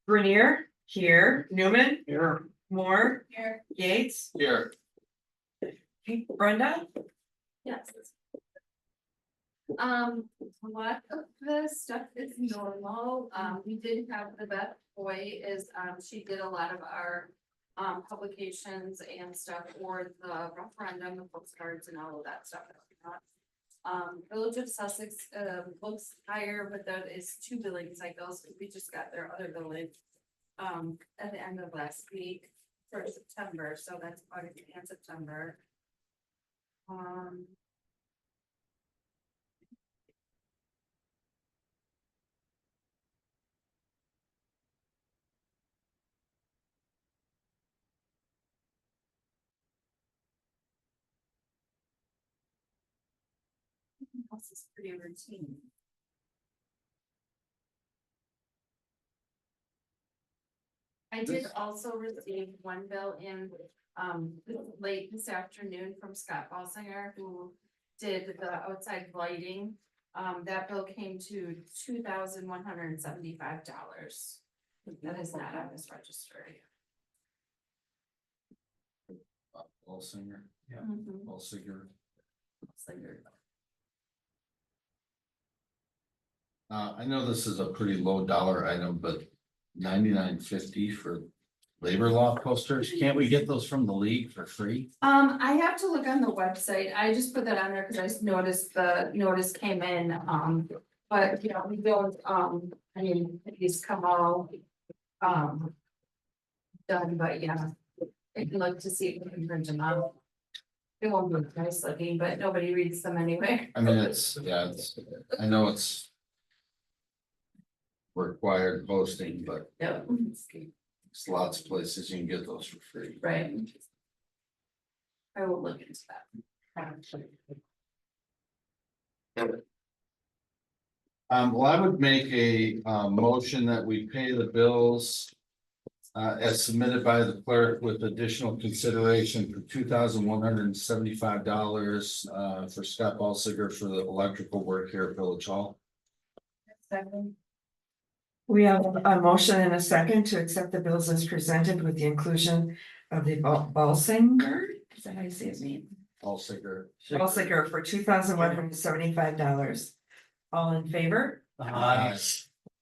Grenier, here, Newman, Here. Moore, Here. Yates, Here. Brenda. Yes. A lot of the stuff is normal. We did have the Beth Boy she did a lot of our publications and stuff for the referendum, the postcards and all of that stuff. Village of Sussex, looks higher, but that is 2 billing cycles. We just got their other village at the end of last week for September, so that's August and September. Else is pretty routine. I did also receive one bill in late this afternoon from Scott Balsinger, who did the outside lighting. That bill came to $2,175. That is not on this register. Balsinger. Yeah. Mhm. Balsinger. Balsinger. I know this is a pretty low dollar item, but $99.50 for labor law posters. Can't we get those from the league for free? I have to look on the website. I just put that on there because I just noticed the notice came in, but you know, we don't, I mean, these come all. Done, but yeah, I'd like to see if we can print them out. It won't be nice looking, but nobody reads them anyway. I mean, I know it's required posting, but Yep. there's lots of places you can get those for free. Right. I will look into that. Well, I would make a motion that we pay the bills as submitted by the clerk with additional consideration for $2,175 for Scott Balsinger for the electrical work here at Village Hall. Second. We have a motion and a second to accept the bills as presented with the inclusion of the Balsinger. Is that how you say his name? Balsinger. Balsinger for $2,175. All in favor? Aye.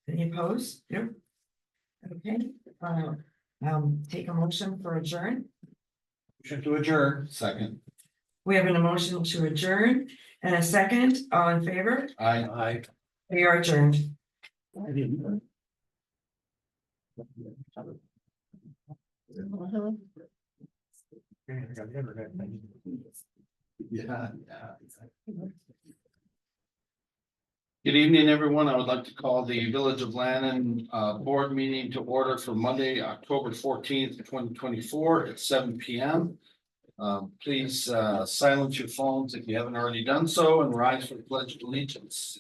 Any opposed? Nope. Okay, take a motion for adjourn. Motion to adjourn. Second. We have a motion to adjourn and a second. All in favor? Aye. We are adjourned. Yeah. Good evening, everyone. I would like to call the Village of Lannon board meeting to order for Monday, October 14th, 2024 at 7 p.m. Please silence your phones if you haven't already done so and rise for the Pledge of Allegiance.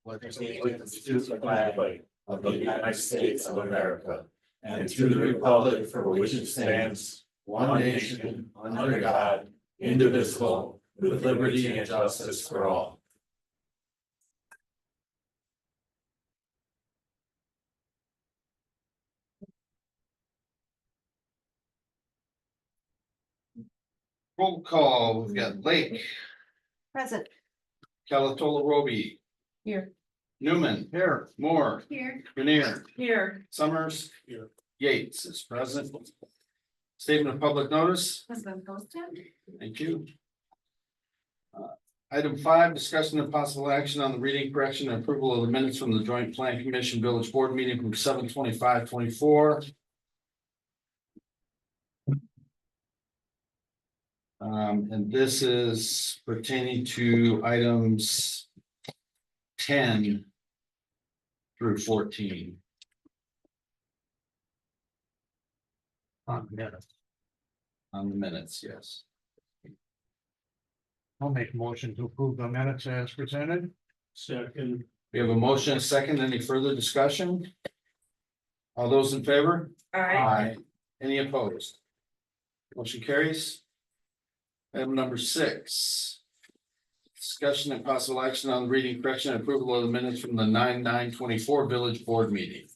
Allegiance to the flag of the United States of America and to the republic for which it stands, one nation, under God, indivisible, with liberty and justice for all. Roll call, we've got Lake, Present. Calatola Roby, Here. Newman. Here. Moore. Here. Grenier. Here. Summers. Here. Yates is present. Statement of public notice. Has been posted. Thank you. Item 5, discussion of possible action on the reading correction and approval of the minutes from the Joint Plan Commission Village Board meeting from 7/25/24. And this is pertaining to items 10 through 14. On minutes. On the minutes, yes. I'll make a motion to approve the minutes as presented. Second. We have a motion, a second. Any further discussion? All those in favor? All right. Any opposed? Motion carries. Item number 6. Discussion and possible action on reading correction and approval of the minutes from the 9/9/24 village board meeting.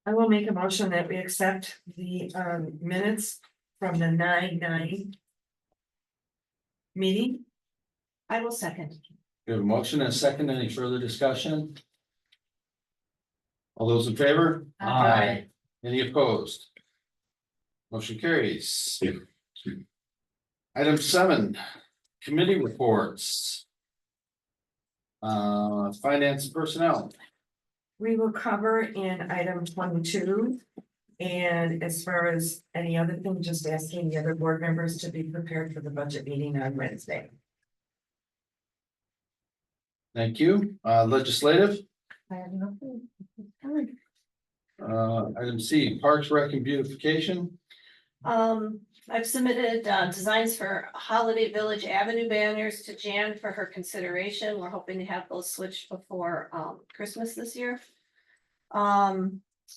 I will make a motion that we accept the minutes from the 9/9 meeting. I will second. We have a motion and a second. Any further discussion? All those in favor? Aye. Any opposed? Motion carries. Item 7, committee reports. Finance and personnel. We will cover in item 22. And as far as any other thing, just asking the other board members to be prepared for the budget meeting on Wednesday. Thank you. Legislative. I have nothing. Item C, Parks, Rec and Beautification. I've submitted designs for Holiday Village Avenue banners to Jan for her consideration. We're hoping to have those switched before Christmas this year. I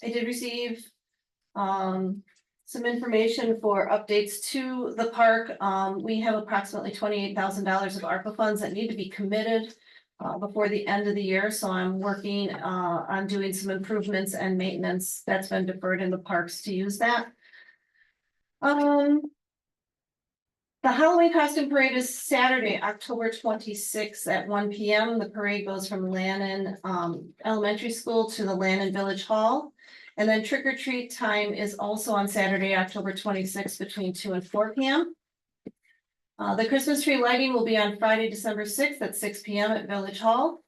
did receive some information for updates to the park. We have approximately $28,000 of ARPA funds that need to be committed before the end of the year, so I'm working on doing some improvements and maintenance that's been deferred in the parks to use that. The Halloween costume parade is Saturday, October 26th at 1 p.m. The parade goes from Lannon Elementary School to the Lannon Village Hall. And then trick or treat time is also on Saturday, October 26th between 2 and 4 p.m. The Christmas tree lighting will be on Friday, December 6th at 6 p.m. at Village Hall.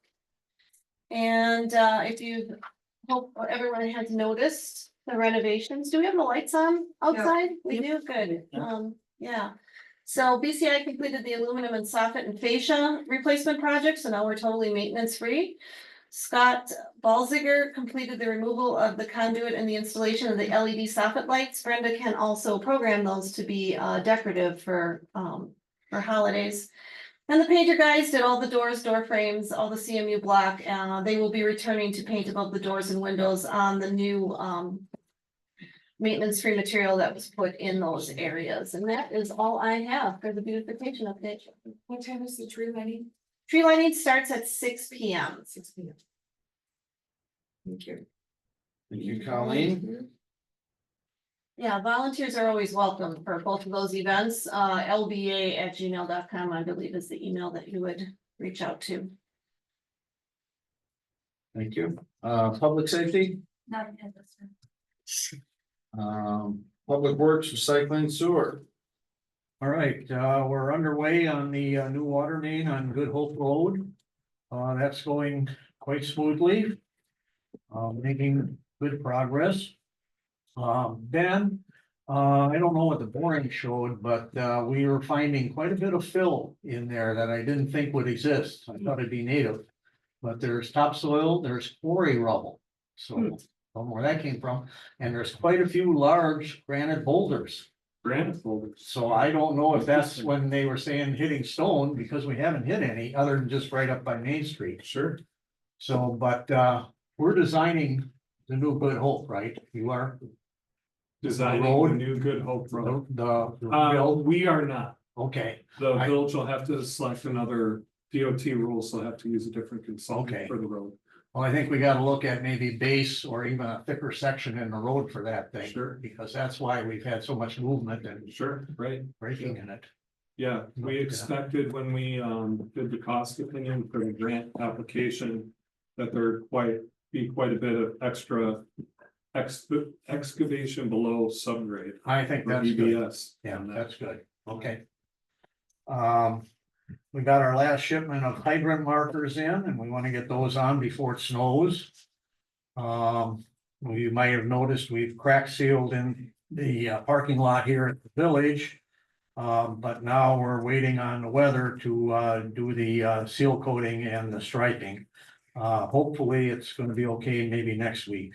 And if you hope everyone has noticed the renovations, do we have the lights on outside? We do, good. Yeah. So BCI completed the aluminum and soffit and fascia replacement project, so now we're totally maintenance free. Scott Balziger completed the removal of the conduit and the installation of the LED soffit lights. Brenda can also program those to be decorative for holidays. And the painter guys did all the doors, door frames, all the CMU block. They will be returning to paint above the doors and windows on the new maintenance-free material that was put in those areas. And that is all I have for the beautification update. What time is the tree lighting? Tree lighting starts at 6 p.m. 6 p.m. Thank you. Thank you, Colleen. Yeah, volunteers are always welcome for both of those events. lba@gmail.com, I believe, is the email that you would reach out to. Thank you. Public safety, Not in this one. Public Works, Recycling, Sewer. All right, we're underway on the new water main on Good Hope Road. That's going quite smoothly. Making good progress. Ben, I don't know what the boring showed, but we were finding quite a bit of fill in there that I didn't think would exist. I thought it'd be native. But there's topsoil, there's quarry rubble. So I don't know where that came from. And there's quite a few large granite boulders. Granite boulders. So I don't know if that's when they were saying hitting stone, because we haven't hit any other than just right up by Main Street. Sure. So, but we're designing the new Good Hope, right? You are Designing road? a new Good Hope Road. the We are not. okay, The I- village will have to select another DOT rules, so have to use a different Okay. consultant for the road. well, I think we gotta look at maybe base or even a thicker section in the road for that thing. Sure. Because that's why we've had so much movement and Sure, right. breaking in it. Yeah, we expected when we did the cost opinion for the grant application. That there be quite a bit of extra excavation below subgrade. I think For that's good. EBS. Yeah, that's good. Okay. We got our last shipment of hydrant markers in and we want to get those on before it snows. You might have noticed we've crack sealed in the parking lot here at the village. But now we're waiting on the weather to do the seal coating and the striping. Hopefully it's gonna be okay maybe next week.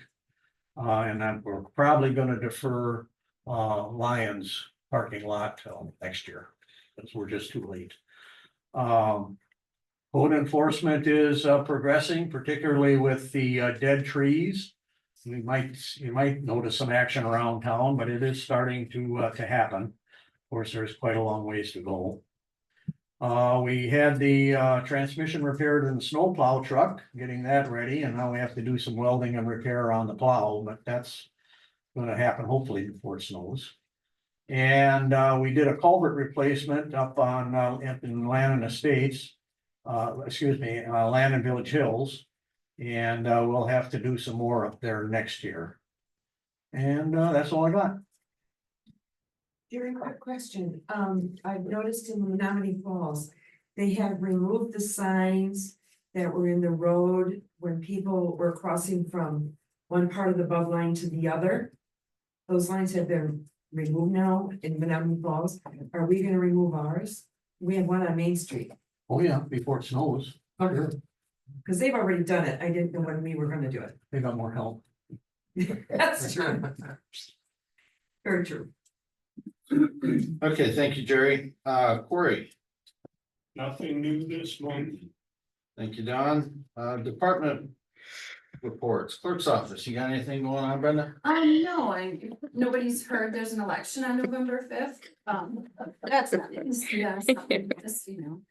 And then we're probably gonna defer Lions parking lot till next year, because we're just too late. Code enforcement is progressing, particularly with the dead trees. You might notice some action around town, but it is starting to happen. Of course, there's quite a long ways to go. We had the transmission repaired in the snowplow truck, getting that ready, and now we have to do some welding and repair on the plow, but that's gonna happen hopefully before it snows. And we did a culvert replacement up on up in Lannon Estates. Lannon Village Hills. And we'll have to do some more up there next year. And that's all I got. Very quick question. I've noticed in Menominee Falls, they have removed the signs that were in the road when people were crossing from one part of the bug line to the other. Those lines have been removed now in Menominee Falls. Are we gonna remove ours? We have one on Main Street. Oh, yeah, before it snows. Sure. Because they've already done it. I didn't know when we were gonna do it. They got more help. That's true. Very true. Okay, thank you, Jerry. Corey, Nothing new this month. thank you, Don. Department reports, clerk's office, you got anything going on, Brenda? No, nobody's heard there's an election on November 5th. That's not news, yeah, something, just, you know.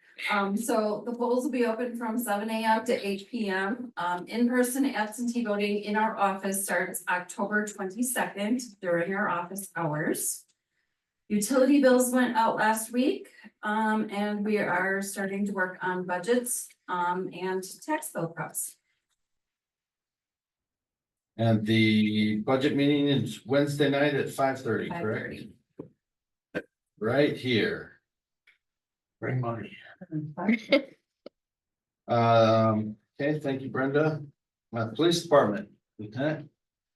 So the polls will be open from 7 AM to 8 PM. In-person absentee voting in our office starts October 22nd during our office hours. Utility bills went out last week, and we are starting to work on budgets, and tax bill preps. And the budget meeting is Wednesday night at 5:30, correct? 5:30. Right here. Bring money. Okay, thank you, Brenda. Police department, Lieutenant.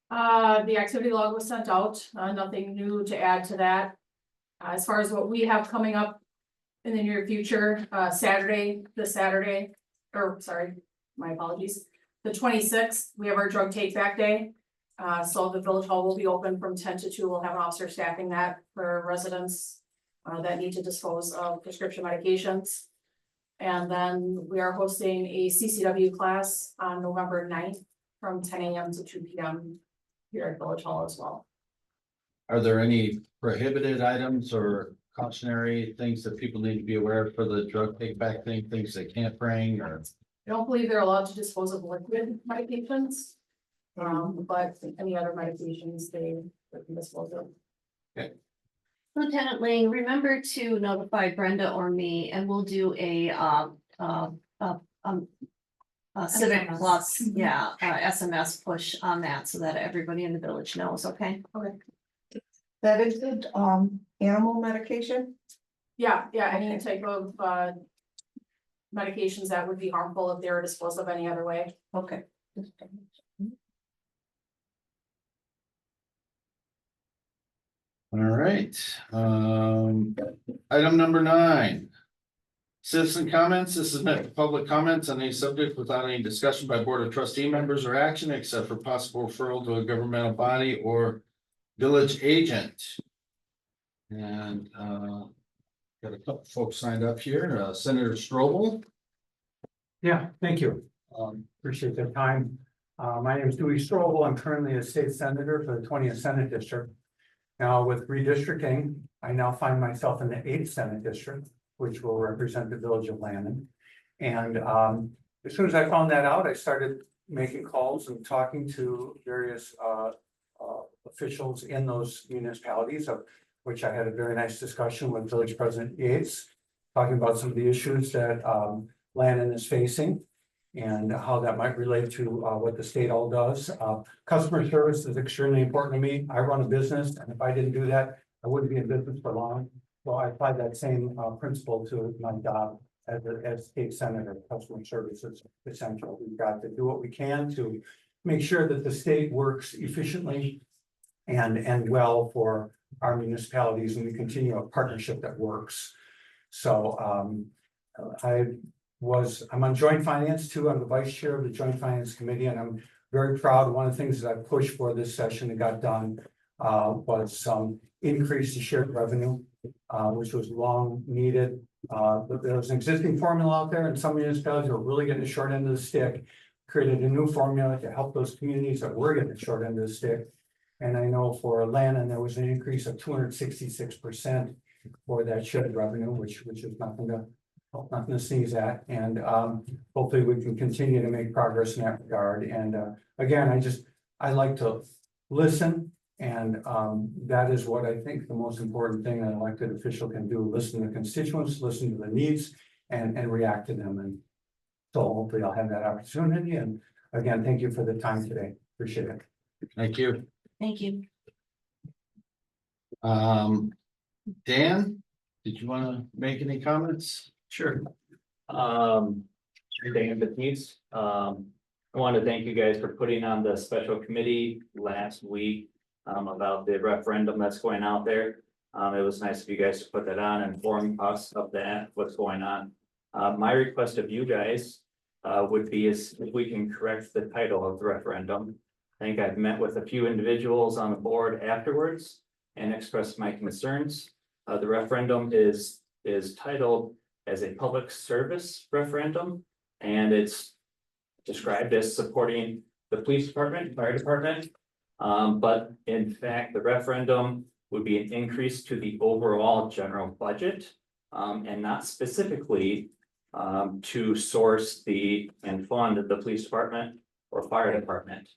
The activity log was sent out, nothing new to add to that. As far as what we have coming up in the near future, my apologies. The 26th, we have our drug take back day. So the village hall will be open from 10 to 2. We'll have an officer staffing that for residents that need to dispose of prescription medications. And then we are hosting a CCW class on November 9th from 10 AM to 2 PM here at Village Hall as well. Are there any prohibited items or cautionary things that people need to be aware of for the drug take back thing, things they can't bring or? I don't believe they're allowed to dispose of liquid medications. But any other medications they can dispose of. Lieutenant Ling, remember to notify Brenda or me, and we'll do a Civic SMS. Plus, SMS push on that so that everybody in the village knows, okay? That is it, animal medication? Yeah, any type of medications that would be harmful if they were disposed of any other way. Okay. All right, item number 9. Citizen comments. This is meant for public comments on any subject without any discussion by Board of Trustee members or action except for possible referral to a governmental body or village agent. And got a couple folks signed up here. Senator Strobel. Yeah, thank you. Appreciate the time. My name is Dewey Strobel. I'm currently a state senator for the 20th Senate District. Now with redistricting, I now find myself in the 8th Senate District, which will represent the village of Lannon. And as soon as I found that out, I started making calls and talking to various officials in those municipalities, of which I had a very nice discussion with Village President Yates, talking about some of the issues that Lannon is facing and how that might relate to what the state all does. Customer service is extremely important to me. I run a business, and if I didn't do that, I wouldn't be in business for long. So I applied that same principle to my job as state senator. Customer service is essential. We've got to do what we can to make sure that the state works efficiently and well for our municipalities, and we continue a partnership that works. So I'm on Joint Finance too. I'm the vice chair of the Joint Finance Committee, and I'm very proud. One of the things that I pushed for this session that got done was some increase to shared revenue, which was long needed. But there was an existing formula out there and some municipalities were really getting the short end of the stick. Created a new formula to help those communities that were getting the short end of the stick. And I know for Lannon, there was an increase of 266% for that shared revenue, which is nothing to sneeze at. And hopefully we can continue to make progress in that regard. And again, I like to listen. And that is what I think the most important thing an elected official can do: listen to constituents, listen to the needs, and react to them. And so hopefully I'll have that opportunity. And again, thank you for the time today. Appreciate it. Thank you. Thank you. Dan, did you want to make any comments? Sure. Dan Batiste, I want to thank you guys for putting on the special committee last week about the referendum that's going out there. It was nice of you guys to put that on and inform us of that, what's going on. My request of you guys would be is if we can correct the title of the referendum. I think I've met with a few individuals on the board afterwards and expressed my concerns. The referendum is titled as a public service referendum, and it's described as supporting the police department, fire department. But in fact, the referendum would be an increase to the overall general budget, and not specifically to source and fund the police department or fire department.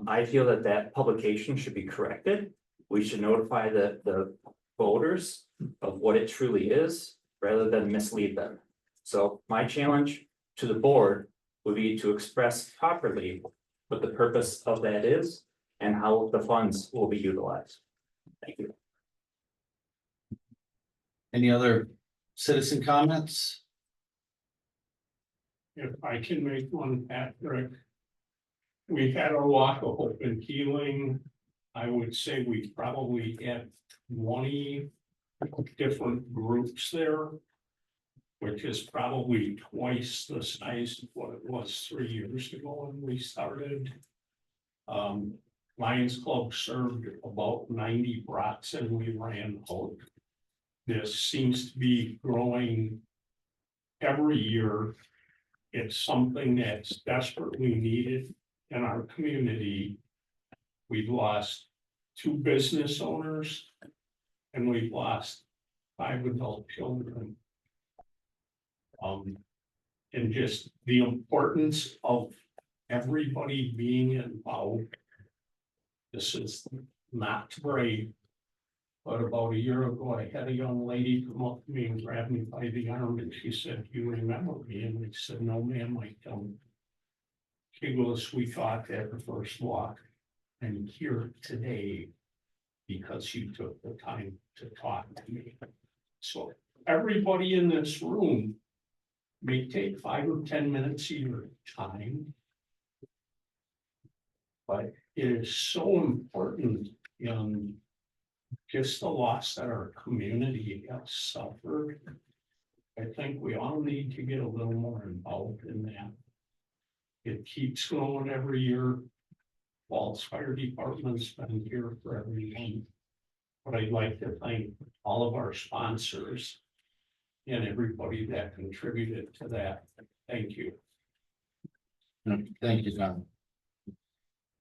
I feel that publication should be corrected. We should notify the voters of what it truly is, rather than mislead them. So my challenge to the board would be to express properly what the purpose of that is and how the funds will be utilized. Thank you. Any other citizen comments? If I can make one, Patrick. We had a lot of hope and healing. I would say we probably had 20 different groups there, which is probably twice the size of what it was 3 years ago when we started. Lions Club served about 90 brats and we ran out. This seems to be growing every year. It's something that's desperately needed in our community. We've lost 2 business owners and we've lost 5 adult children. And just the importance of everybody being involved. This is not to brag, but about a year ago, I had a young lady come up to me and grab me by the arm and she said, "Do you remember me?" And I said, "No, ma'am, I don't." She goes, "We thought at the first walk, and here today because you took the time to talk to me." So everybody in this room may take 5 or 10 minutes of your time, but it is so important in just the loss that our community has suffered. I think we all need to get a little more involved in that. It keeps growing every year. Falls Fire Department's been here for everyone. But I'd like to thank all of our sponsors and everybody that contributed to that. Thank you. Thank you, John.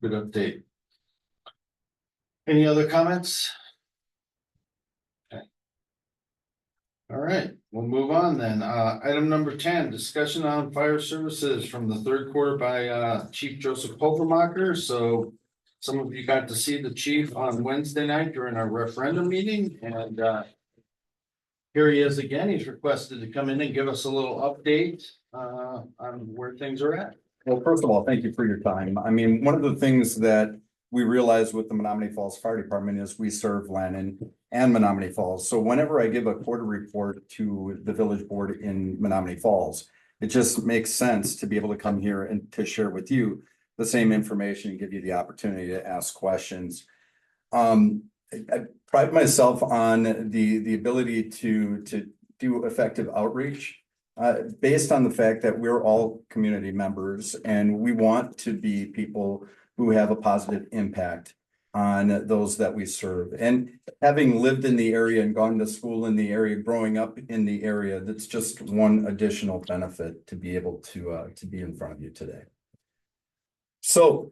Good update. Any other comments? Okay. All right, we'll move on then. Item number 10, discussion on fire services from the third quarter by Chief Joseph Popelmacher. So some of you got to see the chief on Wednesday night during our referendum meeting, and here he is again. He's requested to come in and give us a little update on where things are at. Well, first of all, thank you for your time. I mean, one of the things that we realized with the Menominee Falls Fire Department is we serve Lannon and Menominee Falls. So whenever I give a quarter report to the village board in Menominee Falls, it just makes sense to be able to come here and to share with you the same information and give you the opportunity to ask questions. I pride myself on the ability to do effective outreach. Based on the fact that we're all community members and we want to be people who have a positive impact on those that we serve. And having lived in the area and gone to school in the area, growing up in the area, that's just one additional benefit to be able to be in front of you today. So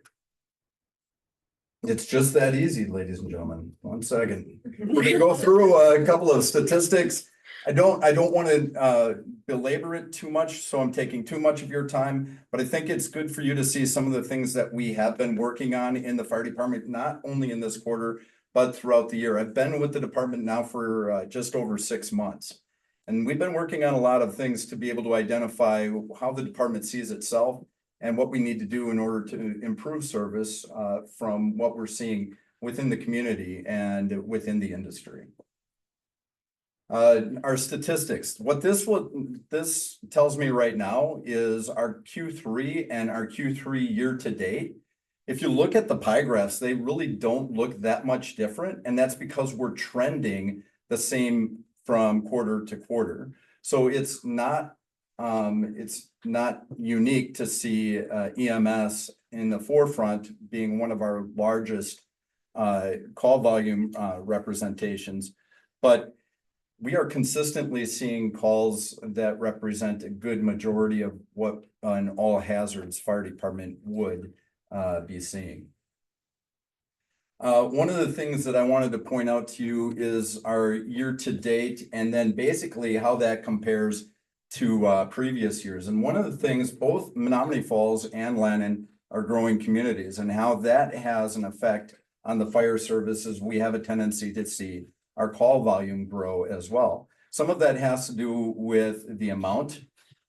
it's just that easy, ladies and gentlemen. 1 second. We're gonna go through a couple of statistics. I don't want to belabor it too much, so I'm taking too much of your time, but I think it's good for you to see some of the things that we have been working on in the fire department, not only in this quarter, but throughout the year. I've been with the department now for just over 6 months. And we've been working on a lot of things to be able to identify how the department sees itself and what we need to do in order to improve service from what we're seeing within the community and within the industry. Our statistics, what this tells me right now is our Q3 and our Q3 year to date. If you look at the pie graphs, they really don't look that much different. And that's because we're trending the same from quarter to quarter. So it's not unique to see EMS in the forefront being one of our largest call volume representations, but we are consistently seeing calls that represent a good majority of what an all hazards fire department would be seeing. One of the things that I wanted to point out to you is our year to date, and then basically how that compares to previous years. And one of the things, both Menominee Falls and Lannon are growing communities, and how that has an effect on the fire services. We have a tendency to see our call volume grow as well. Some of that has to do with the amount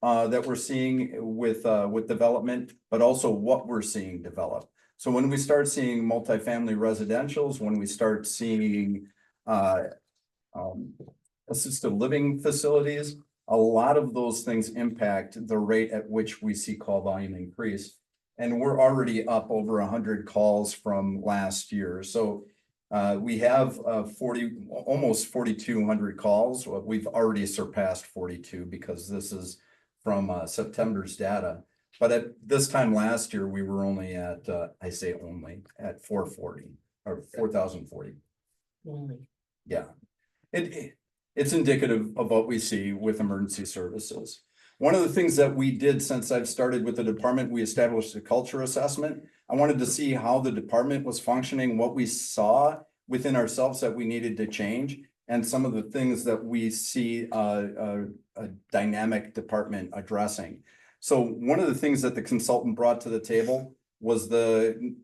that we're seeing with development, but also what we're seeing develop. So when we start seeing multifamily residentials, when we start seeing assisted living facilities, a lot of those things impact the rate at which we see call volume increase. And we're already up over 100 calls from last year. So we have almost 4,200 calls. We've already surpassed 42 because this is from September's data. But at this time last year, we were only at, I say only, at 440 or 4,040. Yeah, it's indicative of what we see with emergency services. One of the things that we did since I've started with the department, we established a culture assessment. I wanted to see how the department was functioning, what we saw within ourselves that we needed to change, and some of the things that we see a dynamic department addressing. So one of the things that the consultant brought to the table was the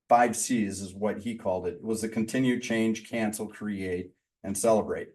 5 C's is what he called it. It was the continue, change, cancel, create, and celebrate.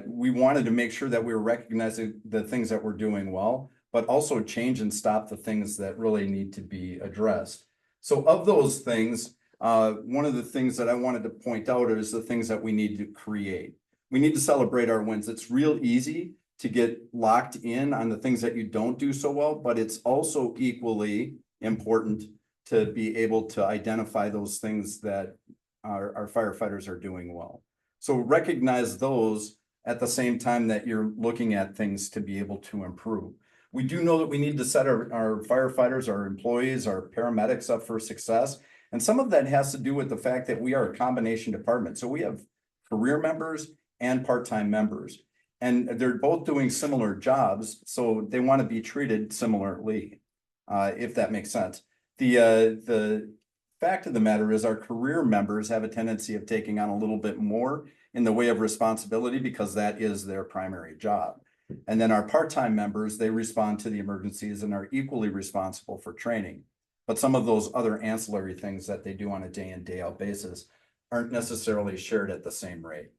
We wanted to make sure that we were recognizing the things that we're doing well, but also change and stop the things that really need to be addressed. So of those things, one of the things that I wanted to point out is the things that we need to create. We need to celebrate our wins. It's real easy to get locked in on the things that you don't do so well, but it's also equally important to be able to identify those things that our firefighters are doing well. So recognize those at the same time that you're looking at things to be able to improve. We do know that we need to set our firefighters, our employees, our paramedics up for success. And some of that has to do with the fact that we are a combination department. So we have career members and part-time members, and they're both doing similar jobs. So they want to be treated similarly, if that makes sense. The fact of the matter is our career members have a tendency of taking on a little bit more in the way of responsibility because that is their primary job. And then our part-time members, they respond to the emergencies and are equally responsible for training. But some of those other ancillary things that they do on a day in, day out basis aren't necessarily shared at the same rate.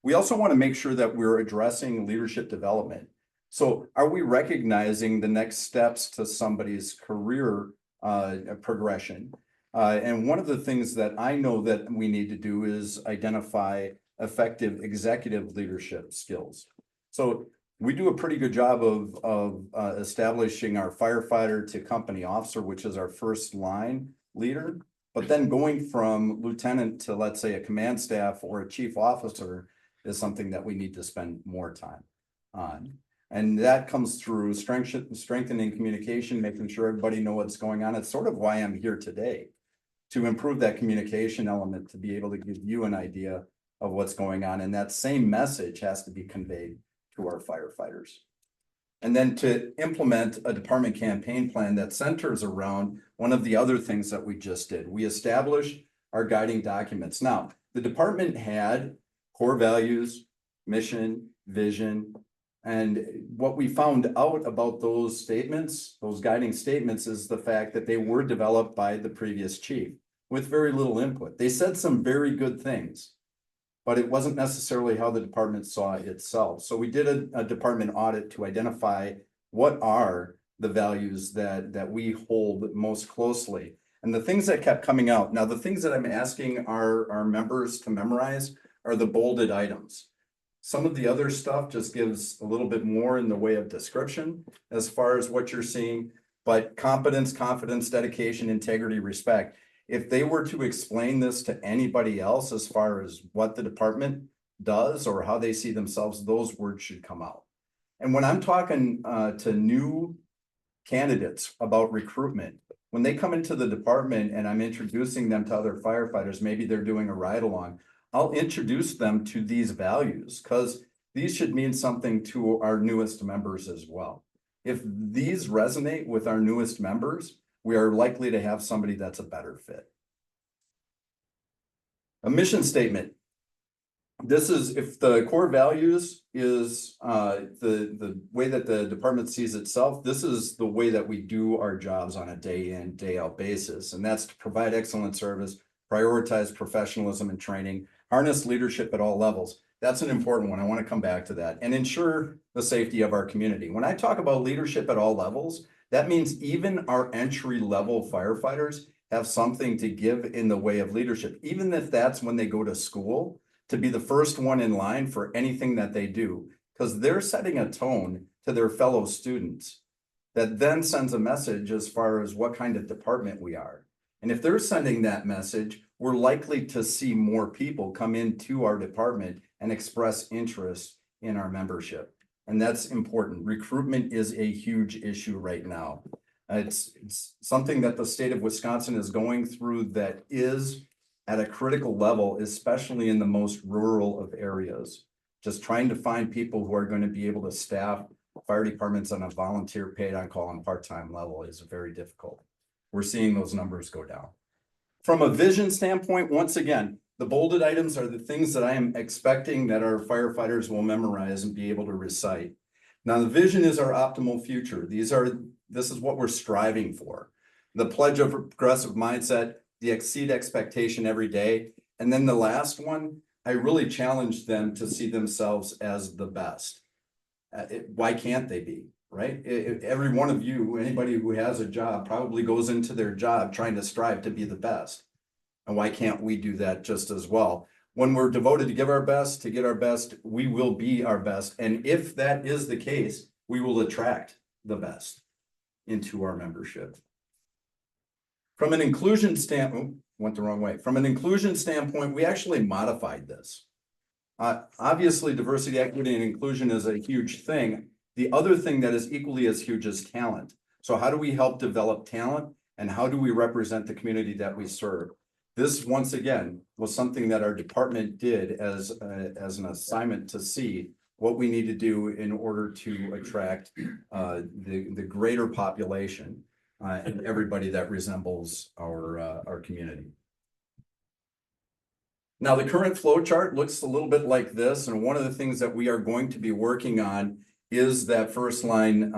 We also want to make sure that we're addressing leadership development. So are we recognizing the next steps to somebody's career progression? And one of the things that I know that we need to do is identify effective executive leadership skills. So we do a pretty good job of establishing our firefighter to company officer, which is our first line leader. But then going from lieutenant to, let's say, a command staff or a chief officer is something that we need to spend more time on. And that comes through strengthening communication, making sure everybody knows what's going on. It's sort of why I'm here today. to improve that communication element, to be able to give you an idea of what's going on. And that same message has to be conveyed to our firefighters. And then to implement a department campaign plan that centers around one of the other things that we just did. We established our guiding documents. Now, the department had core values, mission, vision, and what we found out about those statements, those guiding statements, is the fact that they were developed by the previous chief with very little input. They said some very good things, but it wasn't necessarily how the department saw itself. So we did a department audit to identify what are the values that we hold most closely. And the things that kept coming out. Now, the things that I'm asking our members to memorize are the bolded items. Some of the other stuff just gives a little bit more in the way of description as far as what you're seeing, but competence, confidence, dedication, integrity, respect. If they were to explain this to anybody else as far as what the department does or how they see themselves, those words should come out. And when I'm talking to new candidates about recruitment, when they come into the department and I'm introducing them to other firefighters, maybe they're doing a ride along, I'll introduce them to these values because these should mean something to our newest members as well. If these resonate with our newest members, we are likely to have somebody that's a better fit. A mission statement. This is, if the core values is the way that the department sees itself, this is the way that we do our jobs on a day in, day out basis. And that's to provide excellent service, prioritize professionalism and training, harness leadership at all levels. That's an important one. I want to come back to that, and ensure the safety of our community. When I talk about leadership at all levels, that means even our entry level firefighters have something to give in the way of leadership, even if that's when they go to school, to be the first one in line for anything that they do, because they're setting a tone to their fellow students that then sends a message as far as what kind of department we are. And if they're sending that message, we're likely to see more people come into our department and express interest in our membership. And that's important. Recruitment is a huge issue right now. It's something that the state of Wisconsin is going through that is at a critical level, especially in the most rural of areas. Just trying to find people who are going to be able to staff fire departments on a volunteer paid on call and part-time level is very difficult. We're seeing those numbers go down. From a vision standpoint, once again, the bolded items are the things that I am expecting that our firefighters will memorize and be able to recite. Now, the vision is our optimal future. This is what we're striving for. The pledge of progressive mindset, the exceed expectation every day. And then the last one, I really challenge them to see themselves as the best. Why can't they be, right? Every one of you, anybody who has a job probably goes into their job trying to strive to be the best. And why can't we do that just as well? When we're devoted to give our best, to get our best, we will be our best. And if that is the case, we will attract the best into our membership. From an inclusion standpoint, went the wrong way. From an inclusion standpoint, we actually modified this. Obviously, diversity, equity, and inclusion is a huge thing. The other thing that is equally as huge is talent. So how do we help develop talent, and how do we represent the community that we serve? This, once again, was something that our department did as an assignment to see what we need to do in order to attract the greater population and everybody that resembles our community. Now, the current flow chart looks a little bit like this, and one of the things that we are going to be working on is that first line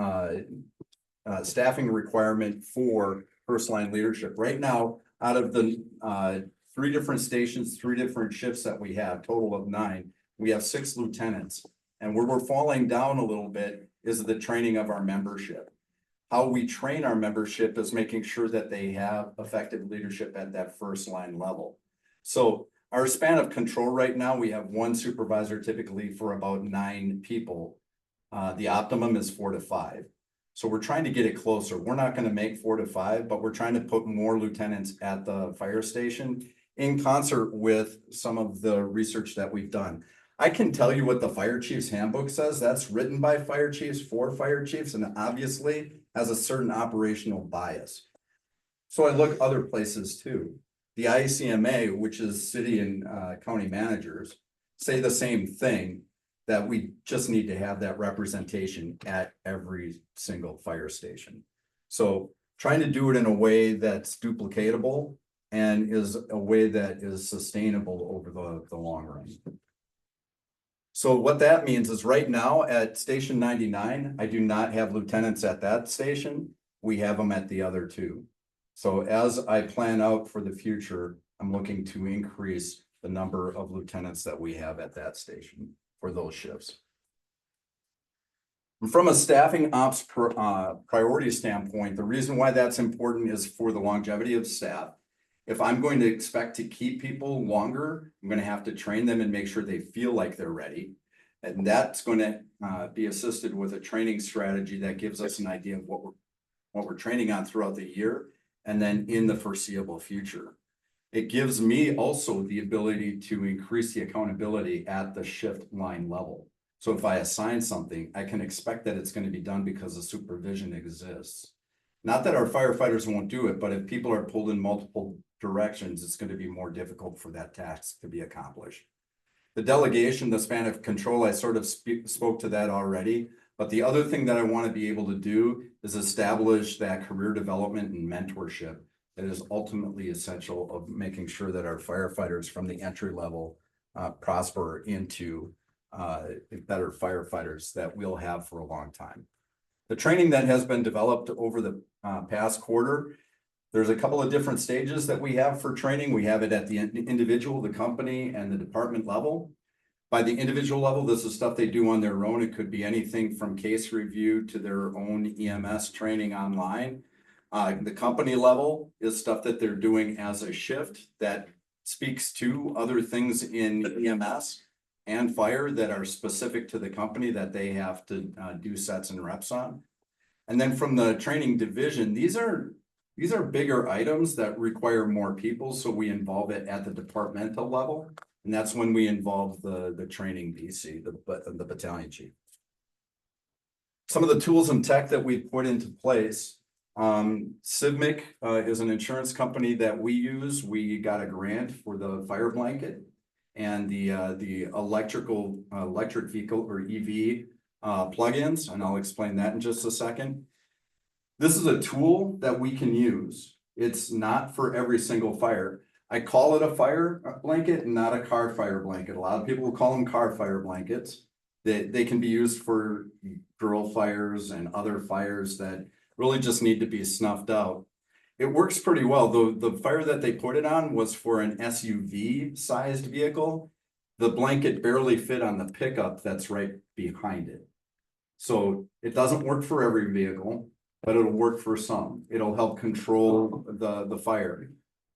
staffing requirement for first line leadership. Right now, out of the 3 different stations, 3 different shifts that we have, total of 9, we have 6 lieutenants. And where we're falling down a little bit is the training of our membership. How we train our membership is making sure that they have effective leadership at that first line level. So our span of control right now, we have 1 supervisor typically for about 9 people. The optimum is 4 to 5. So we're trying to get it closer. We're not going to make 4 to 5, but we're trying to put more lieutenants at the fire station in concert with some of the research that we've done. I can tell you what the fire chief's handbook says. That's written by fire chiefs for fire chiefs, and obviously has a certain operational bias. So I look other places too. the ICMA, which is city and county managers, say the same thing, that we just need to have that representation at every single fire station. So trying to do it in a way that's duplicatable and is a way that is sustainable over the long run. So what that means is right now at Station 99, I do not have lieutenants at that station. We have them at the other two. So as I plan out for the future, I'm looking to increase the number of lieutenants that we have at that station for those shifts. From a staffing ops priority standpoint, the reason why that's important is for the longevity of staff. If I'm going to expect to keep people longer, I'm going to have to train them and make sure they feel like they're ready. And that's going to be assisted with a training strategy that gives us an idea of what we're training on throughout the year and then in the foreseeable future. It gives me also the ability to increase the accountability at the shift line level. So if I assign something, I can expect that it's going to be done because the supervision exists. Not that our firefighters won't do it, but if people are pulled in multiple directions, it's going to be more difficult for that task to be accomplished. The delegation, the span of control, I sort of spoke to that already. But the other thing that I want to be able to do is establish that career development and mentorship that is ultimately essential of making sure that our firefighters from the entry level prosper into better firefighters that we'll have for a long time. The training that has been developed over the past quarter, there's a couple of different stages that we have for training. We have it at the individual, the company, and the department level. By the individual level, this is stuff they do on their own. It could be anything from case review to their own EMS training online. The company level is stuff that they're doing as a shift that speaks to other things in EMS and fire that are specific to the company that they have to do sets and reps on. And then from the training division, these are bigger items that require more people. So we involve it at the departmental level. And that's when we involve the training DC, the battalion chief. Some of the tools and tech that we've put into place. Civmic is an insurance company that we use. We got a grant for the fire blanket and the electric vehicle or EV plugins, and I'll explain that in just a second. This is a tool that we can use. It's not for every single fire. I call it a fire blanket and not a car fire blanket. A lot of people will call them car fire blankets. They can be used for girl fires and other fires that really just need to be snuffed out. It works pretty well. The fire that they put it on was for an SUV sized vehicle. The blanket barely fit on the pickup that's right behind it. So it doesn't work for every vehicle, but it'll work for some. It'll help control the fire.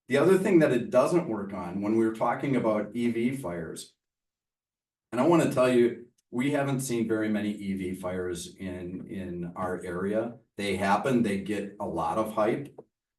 The other thing that it doesn't work on when we were talking about EV fires, and I want to tell you, we haven't seen very many EV fires in our area. They happen, they get a lot of hype.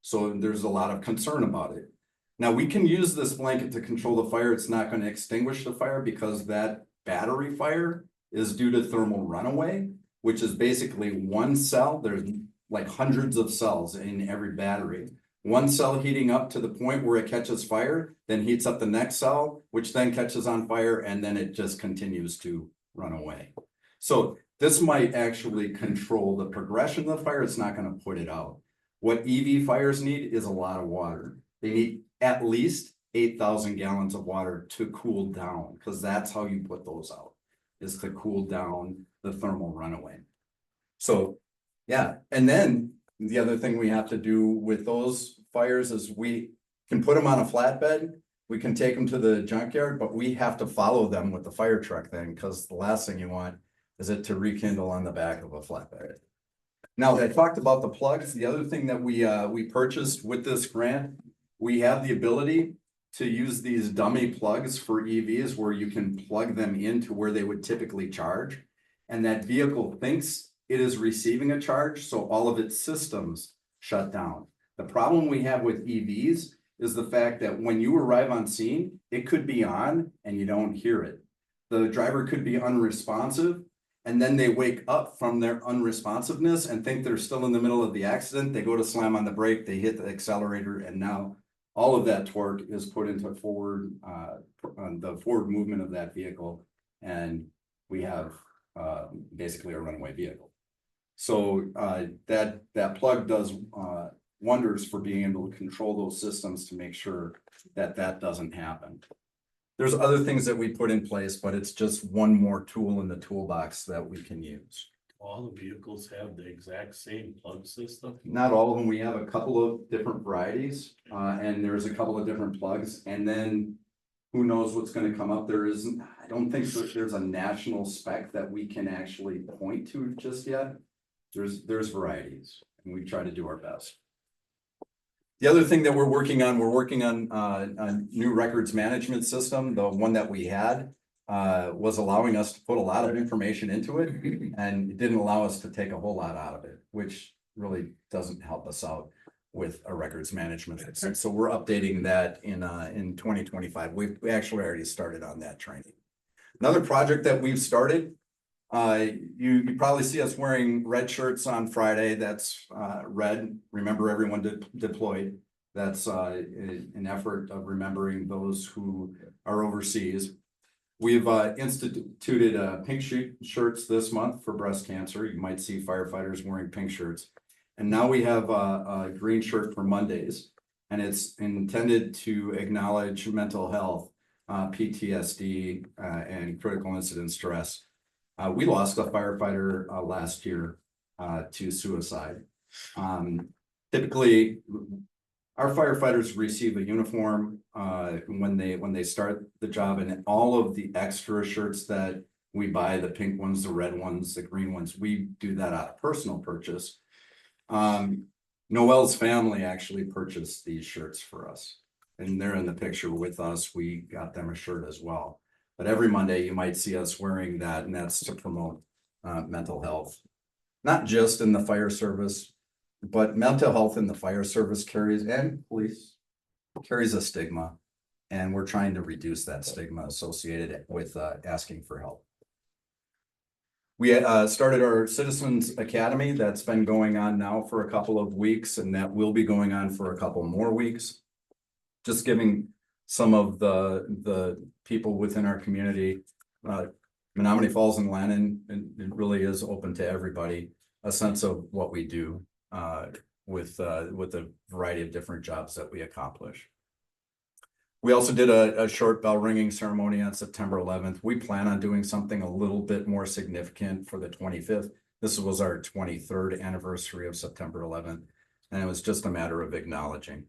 So there's a lot of concern about it. Now we can use this blanket to control the fire. It's not going to extinguish the fire because that battery fire is due to thermal runaway, which is basically one cell. There's like hundreds of cells in every battery. One cell heating up to the point where it catches fire, then heats up the next cell, which then catches on fire, and then it just continues to run away. So this might actually control the progression of the fire. It's not going to put it out. What EV fires need is a lot of water. They need at least 8,000 gallons of water to cool down, because that's how you put those out, is to cool down the thermal runaway. So yeah, and then the other thing we have to do with those fires is we can put them on a flatbed, we can take them to the junkyard, but we have to follow them with the fire truck then, because the last thing you want is it to rekindle on the back of a flatbed. Now, I talked about the plugs. The other thing that we purchased with this grant, we have the ability to use these dummy plugs for EVs where you can plug them into where they would typically charge. And that vehicle thinks it is receiving a charge, so all of its systems shut down. The problem we have with EVs is the fact that when you arrive on scene, it could be on and you don't hear it. The driver could be unresponsive, and then they wake up from their unresponsiveness and think they're still in the middle of the accident. They go to slam on the brake, they hit the accelerator, and now all of that torque is put into forward, on the forward movement of that vehicle. And we have, basically a runaway vehicle. So, that plug does, wonders for being able to control those systems to make sure that that doesn't happen. There's other things that we put in place, but it's just one more tool in the toolbox that we can use. All the vehicles have the exact same plug system. Not all of them, we have a couple of different varieties, and there's a couple of different plugs, and then who knows what's gonna come up. There isn't, I don't think that there's a national spec that we can actually point to just yet. There's varieties, and we try to do our best. The other thing that we're working on a new records management system. The one that we had was allowing us to put a lot of information into it, and it didn't allow us to take a whole lot out of it, which really doesn't help us out with a records management system. So we're updating that in 2025. We actually already started on that training. Another project that we've started, you probably see us wearing red shirts on Friday. That's red. Remember everyone deployed. That's an effort of remembering those who are overseas. We've instituted pink shirts this month for breast cancer. You might see firefighters wearing pink shirts. And now we have a green shirt for Mondays, and it's intended to acknowledge mental health, PTSD, and critical incident stress. We lost a firefighter last year to suicide. Typically, our firefighters receive a uniform when they start the job, and all of the extra shirts that we buy, the pink ones, the red ones, the green ones, we do that out of personal purchase. Noel's family actually purchased these shirts for us, and they're in the picture with us. We got them a shirt as well. But every Monday you might see us wearing that, and that's to promote mental health, not just in the fire service, but mental health in the fire service and police carries a stigma, and we're trying to reduce that stigma associated with asking for help. We started our Citizens Academy. That's been going on now for a couple of weeks, and that will be going on for a couple more weeks. Just giving some of the people within our community, Menominee Falls and Lannon, and it really is open to everybody, a sense of what we do with a variety of different jobs that we accomplish. We also did a short bell ringing ceremony on September 11th. We plan on doing something a little bit more significant for the 25th. This was our 23rd anniversary of September 11th, and it was just a matter of acknowledging.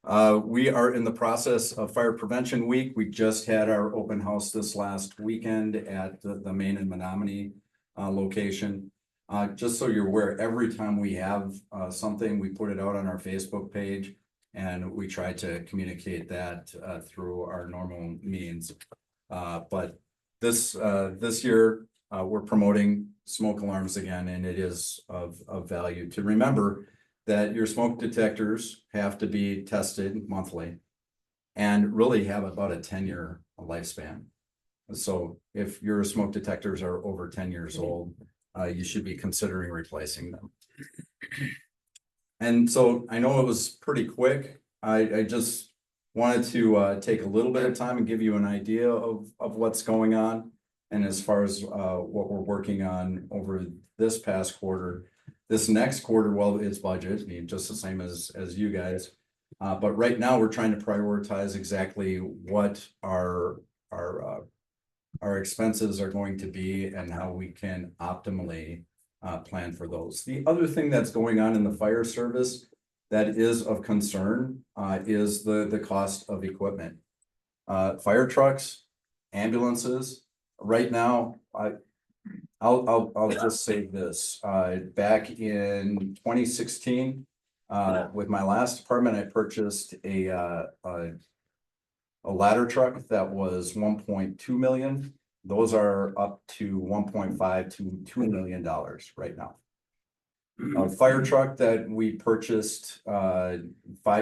We are in the process of Fire Prevention Week. We just had our open house this last weekend at the Main and Menominee location. Just so you're aware, every time we have something, we put it out on our Facebook page, and we try to communicate that through our normal means. But this year, we're promoting smoke alarms again, and it is of value to remember that your smoke detectors have to be tested monthly and really have about a 10-year lifespan. So if your smoke detectors are over 10 years old, you should be considering replacing them. And so I know it was pretty quick. I just wanted to take a little bit of time and give you an idea of what's going on. And as far as what we're working on over this past quarter, this next quarter, well, it's budget, I mean, just the same as you guys. But right now we're trying to prioritize exactly what our expenses are going to be and how we can optimally plan for those. The other thing that's going on in the fire service that is of concern is the cost of equipment. Fire trucks, ambulances. Right now, I'll just say this. Back in 2016, with my last department, I purchased a ladder truck that was 1.2 million. Those are up to 1.5 to $2 million right now. A fire truck that we purchased 5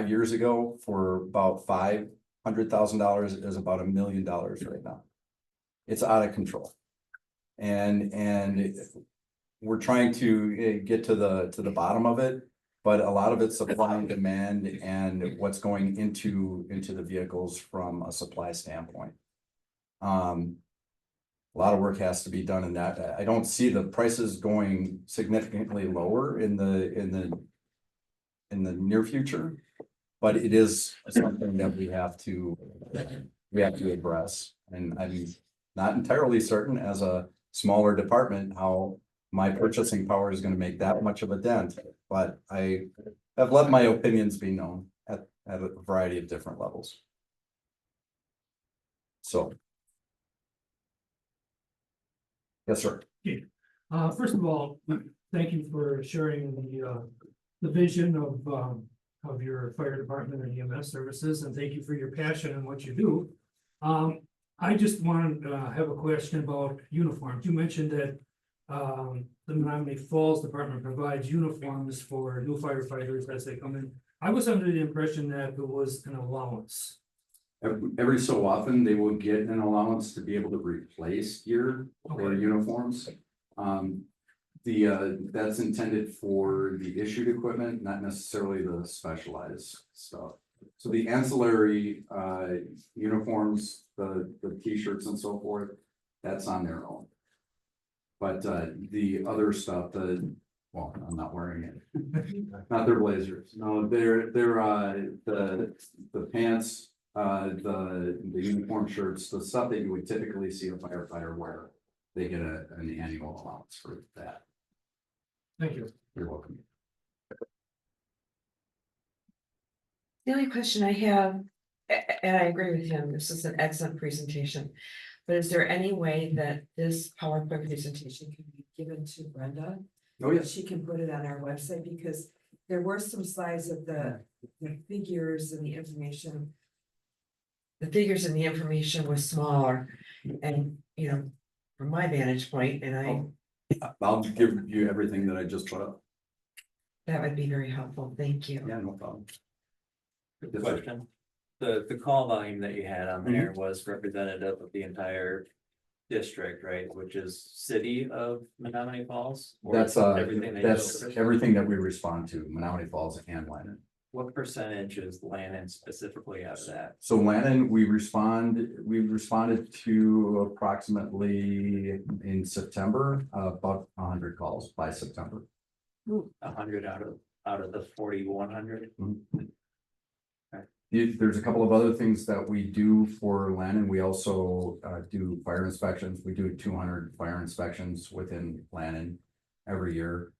years ago for about $500,000 is about $1 million right now. It's out of control, and we're trying to get to the bottom of it. but a lot of it's supply and demand and what's going into the vehicles from a supply standpoint. A lot of work has to be done in that. I don't see the prices going significantly lower in the near future. But it is something that we have to address, and I'm not entirely certain as a smaller department how my purchasing power is gonna make that much of a dent, but I have let my opinions be known at a variety of different levels. So. Yes, sir. First of all, thank you for sharing the vision of your fire department and EMS services, and thank you for your passion and what you do. I just want to have a question about uniforms. You mentioned that the Menominee Falls Department provides uniforms for new firefighters as they come in. I was under the impression that it was an allowance. Every so often, they will get an allowance to be able to replace gear or uniforms. That's intended for the issued equipment, not necessarily the specialized stuff. So the ancillary uniforms, the t-shirts and so forth, that's on their own. But the other stuff, well, I'm not wearing it. Not their blazers. No, they're the pants, the uniform shirts, the stuff that you would typically see a firefighter wear. They get an annual allowance for that. Thank you. You're welcome. The only question I have, and I agree with him, this is an excellent presentation. But is there any way that this PowerPoint presentation can be given to Brenda? Oh, yes. She can put it on our website, because there were some slides of the figures and the information. The figures and the information was smaller, and from my vantage point, and I'll give you everything that I just put up. that would be very helpful. Thank you. Yeah, no problem. Good question. The call volume that you had on there was representative of the entire district, right? Which is city of Menominee Falls? Or That's everything that you that's do? everything that we respond to, Menominee Falls and Lannon. What percentage is Lannon specifically out of that? So Lannon, we responded to approximately in September, about 100 calls by September. 100 out of the 4,100? There's a couple of other things that we do for Lannon. We also do fire inspections. We do 200 fire inspections within Lannon every year.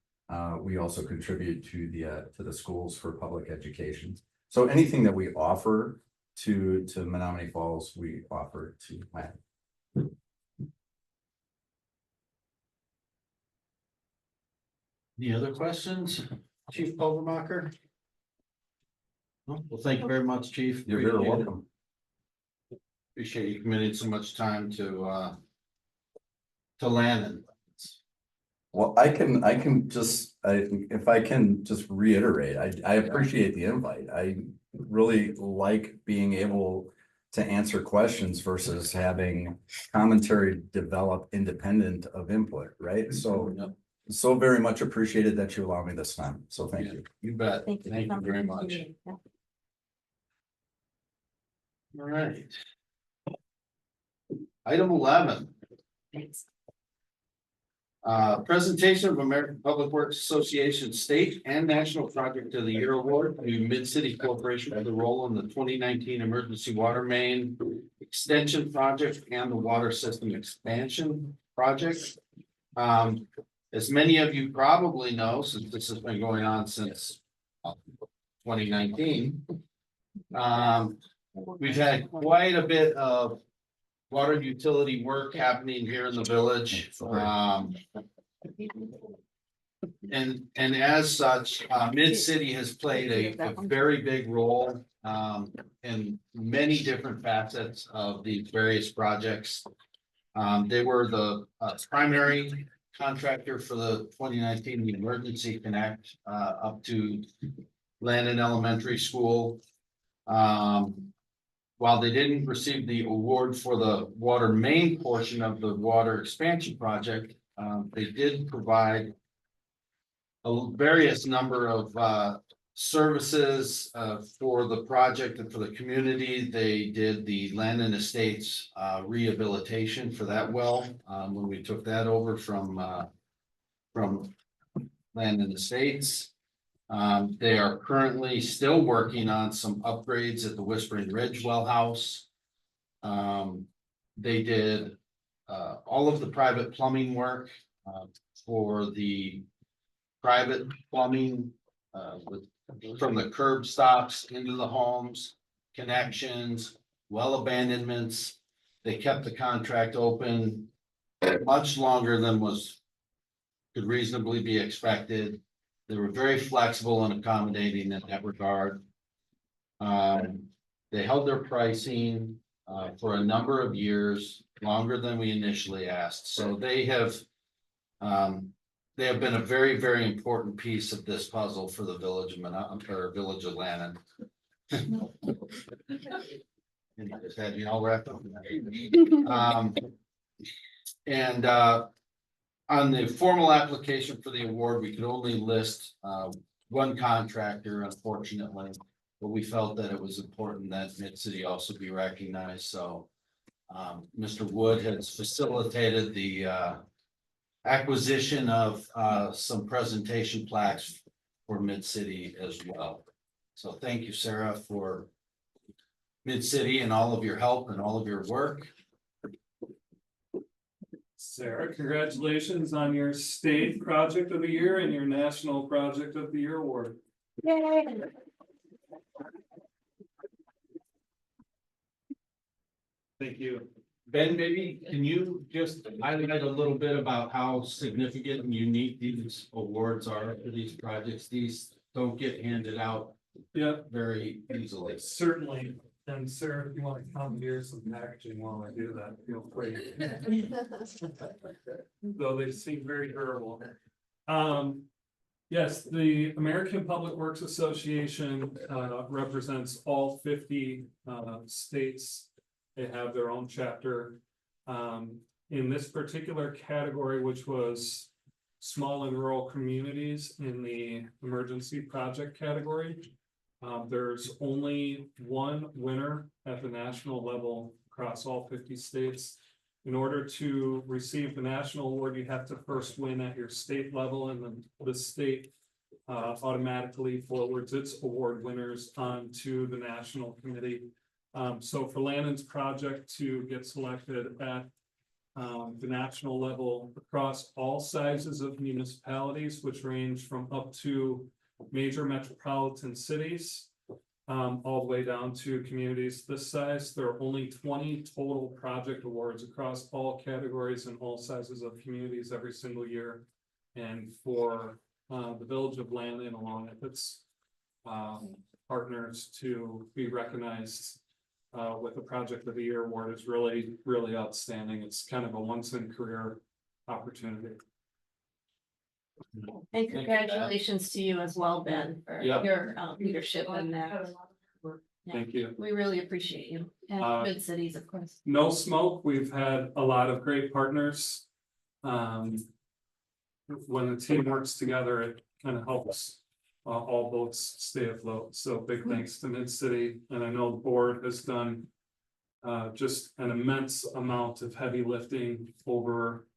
We also contribute to the schools for public education. So anything that we offer to Menominee Falls, we offer to Lannon. Any other questions, Chief Overmacher? Well, thank you very much, Chief. You're very Appreciate it. welcome. Appreciate you committing so much time to Lannon. Well, I can just, if I can just reiterate, I appreciate the invite. I really like being able to answer questions versus having commentary develop independent of input, right? So very much appreciated that you allow me this time. So thank you. You bet. Thank you. Thank you very much. Yeah. All right. Item 11. Presentation of American Public Works Association State and National Project of the Year Award to Mid-City Corporation for the role in the 2019 Emergency Water Main Extension Project and the Water System Expansion Project. As many of you probably know, since this has been going on since 2019, we've had quite a bit of water utility work happening here in the village. And as such, Mid-City has played a very big role in many different facets of these various projects. They were the primary contractor for the 2019 the Emergency Connect up to Lannon Elementary School. While they didn't receive the award for the water main portion of the water expansion project, they did provide a various number of services for the project and for the community. They did the Land and Estates rehabilitation for that well when we took that over from Land and Estates. They are currently still working on some upgrades at the Whispering Ridge Well House. They did all of the private plumbing work for the private plumbing from the curb stops into the homes, connections, well abandonments. They kept the contract open much longer than could reasonably be expected. They were very flexible and accommodating in that regard. They held their pricing for a number of years, longer than we initially asked. So they have been a very, very important piece of this puzzle for the village of Village of Lannon. And I just had you all wrapped up in that. And on the formal application for the award, we could only list one contractor, unfortunately, but we felt that it was important that Mid-City also be recognized. So Mr. Wood has facilitated the acquisition of some presentation plaques for Mid-City as well. So thank you, Sarah, for Mid-City and all of your help and all of your work. Sarah, congratulations on your state project of the year and your national project of the year award. Yay. Thank you. Ben, maybe can you just highlight a little bit about how significant and unique these awards are for these projects? These don't get handed out very easily. Certainly. And Sarah, if you want to come here some packaging while I do that, feel free. Though they seem very durable. Yes, the American Public Works Association represents all 50 states. They have their own chapter. In this particular category, which was small and rural communities in the emergency project category, there's only one winner at the national level across all 50 states. In order to receive the national award, you have to first win at your state level, and then the state automatically forwards its award winners on to the national committee. So for Lannon's project to get selected at the national level across all sizes of municipalities, which range from up to major metropolitan cities, all the way down to communities this size. There are only 20 total project awards across all categories and all sizes of communities every single year. And for the Village of Lannon, along with its partners, to be recognized with the Project of the Year award is really, really outstanding. It's kind of a once in career opportunity. And congratulations to you as well, Ben, for your leadership in that. Yeah, Thank you. we really appreciate you and Mid-Cities, of course. No smoke. We've had a lot of great partners. When the team works together, it kind of helps all boats stay afloat. So big thanks to Mid-City, and I know the board has done just an immense amount of heavy lifting over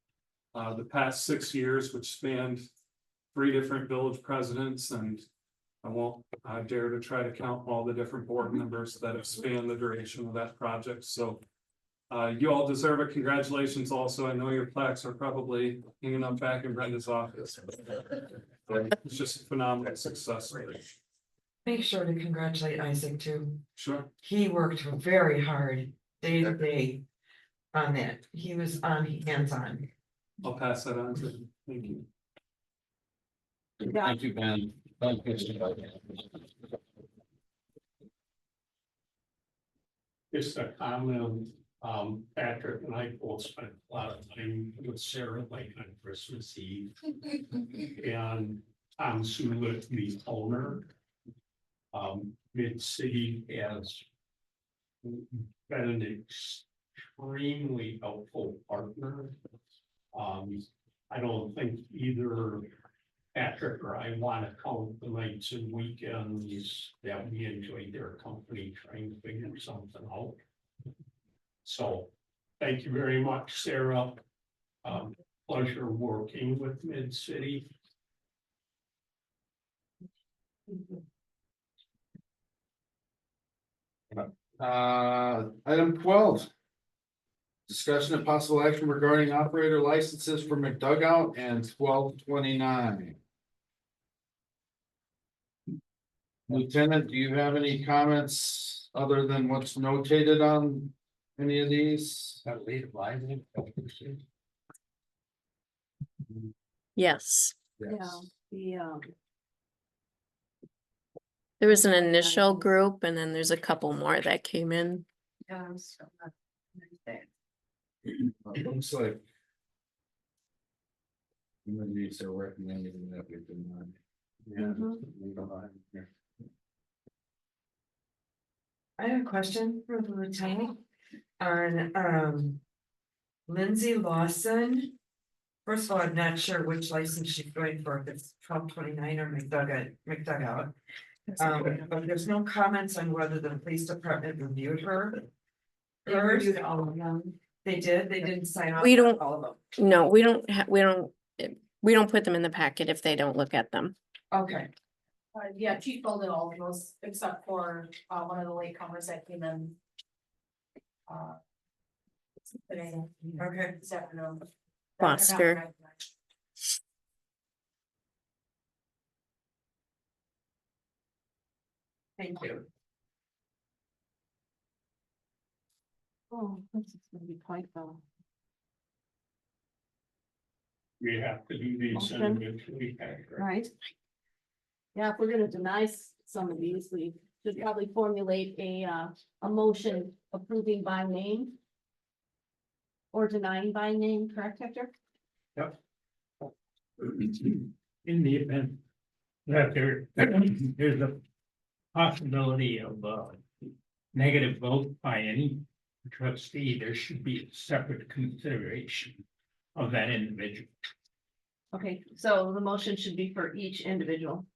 the past 6 years, which spanned 3 different village presidents, and I won't dare to try to count all the different board members that have spanned the duration of that project. So you all deserve it. Congratulations also. I know your plaques are probably hanging up back in Brenda's office. It's just a phenomenal success. Make sure to congratulate Isaac too. Sure. He worked very hard day to day on that. He was hands-on. I'll pass that on to him. Thank you. Thank you, Ben. Thank you. Just a comment, Patrick and I both spent a lot of time with Sarah like on Christmas Eve. And Tom Sulit, the owner, Mid-City has been an extremely helpful partner. I don't think either Patrick or I want to count the nights and weekends that we enjoyed their company trying to figure something out. So, thank you very much, Sarah. Pleasure working with Mid-City. Item 12. Discussion of possible action regarding operator licenses for McDugout and 1229. Lieutenant, do you have any comments other than what's notated on any of these? Yes, Yes. there was an initial group and then there's a couple more that came in. It looks like. Some of these are recommending that we do not. Yeah. I have a question for the lieutenant on, Lindsay Lawson. First of all, I'm not sure which license she's going for, if it's 1229 or McDugout. But there's no comments on whether the police department reviewed her. They reviewed all of them. They didn't sign off We on don't- all of them. No, we don't put them in the packet if they don't look at them. Okay, Yeah, Chief filled in all of those except for one of the latecomers that came in. Today, okay. this afternoon. Foster. Thank you. Oh, this is gonna be quite though. We have to do these Motion. individually. Right. Yeah, if we're gonna deny some of these, we should probably formulate a motion approving by name. Or denying by name, correct, Hector? In the event that there's a possibility of negative vote by any trustee, there should be a separate consideration of that individual. Okay, so the motion should be for each individual.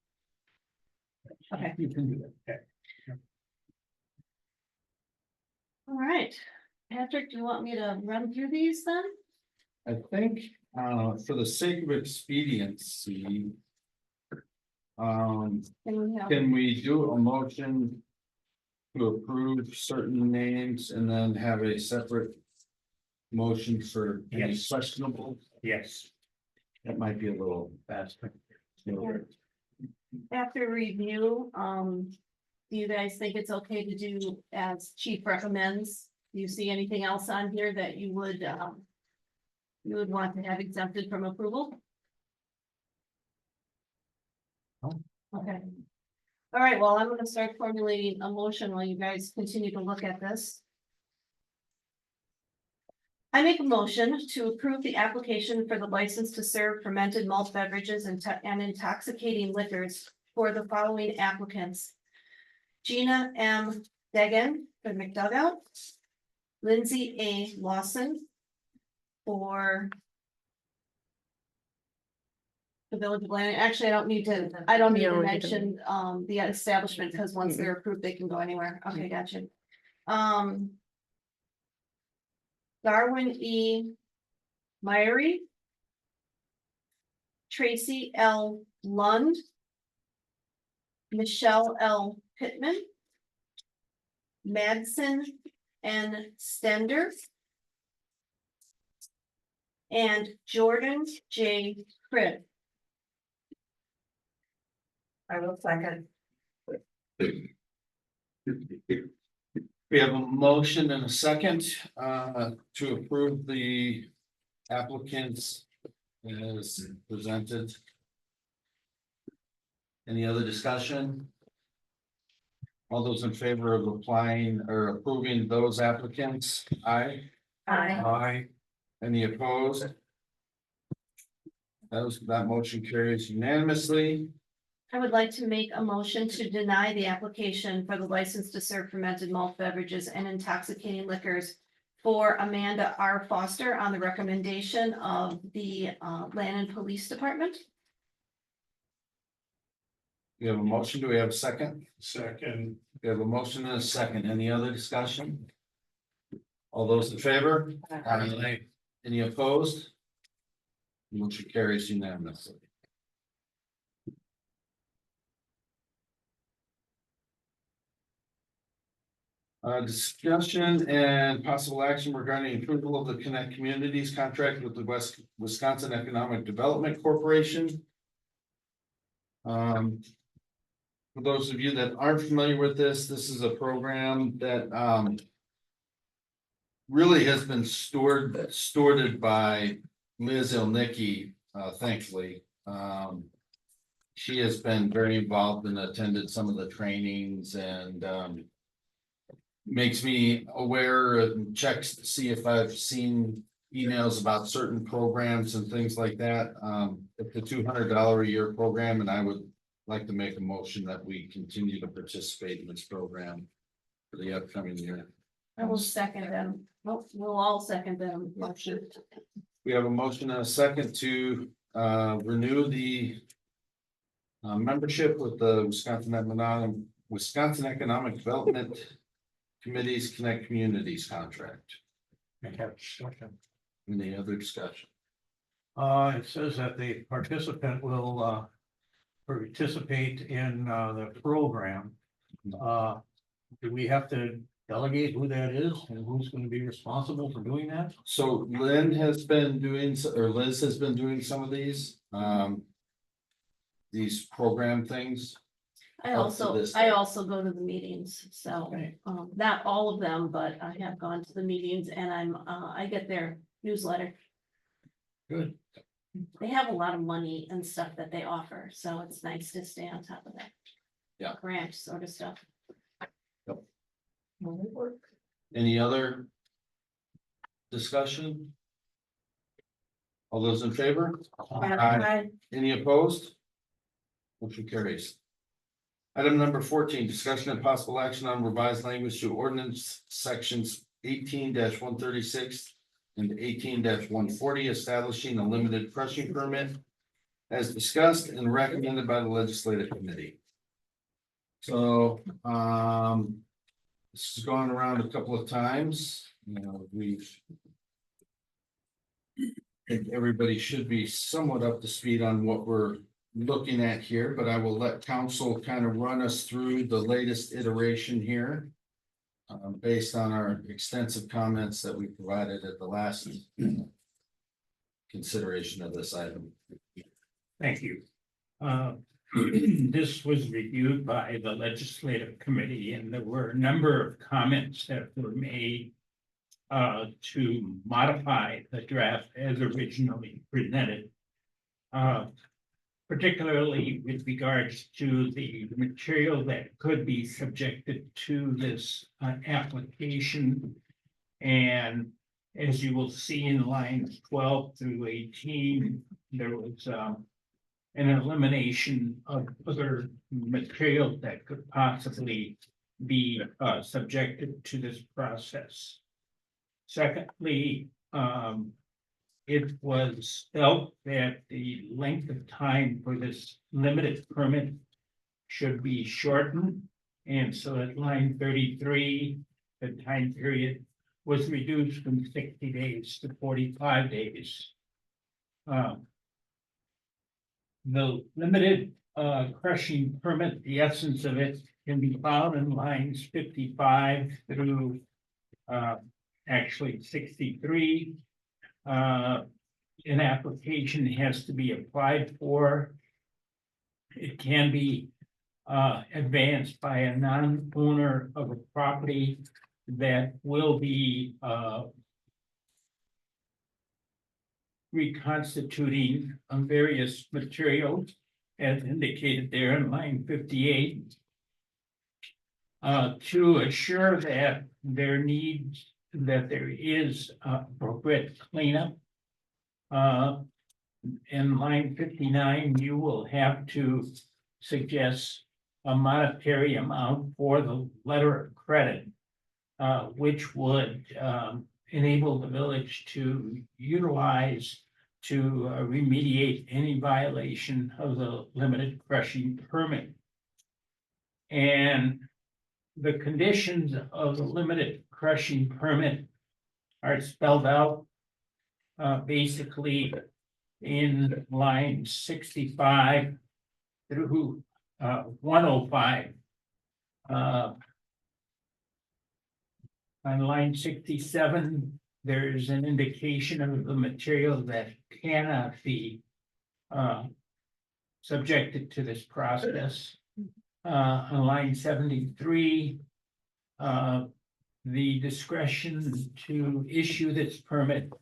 Okay, You can do that. all right. Patrick, do you want me to run through these then? I think, for the sake of expediency. Can we have? Can we do a motion? To approve certain names and then have a separate. Motion for any Yes. questionable, Yes. that might be a little faster. After review, do you guys think it's okay to do as chief recommends? Do you see anything else on here that you would want to have exempted from approval? No. Okay. All right, well, I'm gonna start formulating a motion while you guys continue to look at this. I make a motion to approve the application for the license to serve fermented malt beverages and intoxicating liquors for the following applicants. Gina M. Degan for McDugout. Lindsay A. Lawson for the Village of Land. Actually, I don't need to You don't need to. mention the establishment, because once they're approved, they can go anywhere. Okay, gotcha. Darwin E. Myrie. Tracy L. Lund. Michelle L. Pittman. Madsen N. Stender. And Jordan J. Cribb. I will second. We have a motion and a second, to approve the applicants as presented. Any other discussion? All those in favor of applying or approving those applicants, aye? Aye. Any opposed? That motion carries unanimously. I would like to make a motion to deny the application for the license to serve fermented malt beverages and intoxicating liquors for Amanda R. Foster on the recommendation of the Lannon Police Department. We have a motion. Do we have a second? Second. We have a motion and a second. Any other discussion? All those in favor? Aye. Any opposed? Motion carries unanimously. Discussion and possible action regarding approval of the Connect Communities contract with the Wisconsin Economic Development Corporation. For those of you that aren't familiar with this is a program that really has been stewarded by Liz Ilnicki, thankfully. She has been very involved and attended some of the trainings and makes me aware and checks to see if I've seen emails about certain programs and things like that. It's a $200 a year program, and I would like to make a motion that we continue to participate in this program for the upcoming year. I will second them. Nope, we'll all second them. Motion. We have a motion and a second to renew the membership with the Wisconsin Economic Development Committee's Connect Communities contract. Any other discussion? It says that the participant will participate in the program. Do we have to delegate who that is and who's going to be responsible for doing that? So Lynn has been doing, or Liz has been doing some of these program things. I Up to also this go to the meetings, so, Okay. not all of them, but I have gone to the meetings and I get their newsletter. Good. They have a lot of money and stuff that they offer, so it's nice to stay on top of that. Yeah. Grant sort of stuff. Any other discussion? All those in favor? Aye. Any opposed? Motion carries. Item number 14, discussion and possible action on revised language to ordinance sections 18-136 and 18-140, establishing a limited crushing permit as discussed and recommended by the legislative committee. So, this has gone around a couple of times. You know, I think everybody should be somewhat up to speed on what we're looking at here, but I will let council kind of run us through the latest iteration here. Based on our extensive comments that we provided at the last consideration of this item. Thank you. This was reviewed by the legislative committee, and there were a number of comments that were made to modify the draft as originally presented. Particularly with regards to the material that could be subjected to this application. And as you will see in lines 12 through 18, there was an elimination of other material that could possibly be subjected to this process. Secondly, it was felt that the length of time for this limited permit should be shortened. And so at line 33, the time period was reduced from 60 days to 45 days. The limited crushing permit, the essence of it can be found in lines 55 through actually 63. An application has to be applied for. It can be advanced by a non-owner of a property that will be reconstituting various materials as indicated there in line 58. To assure that there is appropriate cleanup. In line 59, you will have to suggest a monetary amount for the letter of credit, which would enable the village to utilize to remediate any violation of the limited crushing permit And the conditions of the limited crushing permit are spelled out basically in line 65 through 105. On line 67, there's an indication of the material that cannot be subjected to this process. On line 73, the discretion to issue this permit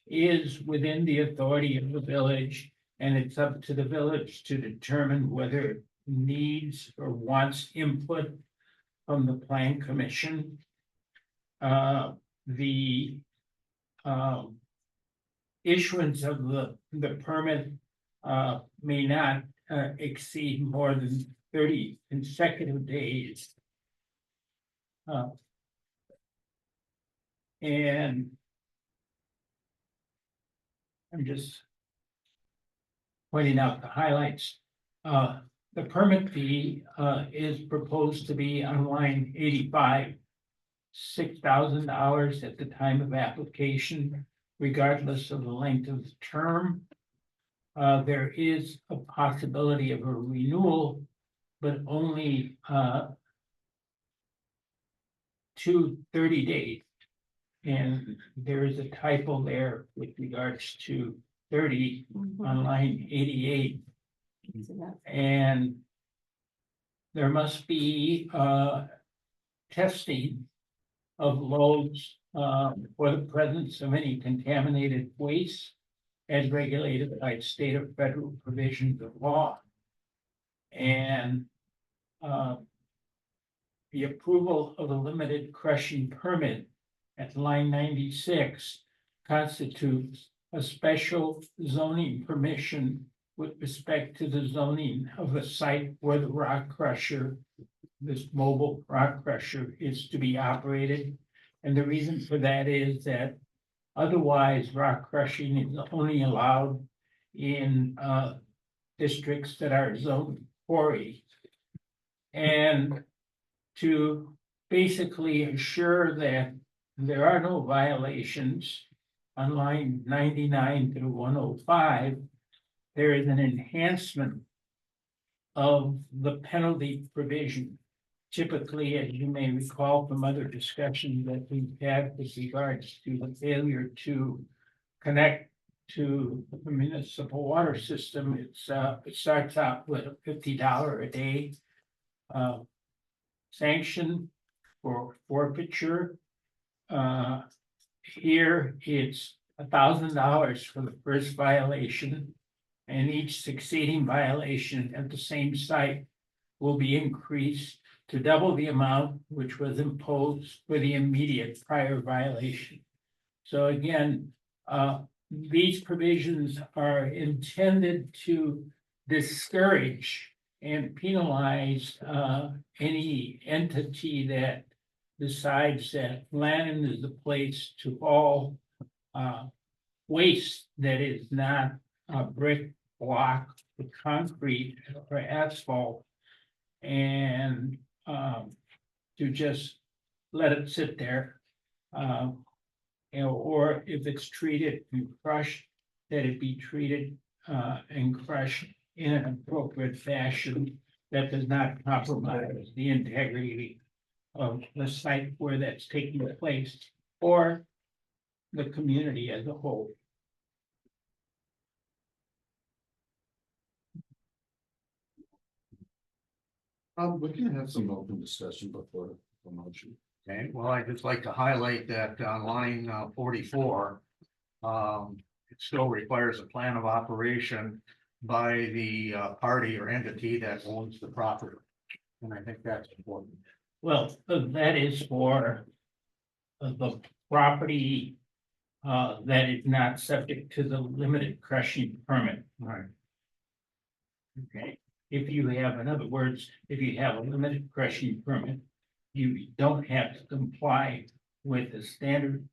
is within the authority of the village, and it's up to the village to determine whether it needs or wants input from the plan commission. The issuance of the permit may not exceed more than 30 consecutive days. And I'm just pointing out the highlights. The permit fee is proposed to be on line 85, $6,000 at the time of application, regardless of the length of the term. There is a possibility of a renewal, but only to 30 days. And there is a typo there with regards to 30 on line 88. And there must be testing of loads for the presence of any contaminated waste as regulated by state or federal provisions of law. And the approval of a limited crushing permit at line 96 constitutes a special zoning permission with respect to the zoning of the site where the rock crusher, this mobile rock crusher, is to be operated. And the reason for that is that otherwise rock crushing is only allowed in districts that are zoned quarry. And to basically assure that there are no violations on line 99 through 105, there is an enhancement of the penalty provision. Typically, as you may recall from other discussions that we've had with regards to the failure to connect to the municipal water system, it starts out with a $50 a day sanction for forfeiture. Here it's $1,000 for the first violation, and each succeeding violation at the same site will be increased to double the amount which was imposed for the immediate prior violation. So again, these provisions are intended to discourage and penalize any entity that decides that Lannon is the place to haul waste that is not brick, block, or concrete, or asphalt, and to just let it sit there. Or if it's treated and crushed, that it be treated and crushed in an appropriate fashion that does not compromise the integrity of the site where that's taking place, or the community as a whole. We can have some open discussion before the motion. Okay, well, I'd just like to highlight that on line 44, it still requires a plan of operation by the party or entity that owns the property. And I think that's important. Well, that is for the property that is not subject to the limited crushing permit. Right. Okay, if you have, in other words, if you have a limited crushing permit, you don't have to comply with the standard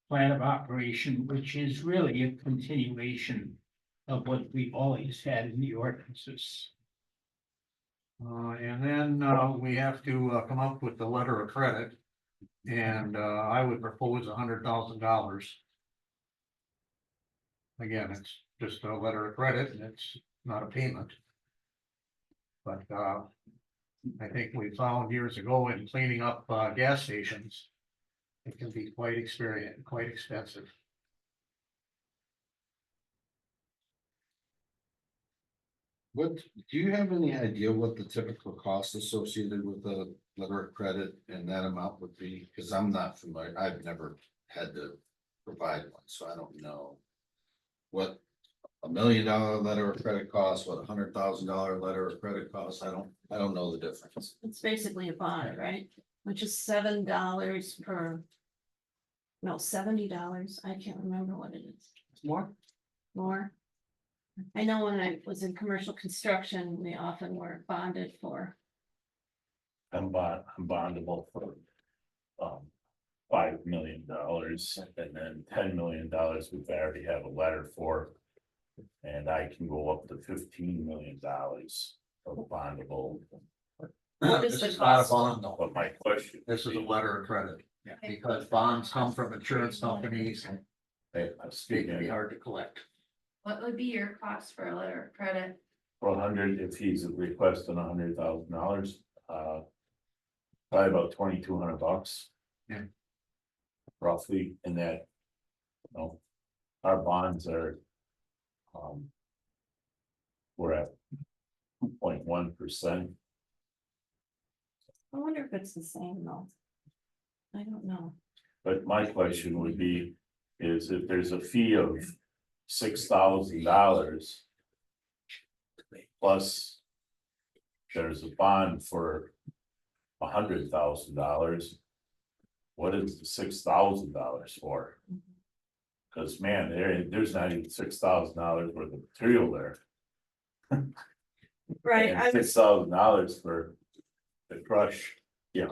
plan of operation, which is really a continuation of what we've always had in the ordinances. And then, we have to, come up with the letter of credit. And, I would propose $100,000. Again, it's just a letter of credit and it's not a payment. But, I think we found years ago in cleaning up, gas stations, it can be quite expensive. What, do you have any idea what the typical cost associated with the letter of credit and that amount would be? Cause I'm not familiar, I've never had to provide one, so I don't know. What $1 million letter of credit costs, what $100,000 letter of credit costs, I don't know the difference. It's basically a bond, right? Which is $7 per. No, $70. I can't remember what it is. More? More. I know when I was in commercial construction, we often were bonded for. I'm bondable for $5 million, and then $10 million we've already have a letter for. And I can go up to $15 million of bondable. What is This the is not a cost? bond, though. But my question. This is a letter of credit. Okay. Because bonds come from insurance companies and Hey, I'm they can be speaking hard to collect. What would be your cost for a letter of credit? for 100, if he's requesting $100,000, probably about $2,200. Yeah. Roughly in that, our bonds are. We're at 2.1%. I wonder if it's the same though. I don't know. But my question would be, is if there's a fee of $6,000. Plus. There's a bond for $100,000. What is the $6,000 for? Cause man, there's not even $6,000 worth of material there. Right, And $6,000 for the crush, yeah,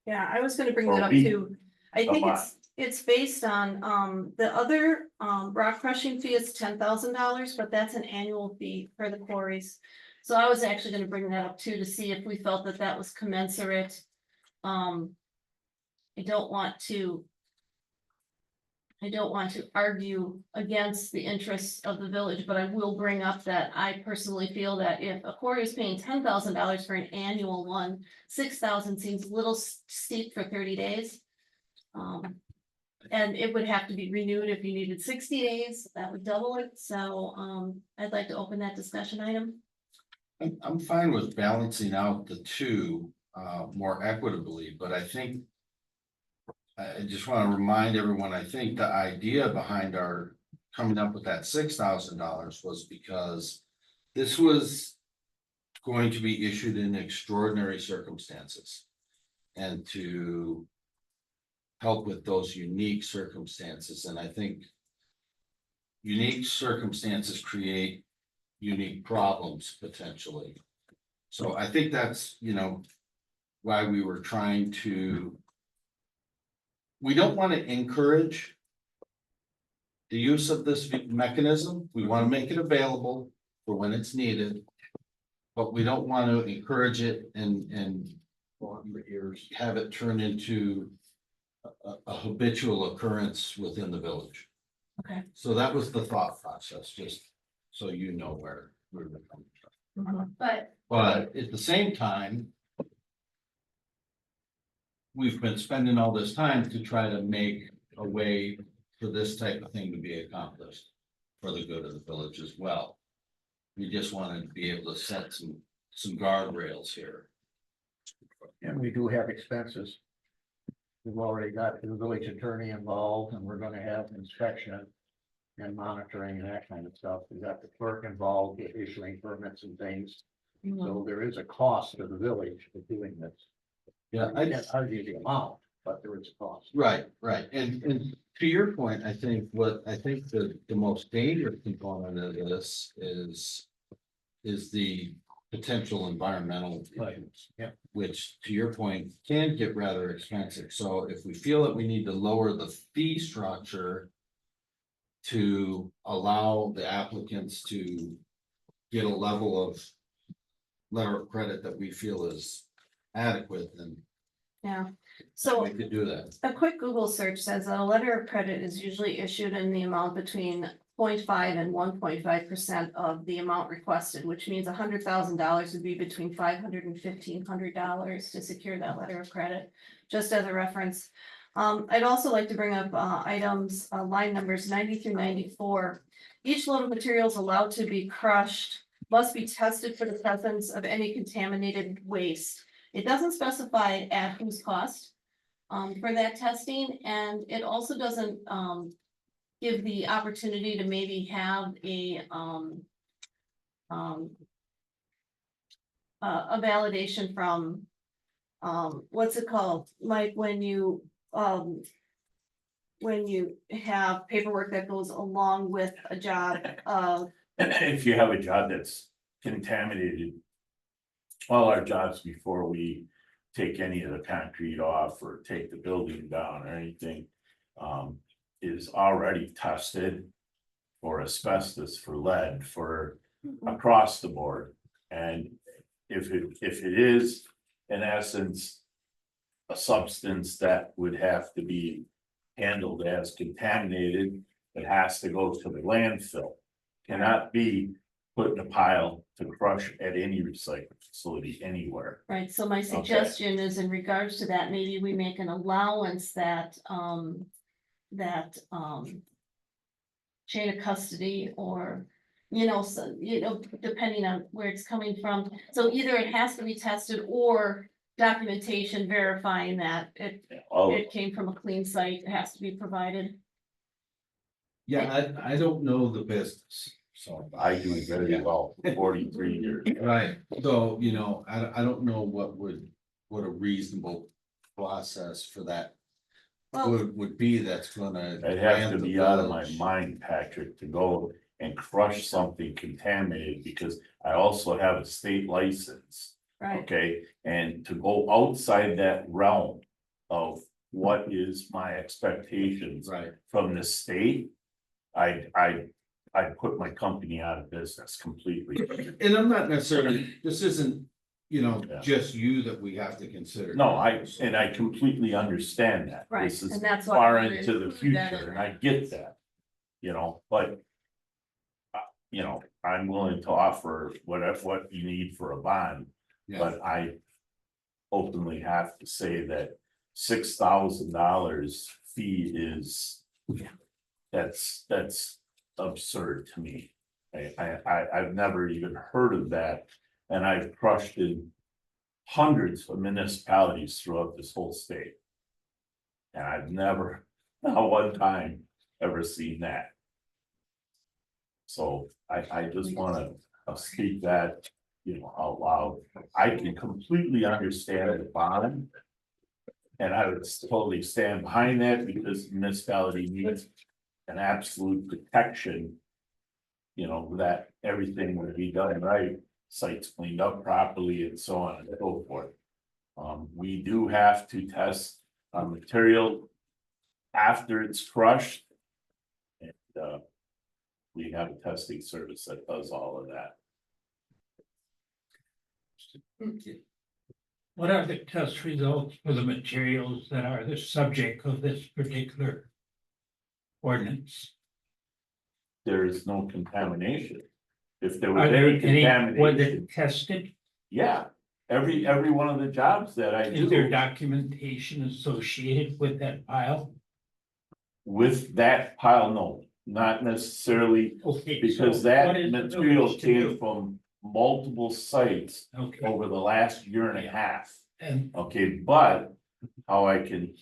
I was gonna bring Or that up we- too. I think Come it's based on, the other, rock crushing fee is $10,000, but that's an annual fee for the quarries. So I was actually gonna bring that up too, to see if we felt that that was commensurate. I don't want to argue against the interests of the village, but I will bring up that I personally feel that if a quarry is paying $10,000 for an annual one, 6,000 seems a little steep for 30 days. And it would have to be renewed if you needed 60 days, that would double it, so, I'd like to open that discussion item. I'm fine with balancing out the two more equitably, but I think. I just want to remind everyone, I think the idea behind our coming up with that $6,000 was because this was going to be issued in extraordinary circumstances. And to help with those unique circumstances, and I think unique circumstances create unique problems potentially. So I think that's, why we were trying to. We don't want to encourage the use of this mechanism. We want to make it available for when it's needed. But we don't want to encourage it and have it turn into a habitual occurrence within the village. Okay. So that was the thought process, just so you know where we're coming from. But at the same time, we've been spending all this time to try to make a way for this type of thing to be accomplished for the good of the village as well. We just wanted to be able to set some guardrails here. And we do have expenses. We've already got the village attorney involved and we're gonna have inspection and monitoring and that kind of stuff. We've got the clerk involved with issuing permits and things. So there is a cost to the village for doing this. Yeah, I can't argue the amount, but there is a cost. Right. And to your point, I think the most dangerous component of this is the potential environmental issues. Yeah. Which, to your point, can get rather expensive. So if we feel that we need to lower the fee structure to allow the applicants to get a level of letter of credit that we feel is adequate, then Yeah, so we could do that. a quick Google search says that a letter of credit is usually issued in the amount between 0.5 and 1.5% of the amount requested, which means $100,000 would be between $500 and $1,500 to secure that letter of credit, just as a reference. I'd also like to bring up items, line numbers 90 through 94. Each load of materials allowed to be crushed must be tested for the presence of any contaminated waste. It doesn't specify at whose cost for that testing, and it also doesn't give the opportunity to maybe have a validation from what's it called, like when you have paperwork that goes along with a job of. If you have a job that's contaminated. All our jobs before we take any of the concrete off or take the building down or anything. Is already tested for asbestos, for lead, for across the board. And if it is in essence. A substance that would have to be handled as contaminated, it has to go to the landfill. Cannot be put in a pile to crush at any recycling facility anywhere. Right, so my suggestion is in regards to that, maybe we make an allowance that, chain of custody or, so, depending on where it's coming from. So either it has to be tested or documentation verifying that it came from a clean site, it has to be provided. Yeah, I don't know the business, so. I do very well, 43 years. Right, so, I don't know what a reasonable process for that. Would be that's gonna. I'd have to grant the be out of my village. mind, Patrick, to go and crush something contaminated, because I also have a state license. Right, Okay, and to go outside that realm of what is my expectations Right, from the state. I put my company out of business completely. and I'm not necessarily, this isn't, Yeah. just you that we have to consider. No, I completely understand that. right, This is and that's why. far we would into the include that future, in and I get that. But. I'm willing to offer what you need for a bond, Yeah. but I. Ultimately have to say that $6,000 fee is. That's absurd to me. I've never even heard of that, and I've crushed in hundreds of municipalities throughout this whole state. And I've never, not one time, ever seen that. So I just wanna speak that, out loud. I can completely understand the bond. And I would totally stand behind that, because the municipality needs an absolute protection. That everything would be done right, sites cleaned up properly and so on and so forth. We do have to test material after it's crushed. And we have a testing service that does all of that. What are the test results for the materials that are the subject of this particular ordinance? There is no contamination. If there Are was there any any, was contamination, it tested? yeah, every one of the jobs that I Is there do documentation associated with that pile? with that pile, no, not necessarily, Okay. because so that what is the material village to came do? from multiple sites Okay, over the last year and a half. and Okay, but how I can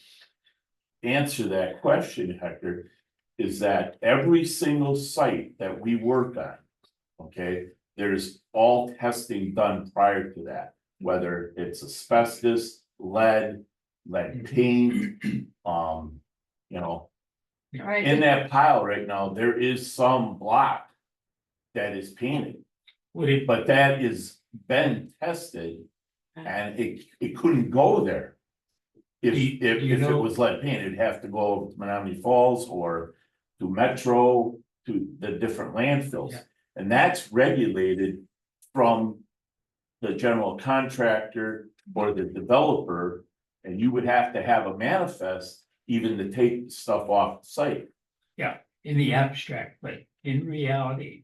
answer that question, Hector, is that every single site that we work on, okay, there's all testing done prior to that, whether it's asbestos, lead paint, right. in that pile right now, there is some block that is painted, would it, but that is been tested and it couldn't go there. If it was lead paint, it'd have to go to Menominee Falls or to Metro, to the different landfills. Yeah. And that's regulated from the general contractor or the developer, and you would have to have a manifest even to take stuff off the site. Yeah, in the abstract, but in reality,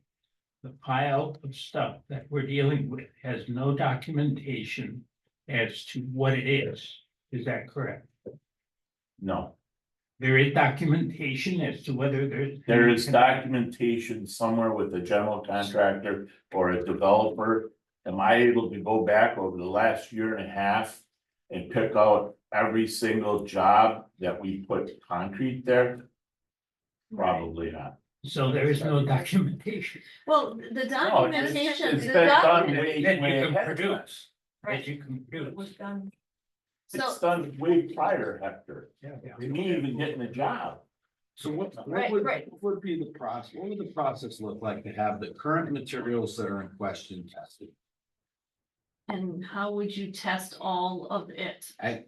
the pile of stuff that we're dealing with has no documentation as to what it is. Is that correct? No, There is documentation as to whether there's. there is documentation somewhere with a general contractor or a developer. Am I able to go back over the last year and a half and pick out every single job that we put concrete there? Probably not. So there is no documentation. Well, the documentation, It's the been done document, way, That way you can ahead of time. produce. That you can produce. Was done. It's done way prior, Hector. Yeah. Me even getting a job. So what Right, would, right. what would be the process, what would the process look like to have the current materials that are in question tested? and how would you test all of it? I-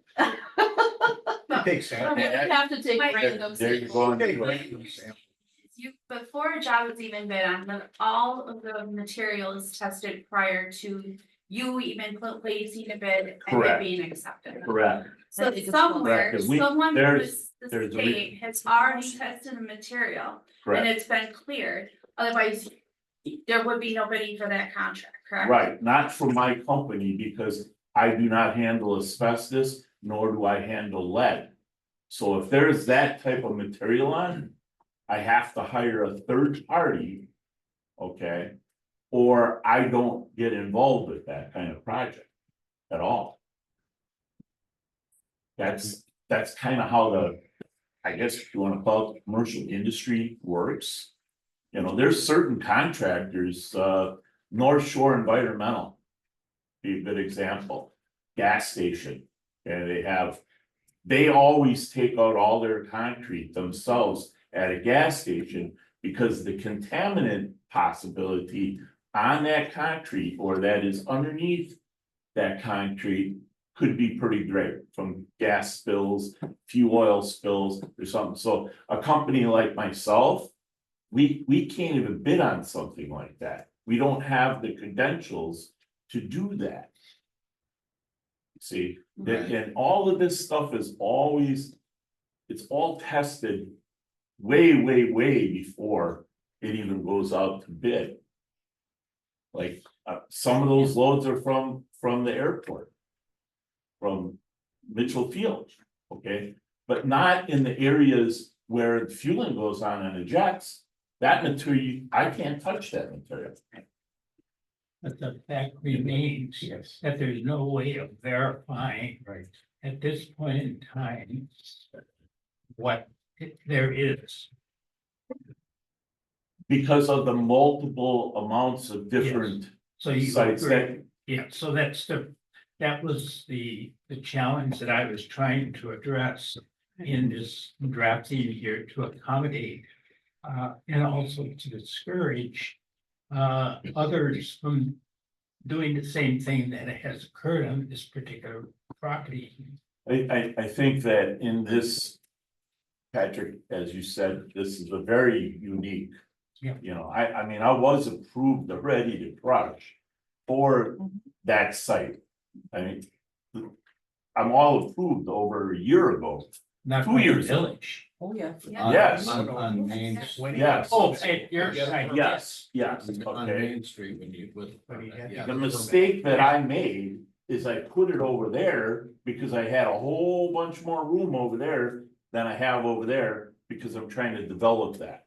Takes that. We would have to take random There you samples. go. You, before a job was even bid on, all of the material is tested prior to you even placing a bid and it Correct. being accepted. Correct. So I think it's somewhere, correct, 'cause someone there's- with the there's a state has already tested the material and Correct. it's been cleared. Otherwise, there would be no bidding for that contract, correct? Right, not for my company because I do not handle asbestos, nor do I handle lead. So if there's that type of material on, I have to hire a third party. Okay, or I don't get involved with that kind of project at all. That's kind of how the, I guess if you want to call it, the commercial industry works. You know, there's certain contractors, North Shore Environmental. Be a good example, gas station, and they always take out all their concrete themselves at a gas station. Because the contaminant possibility on that concrete or that is underneath that concrete could be pretty great from gas spills, fuel oil spills or something. So a company like myself, we can't even bid on something like that. We don't have the credentials to do that. See, Right. and all of this stuff is always, it's all tested way, way, way before it even goes out to bid. Like, some of those loads are from the airport. From Mitchell Field, okay, but not in the areas where the fueling goes on the jets. That material, I can't touch that material. But the fact remains that there's no way of verifying. Right. At this point in time. What there is. Because of the multiple amounts of different So you. sites that, Yeah, so that was the challenge that I was trying to address in this drafting here to accommodate. And also to discourage others from doing the same thing that has occurred on this particular property. I think that in this. Patrick, as you said, this is a very unique. Yeah. You know, I mean, I was approved already to crush for that site. I mean. I'm all approved over a year ago. Not 2 years ago. village. Oh, yeah. Yes. On Main. Yes. Oh, at your side, Yes, yes, On okay. Main Street when you, with. yeah. The mistake that I made is I put it over there because I had a whole bunch more room over there than I have over there because I'm trying to develop that.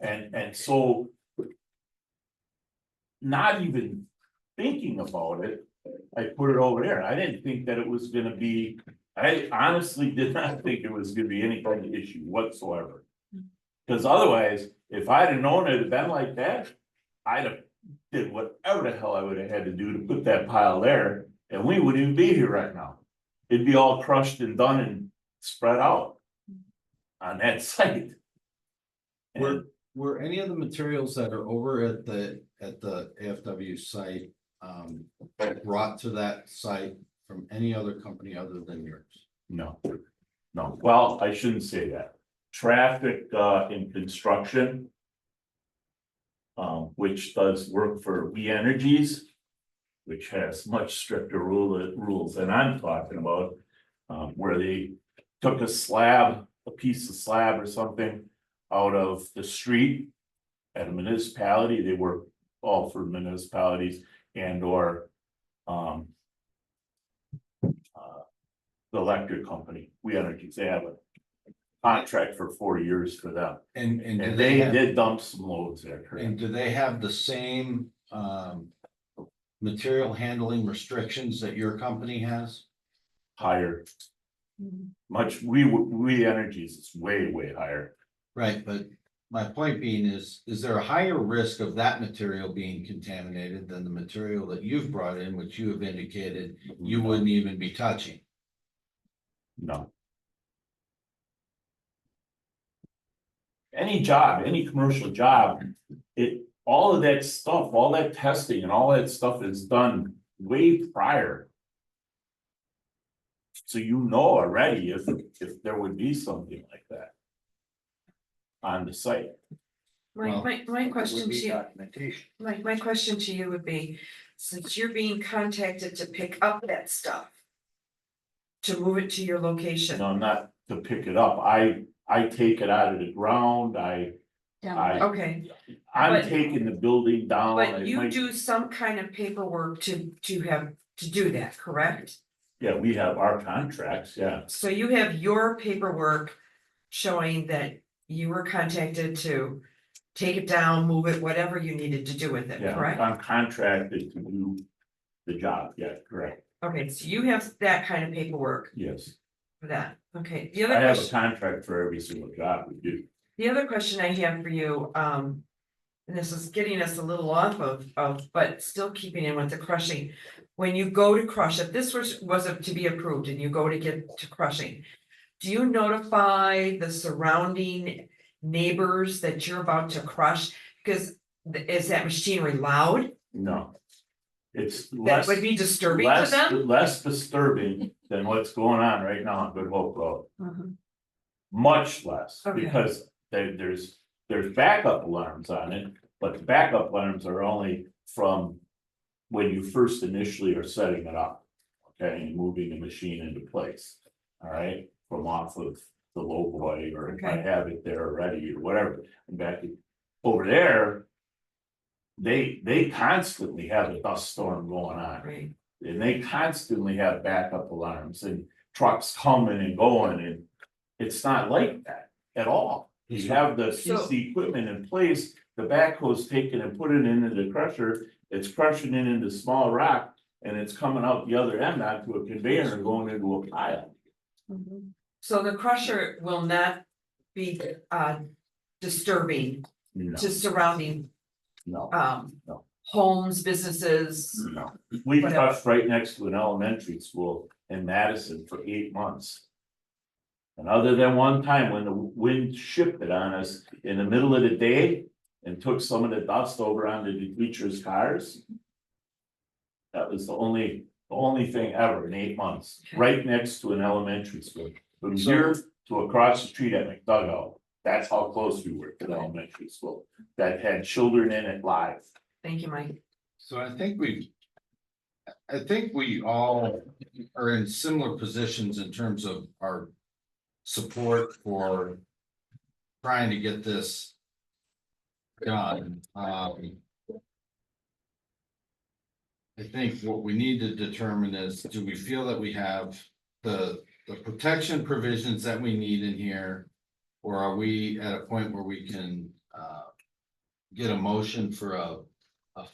And so. Not even thinking about it, I put it over there. I didn't think that it was gonna be, I honestly did not think it was gonna be any kind of issue whatsoever. Cause otherwise, if I'd have known it had been like that, I'd have did whatever the hell I would have had to do to put that pile there, and we wouldn't even be here right now. It'd be all crushed and done and spread out on that site. And Were any of the materials that are over at the AFW site, brought to that site from any other company other than yours? no, well, I shouldn't say that. Traffic in construction. Which does work for We Energies. which has much stricter rules than I'm talking about. Where they took a piece of slab or something out of the street at a municipality. They were all for municipalities and or the electric company, We Energies, they have a contract for 4 years for them. And do And they they have, did dump some loads there, and correct? do they have the same material handling restrictions that your company has? Higher. Much, We Energies is way higher. Right, but my point being is there a higher risk of that material being contaminated than the material that you've brought in, which you have indicated you wouldn't even be touching? No. Any job, any commercial job, all of that stuff, all that testing and all that stuff is done way prior. So you know already if there would be something like that on the site. My question Would to be you, documentation. my question to you would be, since you're being contacted to pick up that stuff. To move it to your location. No, not to pick it up. I take it out of the ground. I Okay, I'm But- taking the building down. but It you might- do some kind of paperwork to have, to do that, correct? Yeah, we have our contracts, yeah. So you have your paperwork showing that you were contacted to take it down, move it, whatever you needed to do with it, Yeah, correct? I'm contracted to do the job, yeah, correct, Okay, so you have that kind of paperwork yes. for that, okay, the other I have a question, contract for every single job we do. the other question I have for you, and this is getting us a little off of, but still keeping in with the crushing. When you go to crush, if this was to be approved and you go to get to crushing, do you notify the surrounding neighbors that you're about to crush? Because is that machinery loud? No. It's That less, would be disturbing to them? less disturbing than what's going on right now on Good Hope Road. Mhm. Much less, Okay. because there's backup alarms on it, but the backup alarms are only from when you first initially are setting it up. Okay, and moving the machine into place, all right, from off of the low boy, or if I Okay. have it there already, or whatever, and back over there. They constantly have a dust storm going on. Right, And they constantly have backup alarms and trucks coming and going, and it's not like that at all. You have the piece of equipment in place, the backhoe's taken and put it into the crusher, it's crushing it into small rock. And it's coming out the other end onto a conveyor and going into a pile. so the crusher will not be disturbing No, to surrounding no, No. homes, businesses. no. We Whatever. crushed right next to an elementary school in Madison for 8 months. And other than one time when the wind shifted on us in the middle of the day and took some of the dust over onto the teachers' cars. That was the only thing ever in 8 months, right next to an elementary school. From here to across the street at McDougall, that's how close we were to the elementary school. That had children in it live. Thank you, Mike. So I think we all are in similar positions in terms of our support for trying to get this done. I think what we need to determine is, do we feel that we have the protection provisions that we need in here? Or are we at a point where we can get a motion for a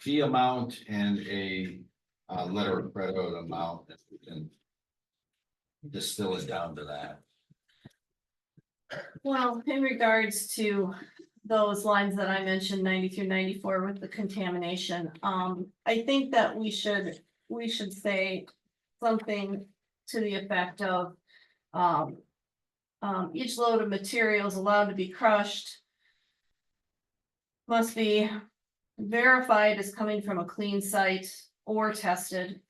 fee amount and a letter of credit amount, if we can distill it down to that? Well, in regards to those lines that I mentioned, 90 through 94 with the contamination, I think that we should say something to the effect of each load of materials allowed to be crushed must be verified as coming from a clean site or tested.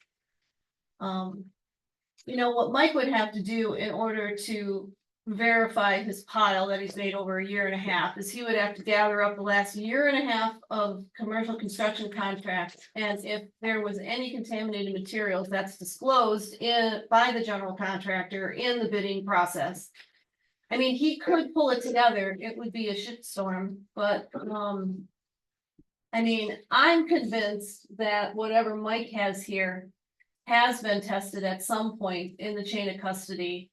You know, what Mike would have to do in order to verify his pile that he's made over a year and a half, is he would have to gather up the last year and a half of commercial construction contracts. And if there was any contaminated materials, that's disclosed by the general contractor in the bidding process. I mean, he could pull it together, it would be a shitstorm, but, I mean, I'm convinced that whatever Mike has here has been tested at some point in the chain of custody.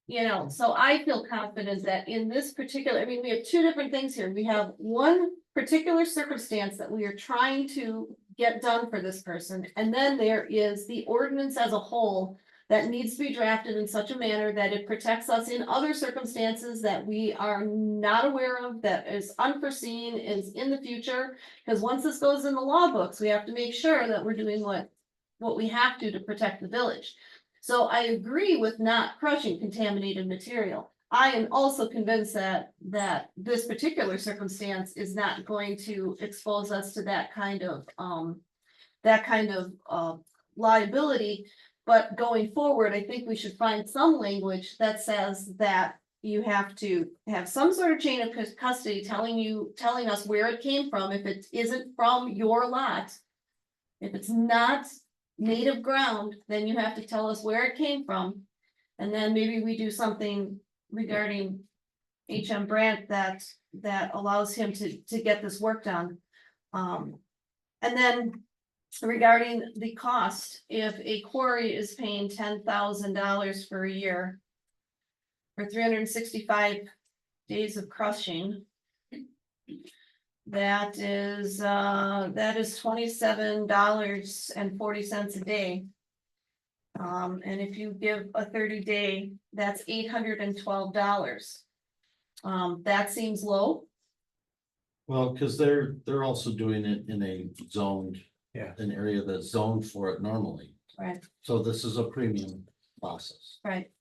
You know, so I feel confident that in this particular, I mean, we have two different things here. We have one particular circumstance that we are trying to get done for this person. And then there is the ordinance as a whole that needs to be drafted in such a manner that it protects us in other circumstances that we are not aware of, that is unforeseen, is in the future. Because once this goes in the law books, we have to make sure that we're doing what we have to protect the village. So I agree with not crushing contaminated material. I am also convinced that this particular circumstance is not going to expose us to that kind of liability. But going forward, I think we should find some language that says that you have to have some sort of chain of custody telling us where it came from. If it isn't from your lot, if it's not native ground, then you have to tell us where it came from. And then maybe we do something regarding HM Brandt that allows him to get this work done. And then regarding the cost, if a quarry is paying $10,000 for a year for 365 days of crushing, that is $27.40 a day. And if you give a 30-day, that's $812. That seems low. Well, because they're also doing it in a zoned, Yeah. an area that's zoned for it normally. Right. So this is a premium process. Right.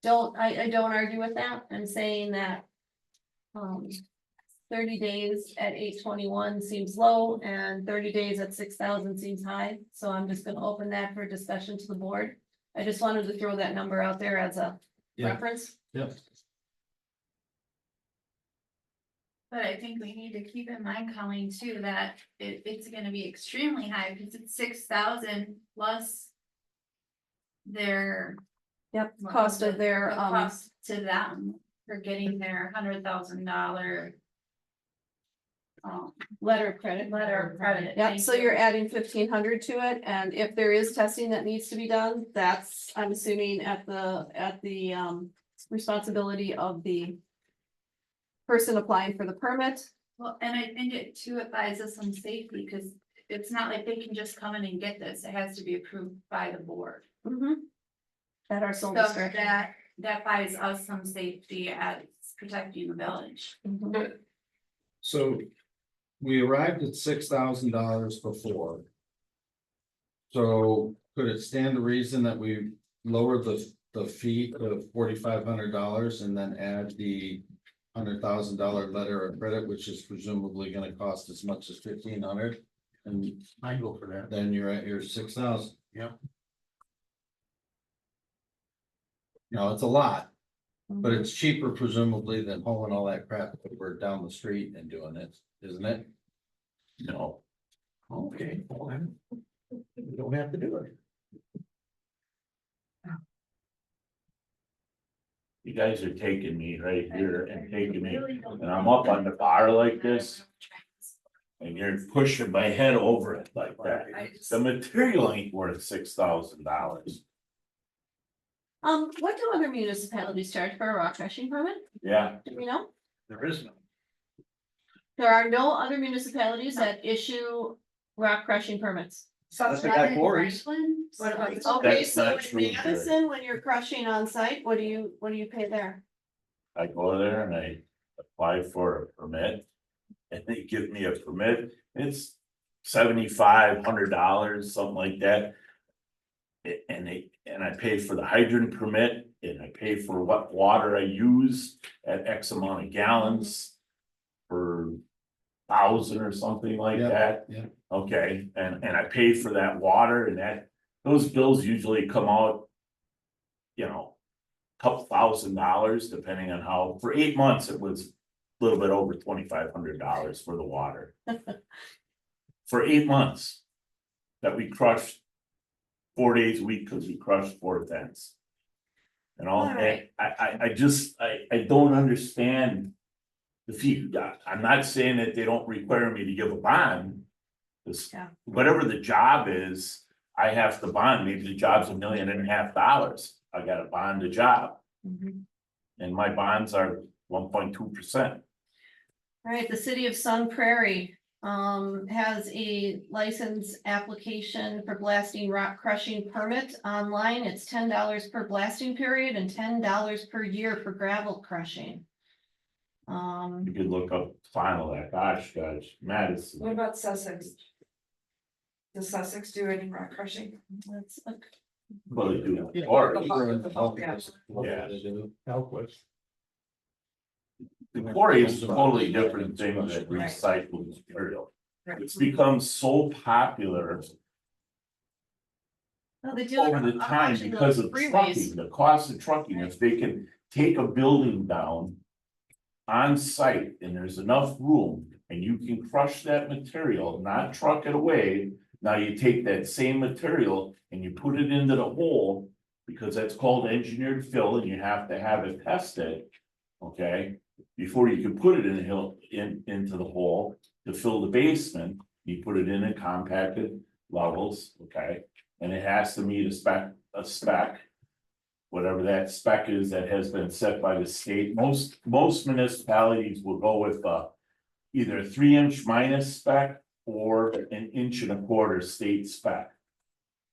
I don't argue with that. I'm saying that 30 days at 821 seems low and 30 days at 6,000 seems high. So I'm just gonna open that for discussion to the board. I just wanted to throw that number out there as a reference. Yep. But I think we need to keep in mind, Colleen, too, that it's gonna be extremely high because it's 6,000 plus their. Yep, cost of their the cost to them for getting their $100,000. letter of credit. Credit. Yep, Thank so you. you're adding 1,500 to it, and if there is testing that needs to be done, that's, I'm assuming at the responsibility of the person applying for the permit. Well, and I think it too advises some safety, because it's not like they can just come in and get this, it has to be approved by the board. At our sole So discretion. that buys us some safety as protecting the village. So we arrived at $6,000 before. So could it stand to reason that we lower the fee to $4,500 and then add the $100,000 letter of credit, which is presumably gonna cost as much as $1,500? And I go for that. then you're at your 6,000. Yep. No, it's a lot, but it's cheaper presumably than hauling all that crap over down the street and doing it, isn't it? No. Okay, well then, we don't have to do it. You guys are taking me right here and taking me, and I'm up on the bar like this. And you're pushing my head over it like that. The material ain't worth $6,000. What do other municipalities charge for a rock crushing permit? Yeah, Do we know? There is no. There are no other municipalities that issue rock crushing permits. Unless they got quarries. What about? Okay, That's so not in true, Jerry. Madison, when you're crushing on site, what do you pay there? I go there and I apply for a permit. And they give me a permit, it's $7,500, something like that. And I pay for the hydrant permit, and I pay for what water I use at X amount of gallons. Per 1,000 or something like that. Yeah. Okay, and I pay for that water, and those bills usually come out. You know, couple $1,000, depending on how, for 8 months, it was a little bit over $2,500 for the water. For 8 months. That we crushed 4 days a week, because we crushed 4 tents. And all, All right. I just, I don't understand. The fee, I'm not saying that they don't require me to give a bond. This, Yeah. whatever the job is, I have to bond, maybe the job's $1.5 million. I gotta bond the job, Mhm. and my bonds are 1.2%. All right, the city of Sun Prairie has a license application for blasting rock crushing permit online. It's $10 per blasting period and $10 per year for gravel crushing. You could look up final that, gosh, Madison. What about Sussex? Does Sussex do any rock crushing? Let's look. Well, they do, Yeah. or, Yeah. Help with. the quarry is a totally different thing than recycled material. It's become so popular No, they do it over the on time actually because those of freeways. trucking, the cost of trucking, if they can take a building down. On site, and there's enough room, and you can crush that material, not truck it away. Now you take that same material and you put it into the hole, because that's called engineered fill, and you have to have it tested. Okay, before you can put it in the hill, into the hole to fill the basement, you put it in compacted levels, okay? And it has to meet a spec. Whatever that spec is that has been set by the state, most municipalities will go with either a 3-inch minus spec or an 1.25 inch state spec.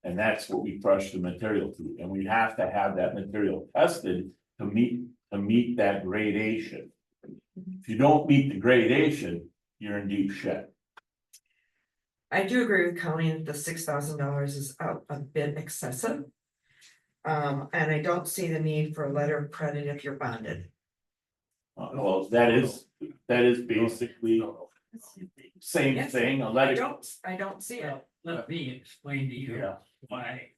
And that's what we crush the material to, and we have to have that material tested to meet that gradation. If you don't meet the gradation, you're in deep shit. I do agree with Colleen that the $6,000 is a bit excessive. And I don't see the need for a letter of credit if you're bonded. Well, that is basically same Yes, thing, a letter. I don't see it. Let me explain to you Yeah. why.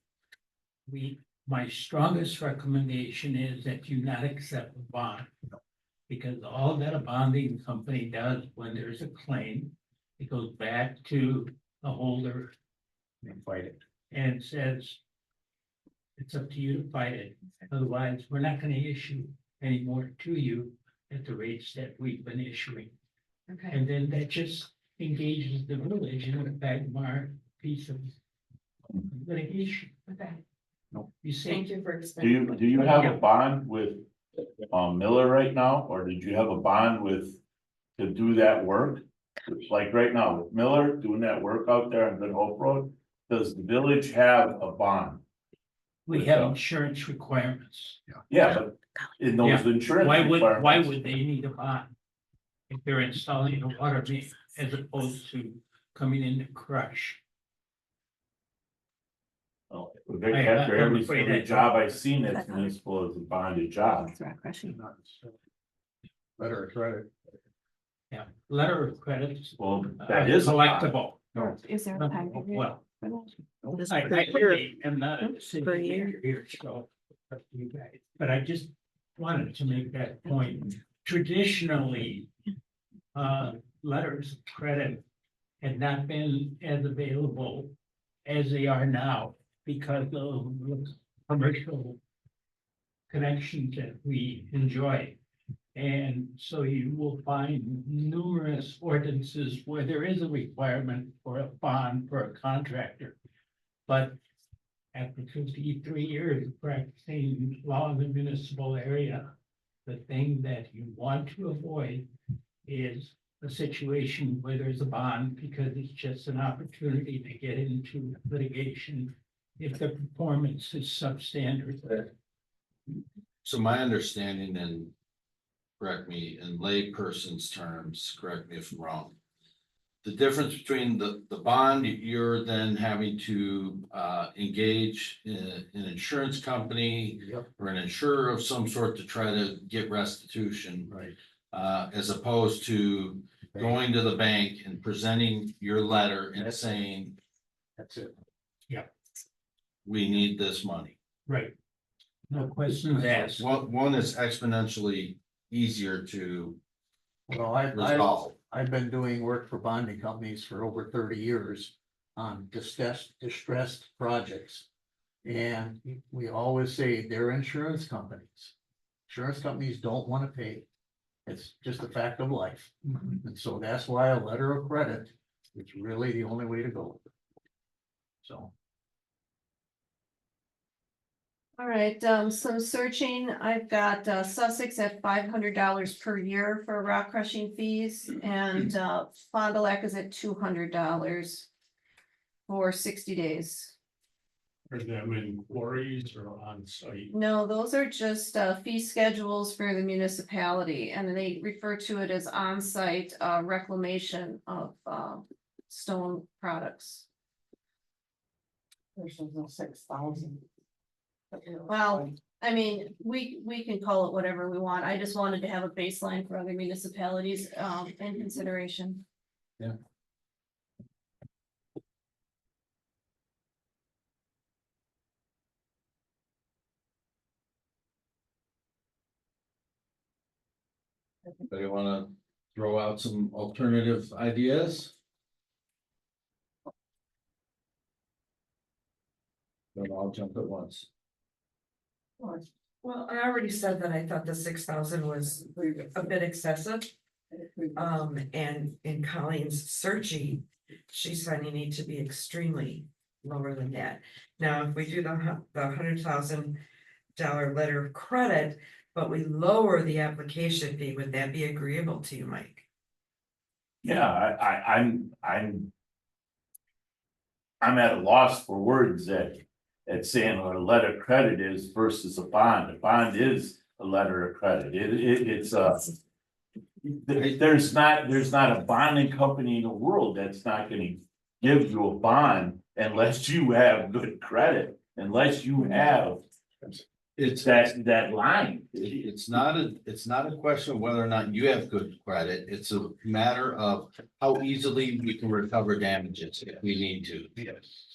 My strongest recommendation is that you not accept a bond. Because all that a bonding company does when there's a claim, it goes back to the holder. And fight it. And says. It's up to you to fight it, otherwise, we're not gonna issue any more to you at the rates that we've been issuing. Okay. And then that just engages the village in a Bagmar piece of litigation. Okay. You see, Thank you for explaining. Do you have a bond with Miller right now, or did you have a bond with to do that work? Like right now, with Miller doing that work out there on Good Hope Road, does the village have a bond? we have insurance requirements. Yeah, but in those insurance Why requirements. would they need a bond? If they're installing a water main as opposed to coming in to crush. Oh, after I'm afraid every I- job I've seen that's municipal is a bonded job. Letter of credit. Yeah, letter of credits. Well, that is a bond. collectible. Is there a time period? Well, Just I per really year. am not a Per city year. here, so. up to you guys. But I just wanted to make that point. Traditionally. Letters of credit had not been as available as they are now because of the commercial connections that we enjoy. And so you will find numerous ordinances where there is a requirement for a bond for a contractor. But after 53 years of practicing law in the municipal area, the thing that you want to avoid is a situation where there's a bond because it's just an opportunity to get into litigation if the performance is substandard. So my understanding, and correct me in layperson's terms, correct me if I'm wrong. The difference between the bond, you're then having to engage in an insurance company. Yep. Or an insurer of some sort to try to get restitution. Right. As opposed to going to the bank and presenting your letter and saying, That's it. we need this money. Right. No questions asked. One is exponentially easier to Well, resolve. I've been doing work for bonding companies for over 30 years on distressed projects. And we always say they're insurance companies. Insurance companies don't want to pay. It's just a fact of life. And so that's why a letter of credit is really the only way to go. So. All right, some searching, I've got Sussex at $500 per year for rock crushing fees, and Fond du Lac is at $200 for 60 days. Are them in quarries or on site? No, those are just fee schedules for the municipality, and they refer to it as on-site reclamation of stone products. There's no 6,000. Well, I mean, we can call it whatever we want. I just wanted to have a baseline for other municipalities in consideration. Yeah. Anybody wanna throw out some alternative ideas? Don't all jump at once. Well, I already said that I thought the 6,000 was a bit excessive. And in Colleen's searching, she's finding it to be extremely lower than that. Now, if we do the $100,000 letter of credit, but we lower the application fee, would that be agreeable to you, Mike? Yeah, I'm at a loss for words at saying what a letter of credit is versus a bond. A bond is a letter of credit. It's there's not a bonding company in the world that's not gonna give you a bond unless you have good credit, unless you have It's that line. It's not a question of whether or not you have good credit. It's a matter of how easily we can recover damages if we need to. Yes.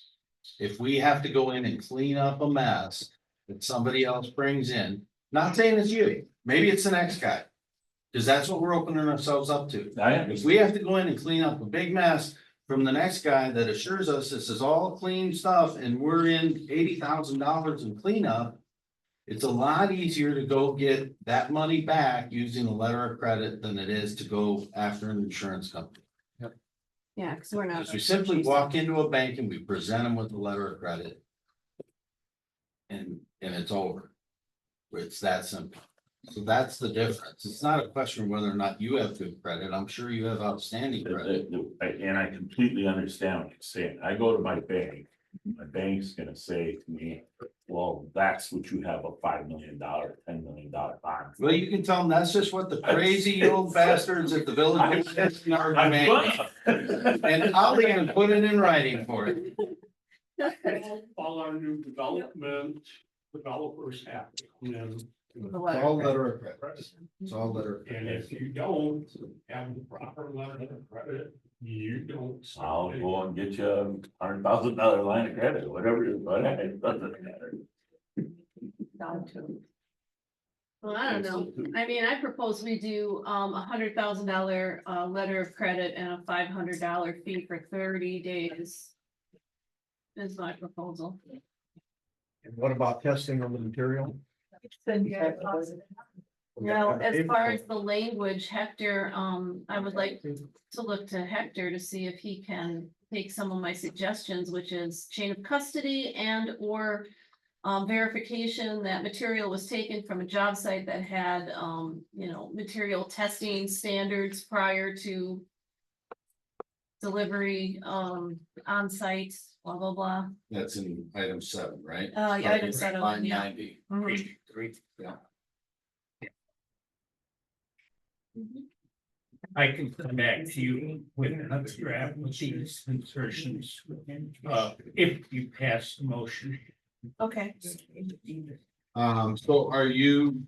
If we have to go in and clean up a mess that somebody else brings in, not saying it's you, maybe it's the next guy. Cause that's what we're opening ourselves up to. If we have to go in and clean up a big mess from the next guy that assures us this is all clean stuff and we're in $80,000 in cleanup. It's a lot easier to go get that money back using a letter of credit than it is to go after an insurance company. Yeah, because we're not. Because we simply walk into a bank and we present them with a letter of credit. And it's over. It's that simple. So that's the difference. It's not a question of whether or not you have good credit. I'm sure you have outstanding credit. And I completely understand what you're saying. I go to my bank, my bank's gonna say to me, well, that's what you have, a $5 million, $10 million bond. Well, you can tell them that's just what the crazy old bastards at the village are demanding. And I'll even put it in writing for it. All our new developers have to come in. It's all letter of credit. It's all letter of And credit. if you don't have the proper letter of credit, you don't. I'll go and get you a $100,000 line of credit, whatever, it doesn't matter. Well, I don't know. I mean, I propose we do $100,000 letter of credit and a $500 fee for 30 days. Is my proposal. And what about testing of the material? Now, as far as the language, Hector, I would like to look to Hector to see if he can take some of my suggestions, which is chain of custody and or verification that material was taken from a job site that had, material testing standards prior to delivery, on site, blah, blah, blah. That's in item 7, right? Yeah, item 7, Line yeah. 90. Mhm. Yeah. I can come back to you with another draft with these insertions. If you pass the motion. Okay. So are you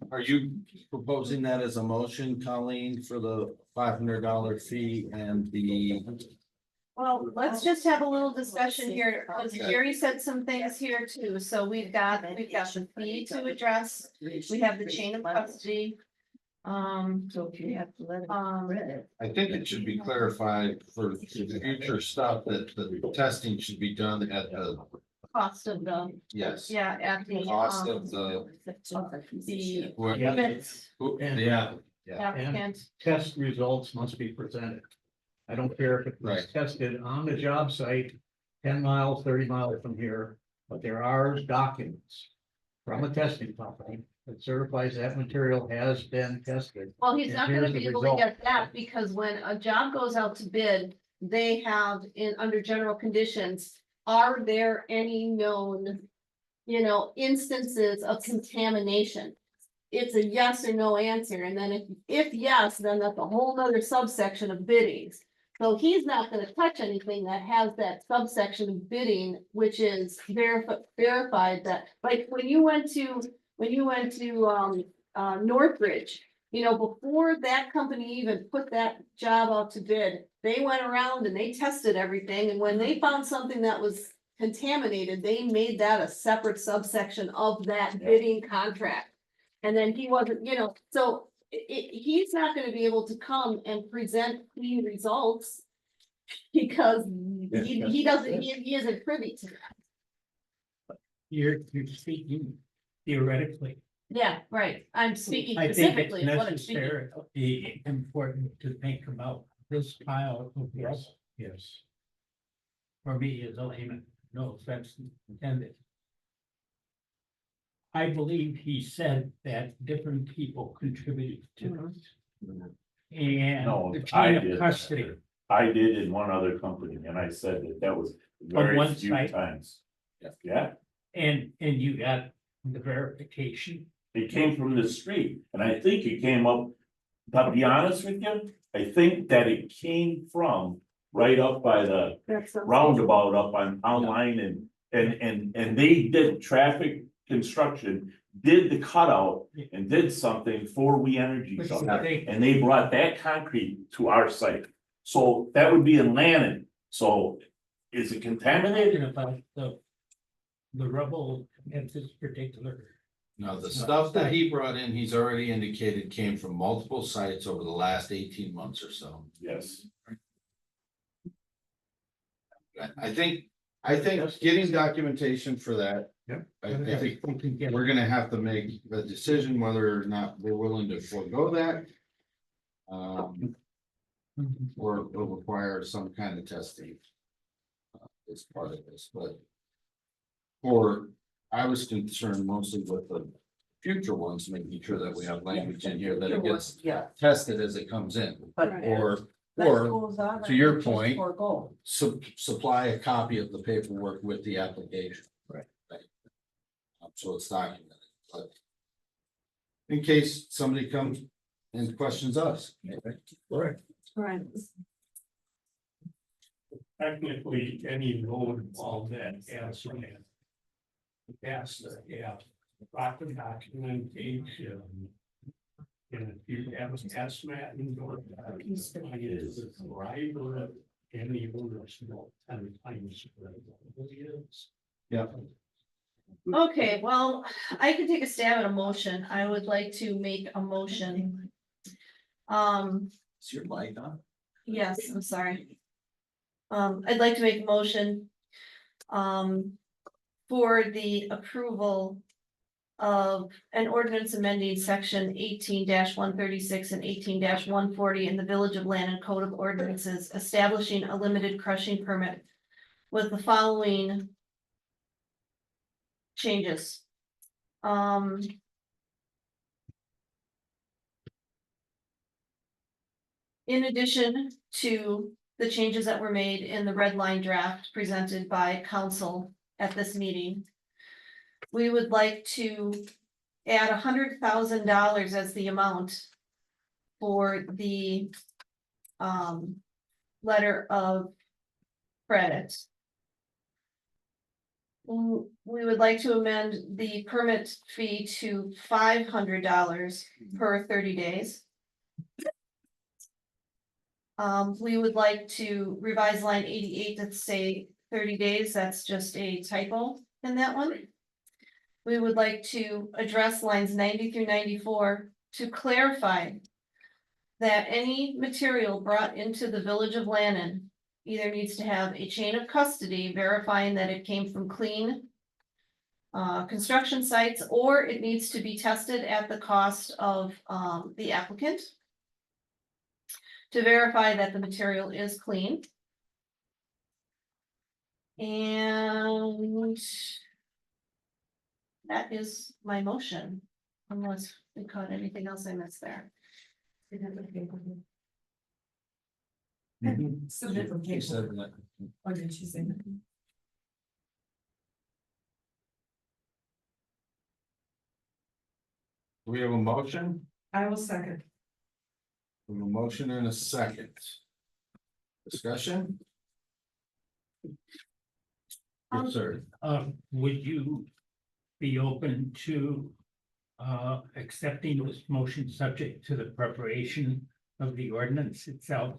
proposing that as a motion, Colleen, for the $500 fee and the Well, let's just have a little discussion here, because Jerry said some things here too, so we've got the fee to address, we have the chain of custody. So if you have to let it. I think it should be clarified for the future stuff that the testing should be done at the, Cost of the, yes. yeah, at the, Cost of the. the who- limits, Yeah, applicant. Test results must be presented. I don't care if it was Right. tested on the job site, 10 miles, 30 miles from here, but there are documents from a testing company that certifies that material has been tested. Well, he's And not gonna here's the be able to result. get that, because when a job goes out to bid, they have under general conditions, are there any known, instances of contamination? It's a yes or no answer, and then if yes, then that's a whole nother subsection of biddings. So he's not gonna touch anything that has that subsection of bidding, which is verified that, like, when you went to Northridge, before that company even put that job out to bid, they went around and they tested everything, and when they found something that was contaminated, they made that a separate subsection of that bidding contract. And then he wasn't, so he's not gonna be able to come and present clean results because he doesn't, he isn't privy to that. You're speaking theoretically. Yeah, right. I'm speaking I think it's specifically what I'm speaking. necessarily important to think about this pile of this. Yes. For me as a layman, no offense intended. I believe he said that different people contributed to it. And No, the I chain did. of custody. I did in one other company, and I said that was very one few site? times. Yeah, And you got the verification. it came from the street, and I think it came up, to be honest with you, I think that it came from right up by the roundabout up on online and they did traffic construction, did the cutout and did something for We Energy. But something, they- and they brought that concrete to our site. So that would be in Lannon. So is it contaminated? Talking about the rubble at this particular. no, the stuff that he brought in, he's already indicated came from multiple sites over the last 18 months or so. Yes. I think getting documentation for that. Yep. I think we're gonna have to make the decision whether or not we're willing to forego that. Or will require some kind of testing. As part of this, but. I was concerned mostly with the future ones, making sure that we have language in here that it gets Yeah, tested as it comes in. but. Or to your point, supply a copy of the paperwork with the application. Right. So it's documented, but. In case somebody comes and questions us. Correct. Right. Technically, any road involved that has land. That's proper documentation. And if you have a estimate in your. Is the driver of any owners, 10 times. Yeah. Okay, well, I could take a stab at a motion. I would like to make a motion. Is your light on? Yes, I'm sorry. I'd like to make a motion. For the approval. Of an ordinance amending section 18-136 and 18-140 in the Village of Lannon Code of Ordinances, establishing a limited crushing permit. With the following. Changes. In addition to the changes that were made in the red line draft presented by council at this meeting. We would like to add $100,000 as the amount for the letter of credit. We would like to amend the permit fee to $500 per 30 days. We would like to revise line 88 to say 30 days. That's just a typo in that one. We would like to address lines 90 through 94 to clarify that any material brought into the village of Lannon either needs to have a chain of custody verifying that it came from clean construction sites, or it needs to be tested at the cost of the applicant to verify that the material is clean. And that is my motion, unless we caught anything else I missed there. Submit from She said cable. that. Or did she say that? We have a motion, I will second. we have a motion and a second. Discussion? Yes, sir. Would you be open to accepting this motion subject to the preparation of the ordinance itself?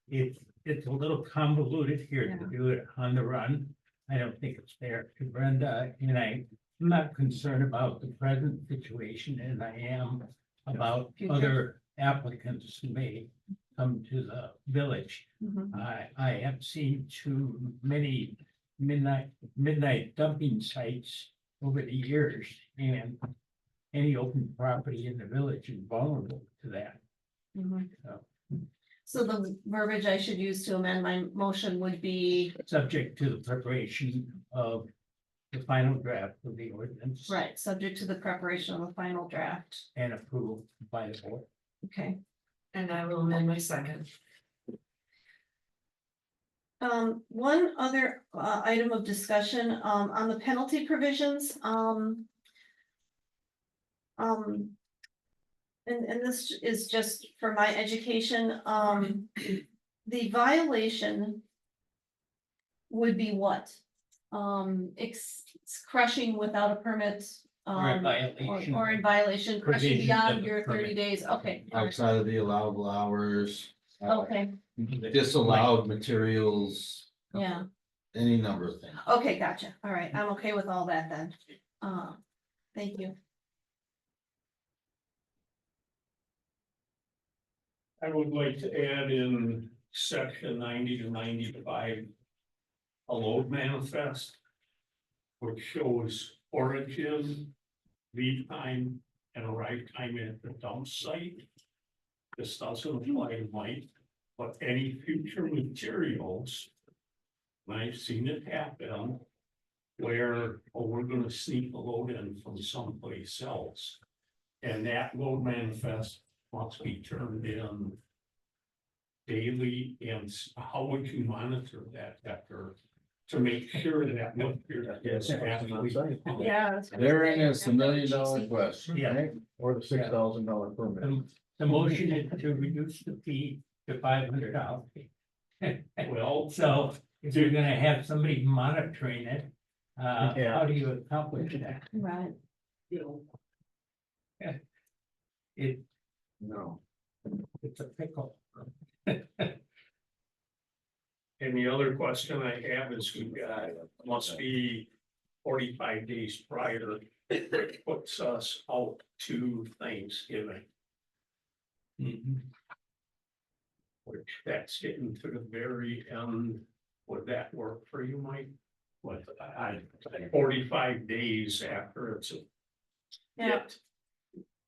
It's a little convoluted here to do it on the run. I don't think it's fair to Brenda, and I'm not concerned about the present situation as I am about other applicants who may come to the village. I have seen too many midnight dumping sites over the years, and any open property in the village is vulnerable to that. So the verbiage I should use to amend my motion would be, Subject to the preparation of the final draft of the ordinance. right, subject to the preparation of the final draft. And approval by the board. Okay. And I will amend my second. One other item of discussion on the penalty provisions. And this is just for my education, the violation would be what? It's crushing without a permit. Or in violation. Or in violation, crushing Provisions of beyond the your 30 permit. days, okay. Outside of the allowable hours. Okay, Disallowed materials, yeah, any number of things. okay, gotcha, all right, I'm okay with all that then. Thank you. I would like to add in section 90 to 95. A load manifest. Which shows origin, lead time, and arrive time at the dump site. This doesn't apply to Mike, but any future materials. And I've seen it happen. Where, oh, we're gonna sneak a load in from someplace else. And that load manifest must be turned in. Daily, and how would you monitor that after? To make sure that what you're is actually. Yeah. Therein is the $1 million question, Yeah. right? Or the $6,000 permit. The motion is to reduce the fee to $500. Well, So if you're gonna have somebody monitoring it, how do you accomplish that? Right. you know, No. It's a pickle. and the other question I have is we must be 45 days prior, which puts us out to Thanksgiving. Which that's getting to the very end. Would that work for you, Mike? What, 45 days after it's. Yeah.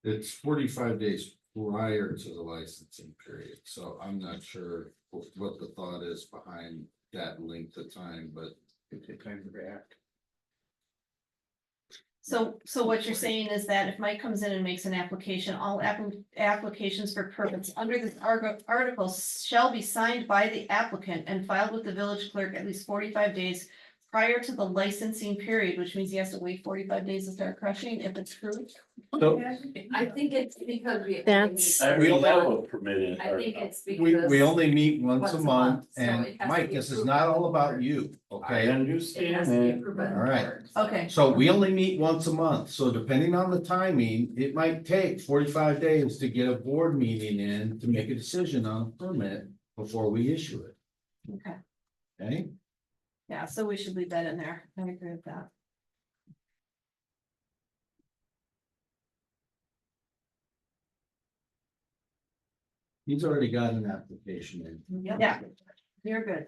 It's 45 days prior to the licensing period, so I'm not sure what the thought is behind that length of time, but. It takes time to react. So what you're saying is that if Mike comes in and makes an application, all applications for permits under this article shall be signed by the applicant and filed with the village clerk at least 45 days prior to the licensing period, which means he has to wait 45 days to start crushing if it's approved. So I think it's because we. That's- We don't have a permitted. I think it's we because. only meet once Once a a month, month, so and it has to Mike, be this is approved. not all about you, I okay? It understand has to be that. approved by the All right. board. Okay, So we only meet once a month, so depending on the timing, it might take 45 days to get a board meeting in to make a decision on a permit. before we issue it, Okay, okay? yeah, so we should leave that in there. I agree with that. He's already got an application in. Yeah, you're good.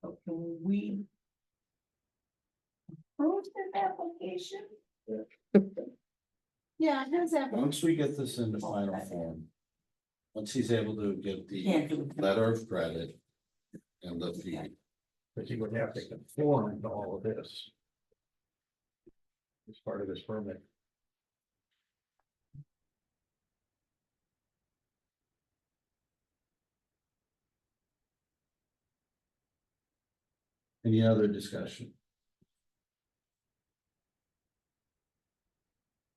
So can we? Approve this application? Yeah, how's that? Once we get this in the final form. Once he's able to get Can't the do it. letter of credit and the fee. But you would have to conform to all of this. As part of this permit. Any other discussion?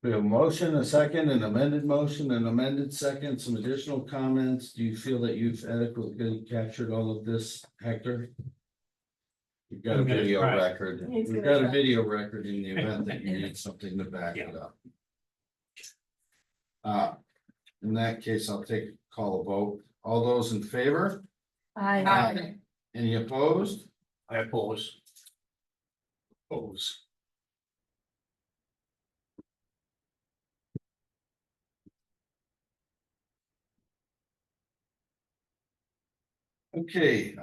We have a motion, a second, an amended motion, an amended second, some additional comments. Do you feel that you've adequately captured all of this, Hector? You've got a I'm gonna video try. record. He's We've gonna got a try. video record in the event that you need something to back it up. In that case, I'll call a vote. All those in favor? Aye. Any opposed? I oppose. Oppose. Okay,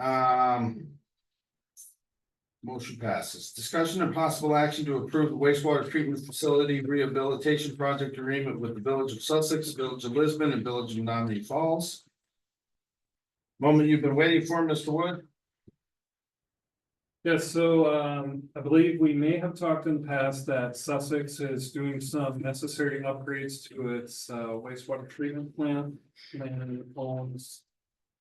motion passes. Discussion and possible action to approve the wastewater treatment facility rehabilitation project agreement with the Village of Sussex, Village of Lisbon, and Village of Menominee Falls. Moment you've been waiting for, Mr. Wood? Yes, so I believe we may have talked in the past that Sussex is doing some necessary upgrades to its wastewater treatment plant. And owns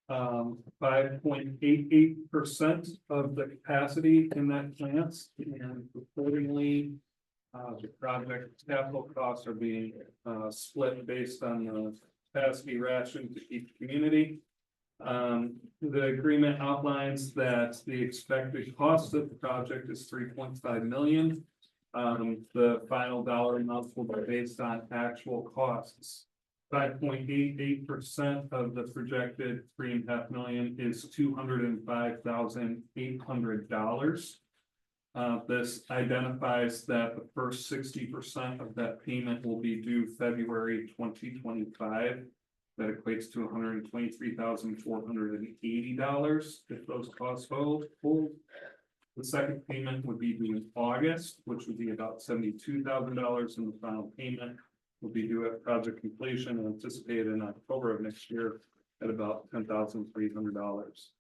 5.88% of the capacity in that plant, and accordingly. The project capital costs are being split based on the capacity ration to each community. The agreement outlines that the expected cost of the project is 3.5 million. The final dollar amounts will be based on actual costs. 5.88% of the projected 3.5 million is $205,800. This identifies that the first 60% of that payment will be due February 2025. That equates to $123,480 if those costs hold. The second payment would be due in August, which would be about $72,000, and the final payment will be due at project completion and anticipated in October of next year at about $10,300.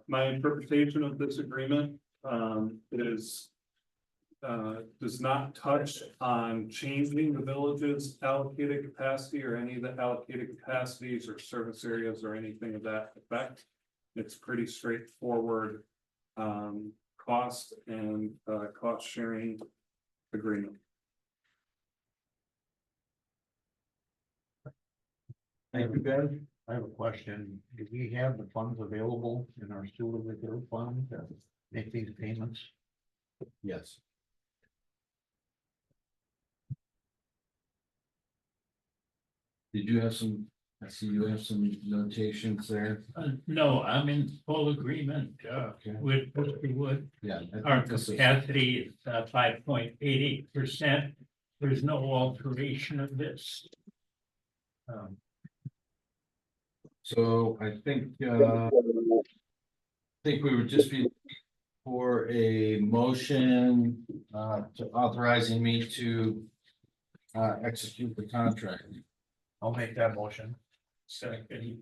My interpretation of this agreement does not touch on changing the village's allocated capacity or any of the allocated capacities or service areas or anything of that effect. It's pretty straightforward cost and cost sharing agreement. Thank you, Ben. I have a question. Do we have the funds available in our sewer reserve fund to make these payments? Yes. Did you have some, I see you have some notations there. No, I'm in full agreement Okay. with Mr. Wood. Yeah. I Our think this is- capacity is 5.88%. There's no alteration of this. So I think we would just be for a motion to authorizing me to execute the contract. I'll make that motion. Second.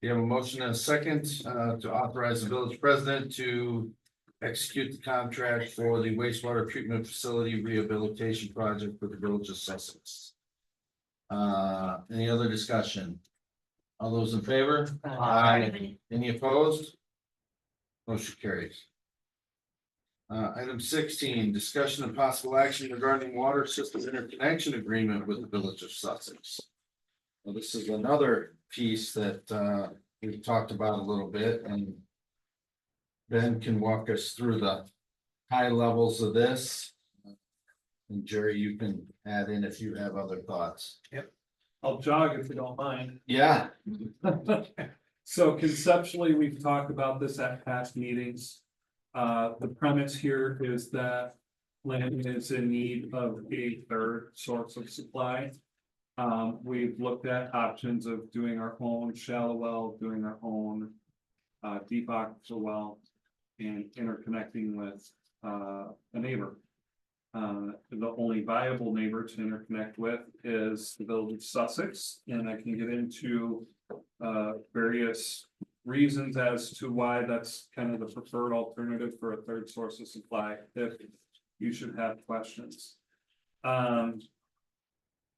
You have a motion and a second to authorize the village president to execute the contract for the wastewater treatment facility rehabilitation project for the Village of Sussex. Any other discussion? All those in favor? Aye. Any opposed? Motion carries. Item 16, discussion and possible action regarding water system interconnection agreement with the Village of Sussex. Well, this is another piece that we've talked about a little bit, and Ben can walk us through the high levels of this. And Jerry, you can add in if you have other thoughts. I'll jog if you don't mind. Yeah. So conceptually, we've talked about this at past meetings. The premise here is that land is in need of a third source of supply. We've looked at options of doing our own shallow well, doing our own deep aquifer well, and interconnecting with a neighbor. The only viable neighbor to interconnect with is the village of Sussex, and I can get into various reasons as to why that's kind of the preferred alternative for a third source of supply, if you should have questions.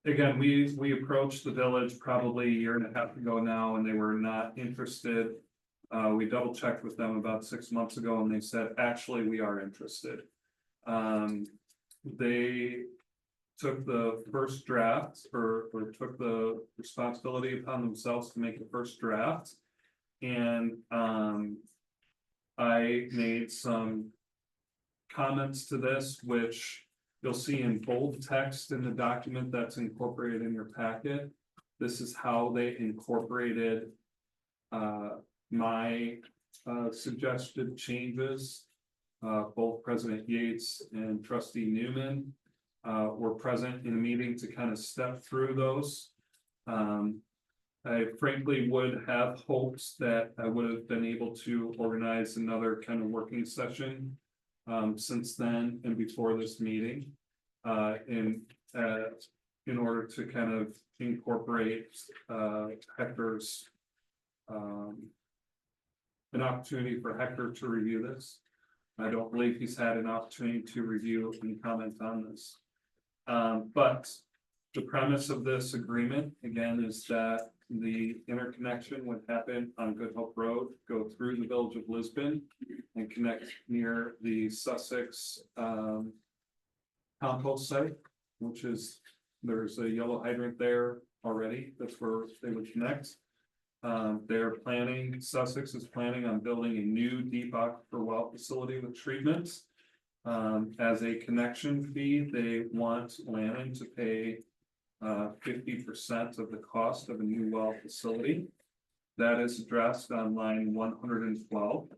Again, we approached the village probably a year and a half ago now, and they were not interested. We double checked with them about 6 months ago, and they said, actually, we are interested. They took the first draft or took the responsibility upon themselves to make the first draft. And I made some comments to this, which you'll see in bold text in the document that's incorporated in your packet. This is how they incorporated my suggested changes. Both President Yates and Trustee Newman were present in a meeting to kind of step through those. I frankly would have hoped that I would have been able to organize another kind of working session since then and before this meeting in order to kind of incorporate Hector's an opportunity for Hector to review this. I don't believe he's had an opportunity to review and comment on this. But the premise of this agreement, again, is that the interconnection would happen on Good Hope Road, go through the village of Lisbon and connect near the Sussex compost site, which is, there's a yellow hydrant there already. That's where they would connect. They're planning, Sussex is planning on building a new deep aquifer well facility with treatment. As a connection fee, they want Lannon to pay 50% of the cost of a new well facility. That is addressed on line 112.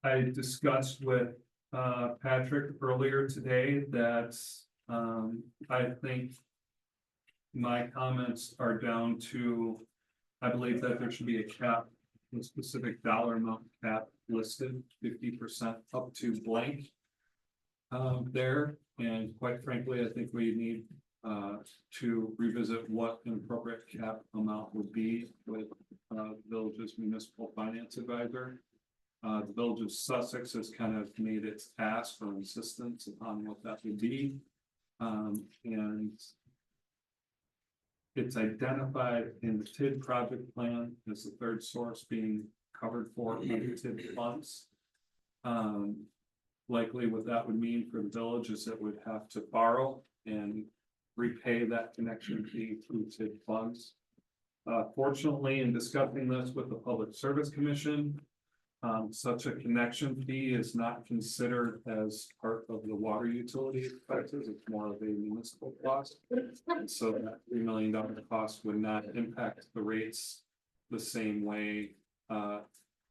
I discussed with Patrick earlier today that I think my comments are down to, I believe that there should be a cap, a specific dollar amount cap listed, 50% up to blank there. And quite frankly, I think we need to revisit what an appropriate cap amount would be with the village's municipal finance advisor. The village of Sussex has kind of made its ask or insistence upon what that would be. And it's identified in the TID project plan as the third source being covered for under TID funds. Likely what that would mean for the village is it would have to borrow and repay that connection fee through TID funds. Fortunately, in discussing this with the Public Service Commission, such a connection fee is not considered as part of the water utility expenses. It's more of a municipal cost. And so that $3 million cost would not impact the rates the same way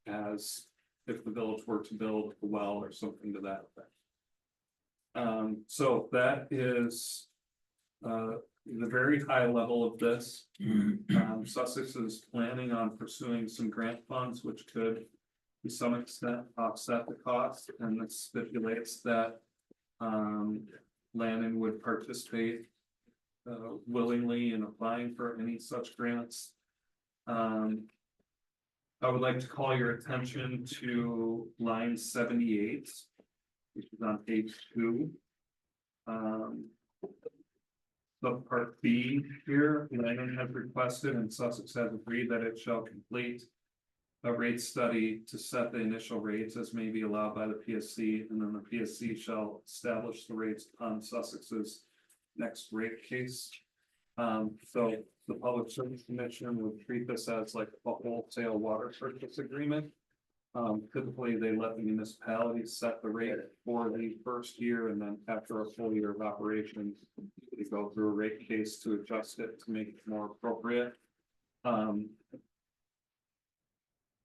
as if the village were to build a well or something to that effect. So that is the very high level of this. Sussex is planning on pursuing some grant funds, which could to some extent offset the cost, and it stipulates that Lannon would participate willingly in applying for any such grants. I would like to call your attention to line 78, which is on page 2. Subpart B here, Lannon has requested and Sussex has agreed that it shall complete a rate study to set the initial rates as may be allowed by the PSC, and then the PSC shall establish the rates on Sussex's next rate case. So the Public Service Commission would treat this as like a wholesale water purchase agreement. Typically, they let the municipality set the rate for the first year, and then after a full year of operation, they go through a rate case to adjust it to make it more appropriate.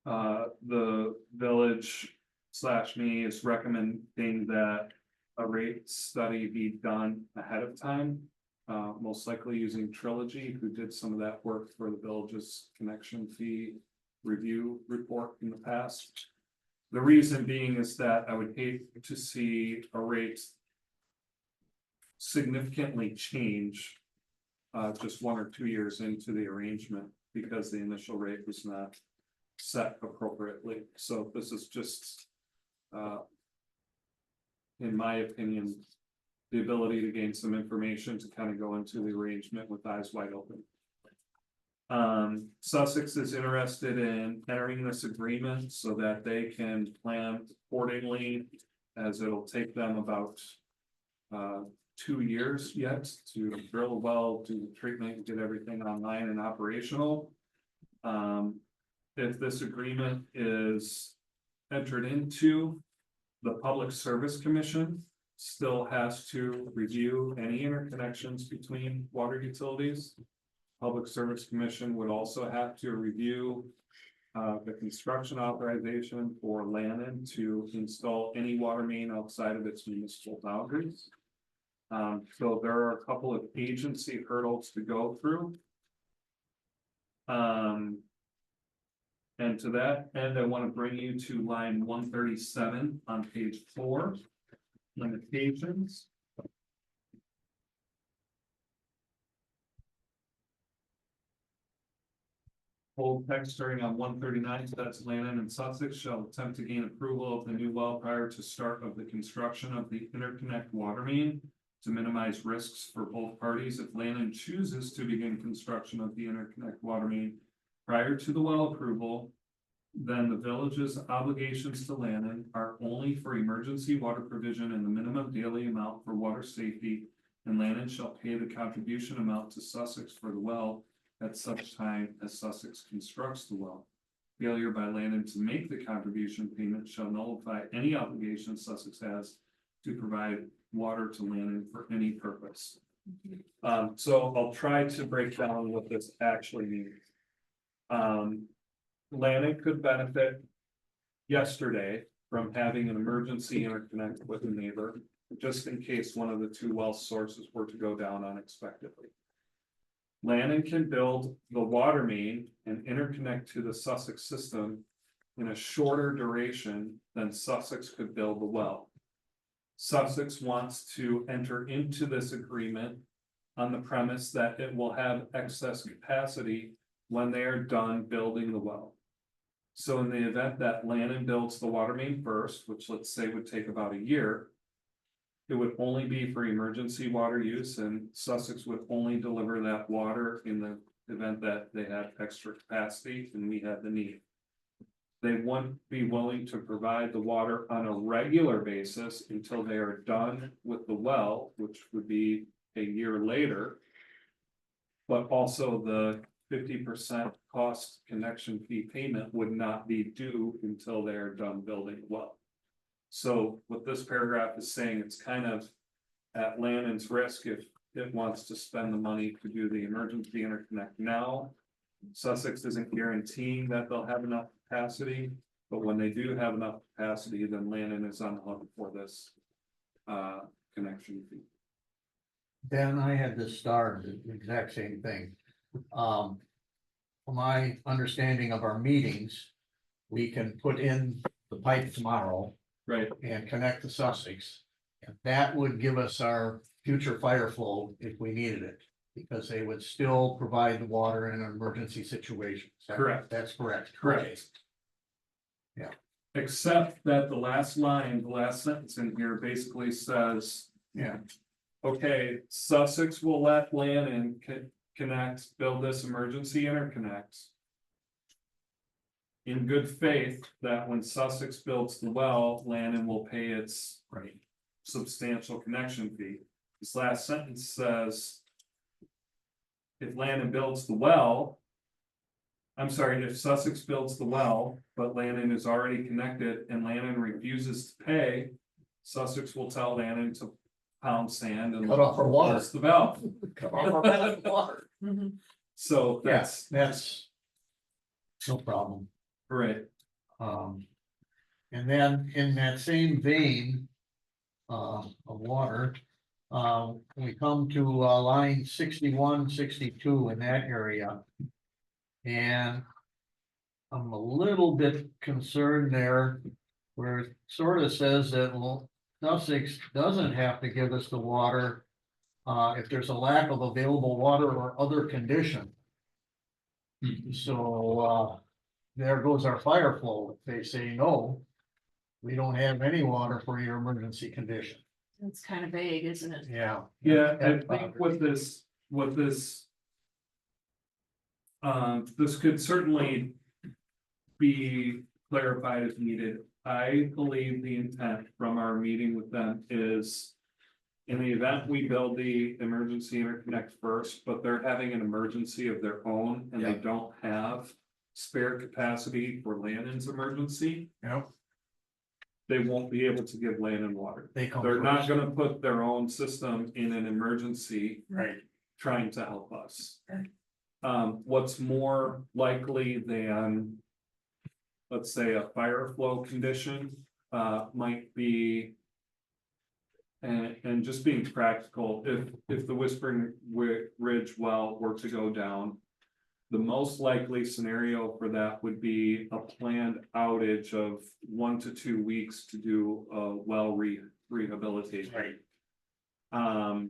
The village / me is recommending that a rate study be done ahead of time. Most likely using Trilogy, who did some of that work for the village's connection fee review report in the past. The reason being is that I would hate to see a rate significantly change just 1 or 2 years into the arrangement, because the initial rate was not set appropriately. So this is just in my opinion, the ability to gain some information to kind of go into the arrangement with eyes wide open. Sussex is interested in entering this agreement so that they can plan accordingly, as it'll take them about 2 years yet to drill a well, do the treatment, get everything online and operational. If this agreement is entered into, the Public Service Commission still has to review any interconnections between water utilities. Public Service Commission would also have to review the construction authorization for Lannon to install any water main outside of its municipal boundaries. So there are a couple of agency hurdles to go through. And to that end, I want to bring you to line 137 on page 4, limitations. Bold text starting on 139 says Lannon and Sussex shall attempt to gain approval of the new well prior to start of the construction of the interconnect water main to minimize risks for both parties. If Lannon chooses to begin construction of the interconnect water main prior to the well approval, then the village's obligations to Lannon are only for emergency water provision and the minimum daily amount for water safety, and Lannon shall pay the contribution amount to Sussex for the well at such time as Sussex constructs the well. Failure by Lannon to make the contribution payment shall nullify any obligation Sussex has to provide water to Lannon for any purpose. So I'll try to break down what this actually means. Lannon could benefit yesterday from having an emergency interconnect with a neighbor, just in case one of the 2 well sources were to go down unexpectedly. Lannon can build the water main and interconnect to the Sussex system in a shorter duration than Sussex could build the well. Sussex wants to enter into this agreement on the premise that it will have excess capacity when they are done building the well. So in the event that Lannon builds the water main first, which let's say would take about a year, it would only be for emergency water use, and Sussex would only deliver that water in the event that they had extra capacity and we had the need. They wouldn't be willing to provide the water on a regular basis until they are done with the well, which would be a year later. But also the 50% cost connection fee payment would not be due until they are done building the well. So what this paragraph is saying, it's kind of at Lannon's risk if it wants to spend the money to do the emergency interconnect now. Sussex isn't guaranteeing that they'll have enough capacity, but when they do have enough capacity, then Lannon is on the hook for this connection fee. Then I had to start the exact same thing. From my understanding of our meetings, we can put in the pipe tomorrow. Right. And connect to Sussex. And that would give us our future fire flow if we needed it, because they would still provide the water in an emergency situation. Correct. That's correct. Correct. Yeah. Except that the last line, the last sentence in here basically says, Yeah. okay, Sussex will let Lannon connect, build this emergency interconnect. In good faith that when Sussex builds the well, Lannon will pay its substantial connection fee. This last sentence says, if Lannon builds the well, I'm sorry, if Sussex builds the well, but Lannon is already connected and Lannon refuses to pay. Sussex will tell Lannon to pound sand and. Cut off our water. close the valve. Cut off our bad water. So Yes, that's no problem. right. And then in that same vein of water, we come to line 61, 62 in that area. And I'm a little bit concerned there, where it sort of says that, well, Sussex doesn't have to give us the water if there's a lack of available water or other condition. So there goes our fire flow. If they say no, we don't have any water for your emergency condition. It's kind of vague, isn't it? Yeah. Yeah, I That think bothers me. this could certainly be clarified as needed. I believe the intent from our meeting with them is. In the event we build the emergency interconnect first, but they're having an emergency of their own and they Yeah. don't have spare capacity for Lannon's emergency. Yep. They won't be able to give Lannon water. They come They're not first. gonna put their own system in an emergency Right. trying to help us. Okay. What's more likely than. Let's say a fire flow condition, might be. And just being practical, if the Whispering Ridge well were to go down. The most likely scenario for that would be a planned outage of 1 to 2 weeks to do a well rehabilitation. Right.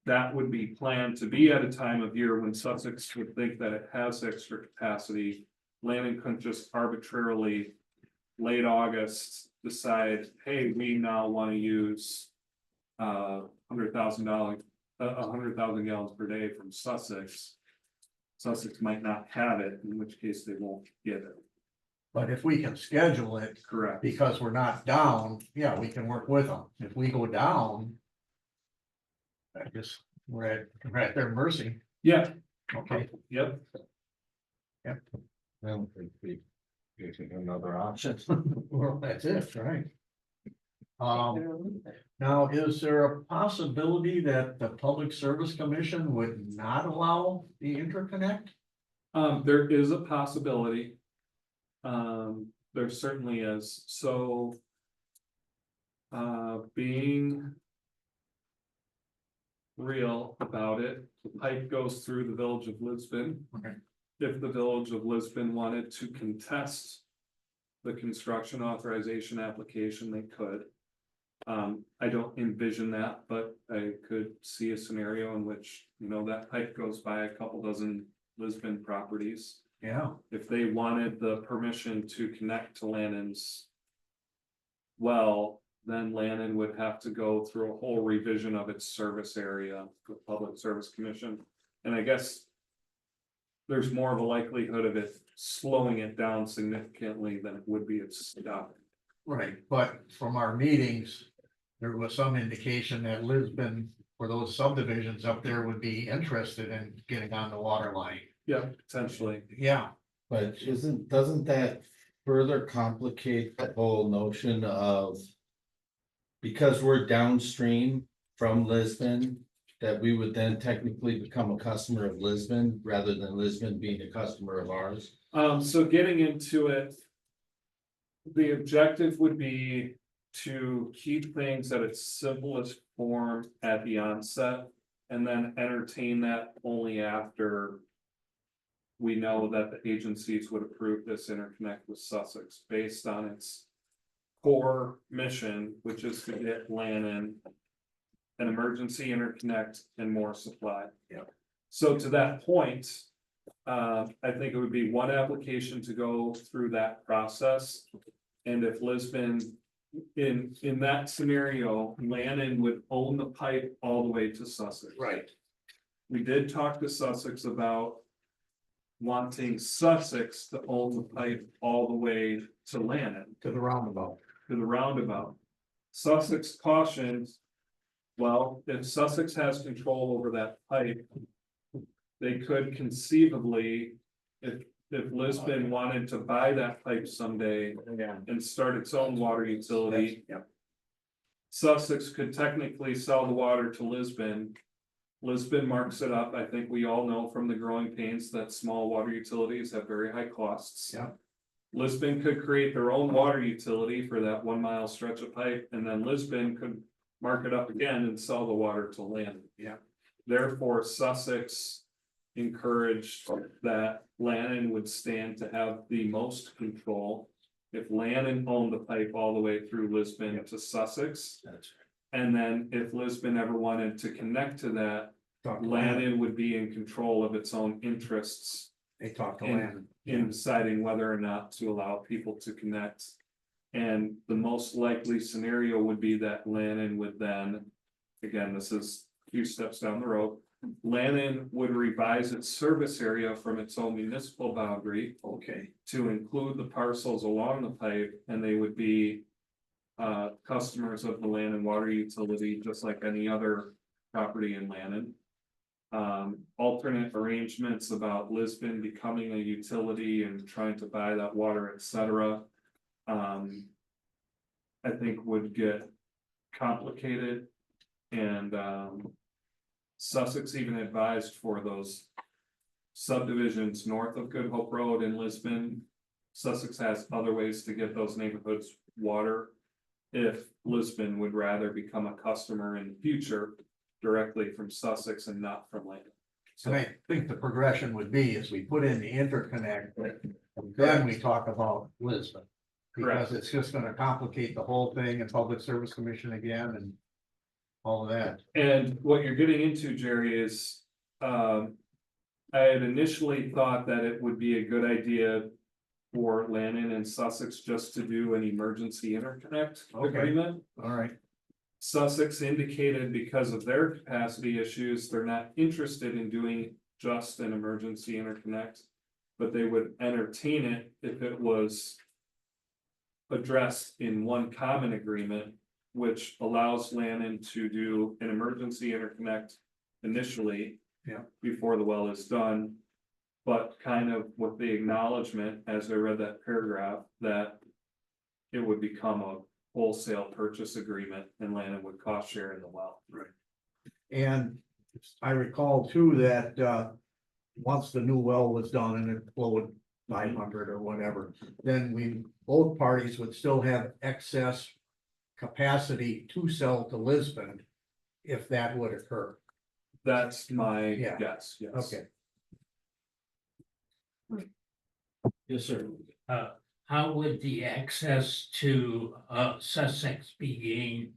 That would be planned to be at a time of year when Sussex would think that it has extra capacity. Lannon couldn't just arbitrarily, late August, decide, hey, we now want to use. $100,000, 100,000 gallons per day from Sussex. Sussex might not have it, in which case they won't get it. But if we can schedule it Correct. because we're not down, yeah, we can work with them. If we go down. I guess we're at their mercy. Yeah, Okay. yep. I don't think we using another option. Well, that's it, right? Now, is there a possibility that the Public Service Commission would not allow the interconnect? There is a possibility. There certainly is, so. Being. Real about it, the pipe goes through the village of Lisbon. Okay. If the village of Lisbon wanted to contest. The construction authorization application, they could. I don't envision that, but I could see a scenario in which, that pipe goes by a couple dozen Lisbon properties. Yeah. If they wanted the permission to connect to Lannon's. Well, then Lannon would have to go through a whole revision of its service area, the Public Service Commission, and I guess. There's more of a likelihood of it slowing it down significantly than it would be its stopping. Right, but from our meetings, there was some indication that Lisbon, for those subdivisions up there, would be interested in getting on the water line. Yeah, potentially. Yeah. But doesn't that further complicate the whole notion of? Because we're downstream from Lisbon, that we would then technically become a customer of Lisbon rather than Lisbon being a customer of ours. So getting into it. The objective would be to keep things at its simplest form at the onset. And then entertain that only after. We know that the agencies would approve this interconnect with Sussex based on its. Core mission, which is to get Lannon. An emergency interconnect and more supply. Yeah. So to that point. I think it would be one application to go through that process. And if Lisbon, in that scenario, Lannon would own the pipe all the way to Sussex. Right. We did talk to Sussex about. Wanting Sussex to own the pipe all the way to Lannon. To the roundabout. Sussex cautioned. Well, if Sussex has control over that pipe. They could conceivably if Lisbon wanted to buy that pipe someday and start its own water utility. Sussex could technically sell the water to Lisbon. Lisbon marks it up. I think we all know from the growing pains that small water utilities have very high costs. Yeah. Lisbon could create their own water utility for that 1 mile stretch of pipe, and then Lisbon could mark it up again and sell the water to Lannon. Yeah. Therefore, Sussex encouraged that Lannon would stand to have the most control. If Lannon owned the pipe all the way through Lisbon to Sussex. And then if Lisbon ever wanted to connect to that, Lannon would be in control of its own interests. They talk to in- Lannon. In deciding whether or not to allow people to connect. And the most likely scenario would be that Lannon would then, again, this is a few steps down the road. Lannon would revise its service area from its own municipal boundary. Okay. To include the parcels along the pipe, and they would be. Customers of the land and water utility, just like any other property in Lannon. Alternate arrangements about Lisbon becoming a utility and trying to buy that water, etc. I think would get complicated. And Sussex even advised for those subdivisions north of Good Hope Road in Lisbon. Sussex has other ways to get those neighborhoods water. If Lisbon would rather become a customer in the future directly from Sussex and not from Lannon. So I think the progression would be is we put in the interconnect, then we talk about Lisbon. Because it's just gonna complicate the whole thing and Public Service Commission again and all of that. And what you're getting into, Jerry, is, I had initially thought that it would be a good idea for Lannon and Sussex just to do an emergency interconnect agreement. All right. Sussex indicated because of their capacity issues, they're not interested in doing just an emergency interconnect. But they would entertain it if it was addressed in one common agreement, which allows Lannon to do an emergency interconnect initially. Before the well is done. But kind of with the acknowledgement, as I read that paragraph, that it would become a wholesale purchase agreement and Lannon would cost share in the well. Right. And I recall too that once the new well was done and it flowed 500 or whatever, then both parties would still have excess capacity to sell to Lisbon if that would occur. That's my guess, yes. Okay. Yes, sir. How would the access to Sussex be gained?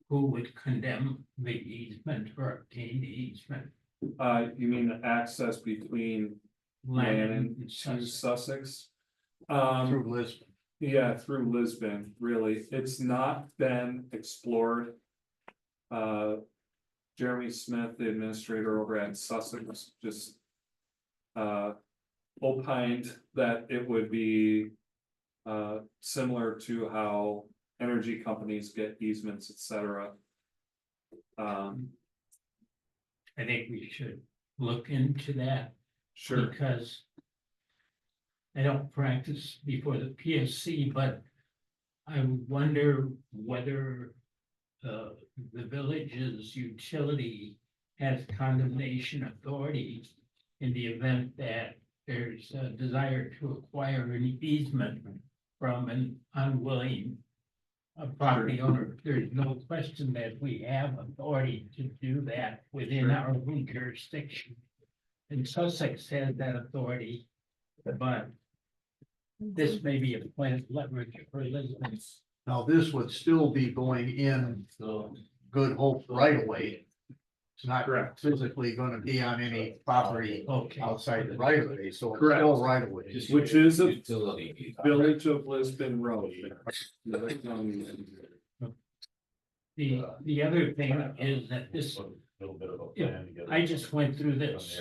Who would condemn the easement or obtain the easement? You mean the access between Lannon and Sussex? Through Lisbon. Yeah, through Lisbon, really. It's not been explored. Jeremy Smith, the administrator over at Sussex, just opined that it would be similar to how energy companies get easements, etc. I think we should look into that. Sure. Because I don't practice before the PSC, but I wonder whether the village's utility has condemnation authority in the event that there's a desire to acquire an easement from an unwilling property owner. There's no question that we have authority to do that within our own jurisdiction. And Sussex has that authority, but this may be a plan leverage for Lisbon. Now, this would still be going in the Good Hope right away. It's not physically gonna be on any property outside the right of way, so it's still right away. Which is a Village of Lisbon Road. The other thing is that this, I just went through this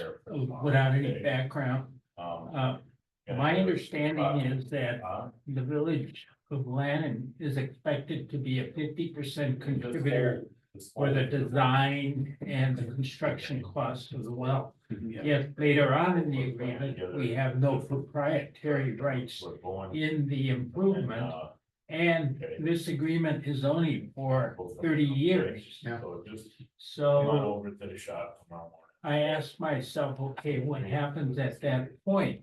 without any background. My understanding is that the village of Lannon is expected to be a 50% contributor for the design and the construction costs of the well. Yet later on in the agreement, we have no proprietary rights in the improvement. And this agreement is only for 30 years. So Over to the shop tomorrow morning. I asked myself, okay, what happens at that point?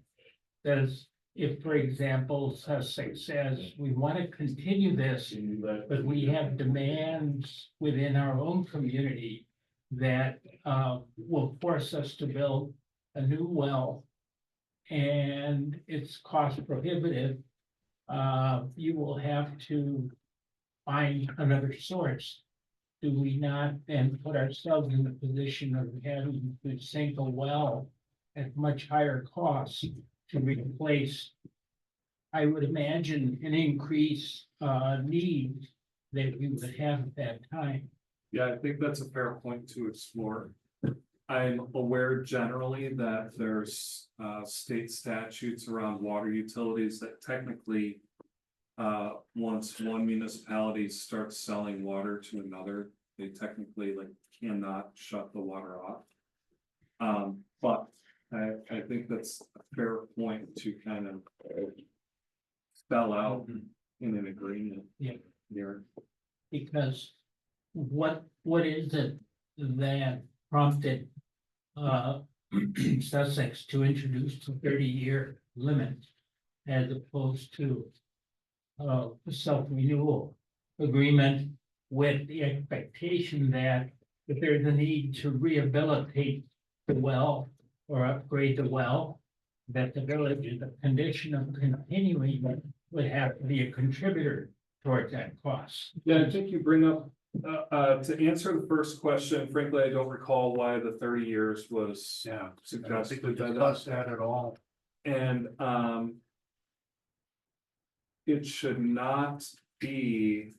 If, for example, Sussex says, we want to continue this, but we have demands within our own community that will force us to build a new well, and it's cost prohibitive, you will have to find another source. Do we not then put ourselves in the position of having to sink a well at much higher cost to replace, I would imagine, an increase need that we would have at that time? Yeah, I think that's a fair point to explore. I'm aware generally that there's state statutes around water utilities that technically. Once one municipality starts selling water to another, they technically cannot shut the water off. But I think that's a fair point to kind of spell out in an agreement. Yeah. Here. Because what is it that prompted Sussex to introduce the 30-year limit as opposed to self-renewal agreement with the expectation that if there's a need to rehabilitate the well or upgrade the well, that the village, in the condition of continuing, would have to be a contributor towards that cost. Yeah, I think you bring up, to answer the first question, frankly, I don't recall why the 30 years was. Yeah. Suggested That at all. And, it should not be.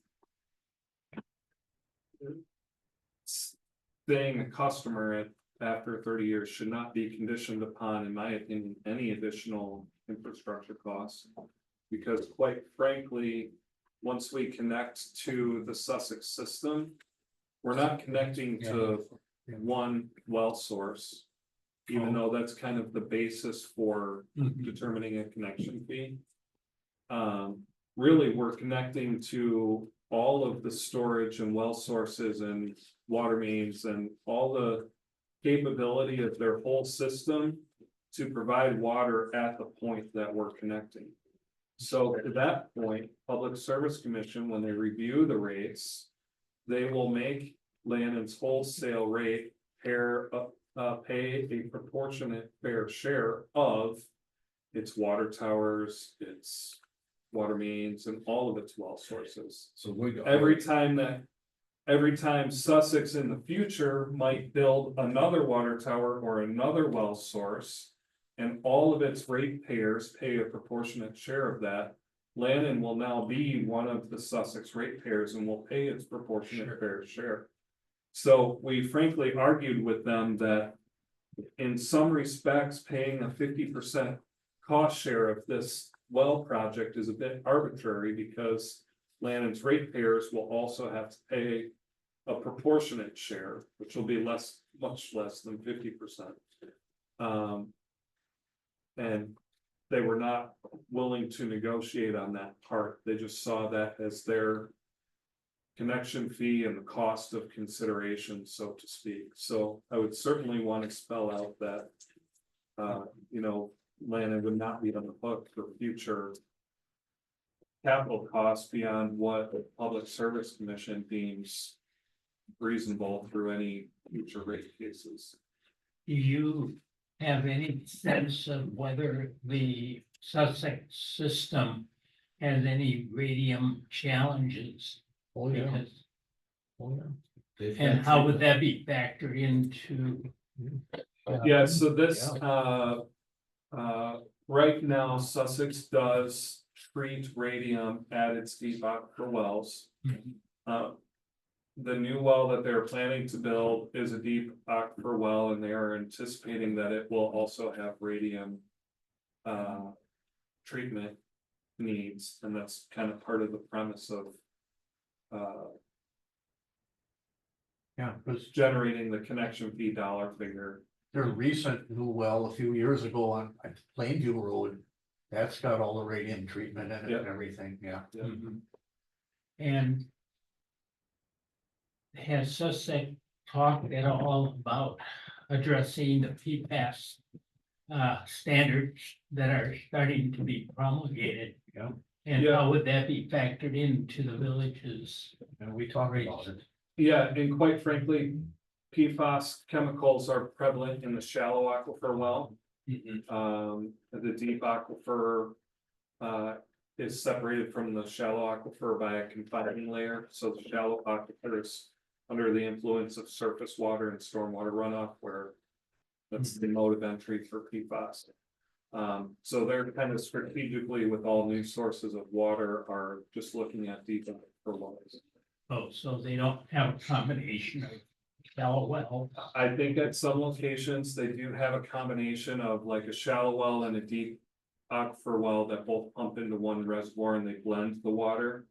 Staying a customer after 30 years should not be conditioned upon, in my opinion, any additional infrastructure costs. Because quite frankly, once we connect to the Sussex system, we're not connecting to one well source. Even though that's kind of the basis for determining a connection fee. Really, we're connecting to all of the storage and well sources and water mains and all the capability of their whole system to provide water at the point that we're connecting. So to that point, Public Service Commission, when they review the rates, they will make Lannon's wholesale rate pay a proportionate fair share of its water towers, its water mains, and all of its well sources. So we. Every time Sussex in the future might build another water tower or another well source, and all of its ratepayers pay a proportionate share of that, Lannon will now be one of the Sussex ratepayers and will pay its proportionate fair share. So we frankly argued with them that in some respects, paying a 50% cost share of this well project is a bit arbitrary, because Lannon's ratepayers will also have to pay a proportionate share, which will be much less than 50%. And they were not willing to negotiate on that part. They just saw that as their connection fee and the cost of consideration, so to speak. So I would certainly want to spell out that, Lannon would not be on the hook for future capital costs beyond what the Public Service Commission deems reasonable through any future rate cases. Do you have any sense of whether the Sussex system has any radium challenges? Oh, yeah. Because- Oh, yeah. And how would that be factored into? Yeah, so this, right now Sussex does treat radium at its deep aquifer wells. The new well that they're planning to build is a deep aquifer well, and they are anticipating that it will also have radium treatment needs, and that's kind of part of the premise of Yeah, because generating the connection fee dollar figure. their recent new well a few years ago on Plainview Road. That's got all the radiant treatment in it and everything, yeah. And has Sussex talked at all about addressing the PFAS standards that are starting to be promulgated? Yeah. And Yeah. how would that be factored into the villages? And we talked about it. Yeah, and quite frankly, PFAS chemicals are prevalent in the shallow aquifer well. The deep aquifer is separated from the shallow aquifer by a confining layer, so the shallow aquifer is under the influence of surface water and stormwater runoff, where that's the mode of entry for PFAS. So they're kind of strategically, with all new sources of water, are just looking at deep aquifer wells. Oh, so they don't have a combination of shallow well? I think at some locations, they do have a combination of like a shallow well and a deep aquifer well that both pump into one reservoir and they blend the water.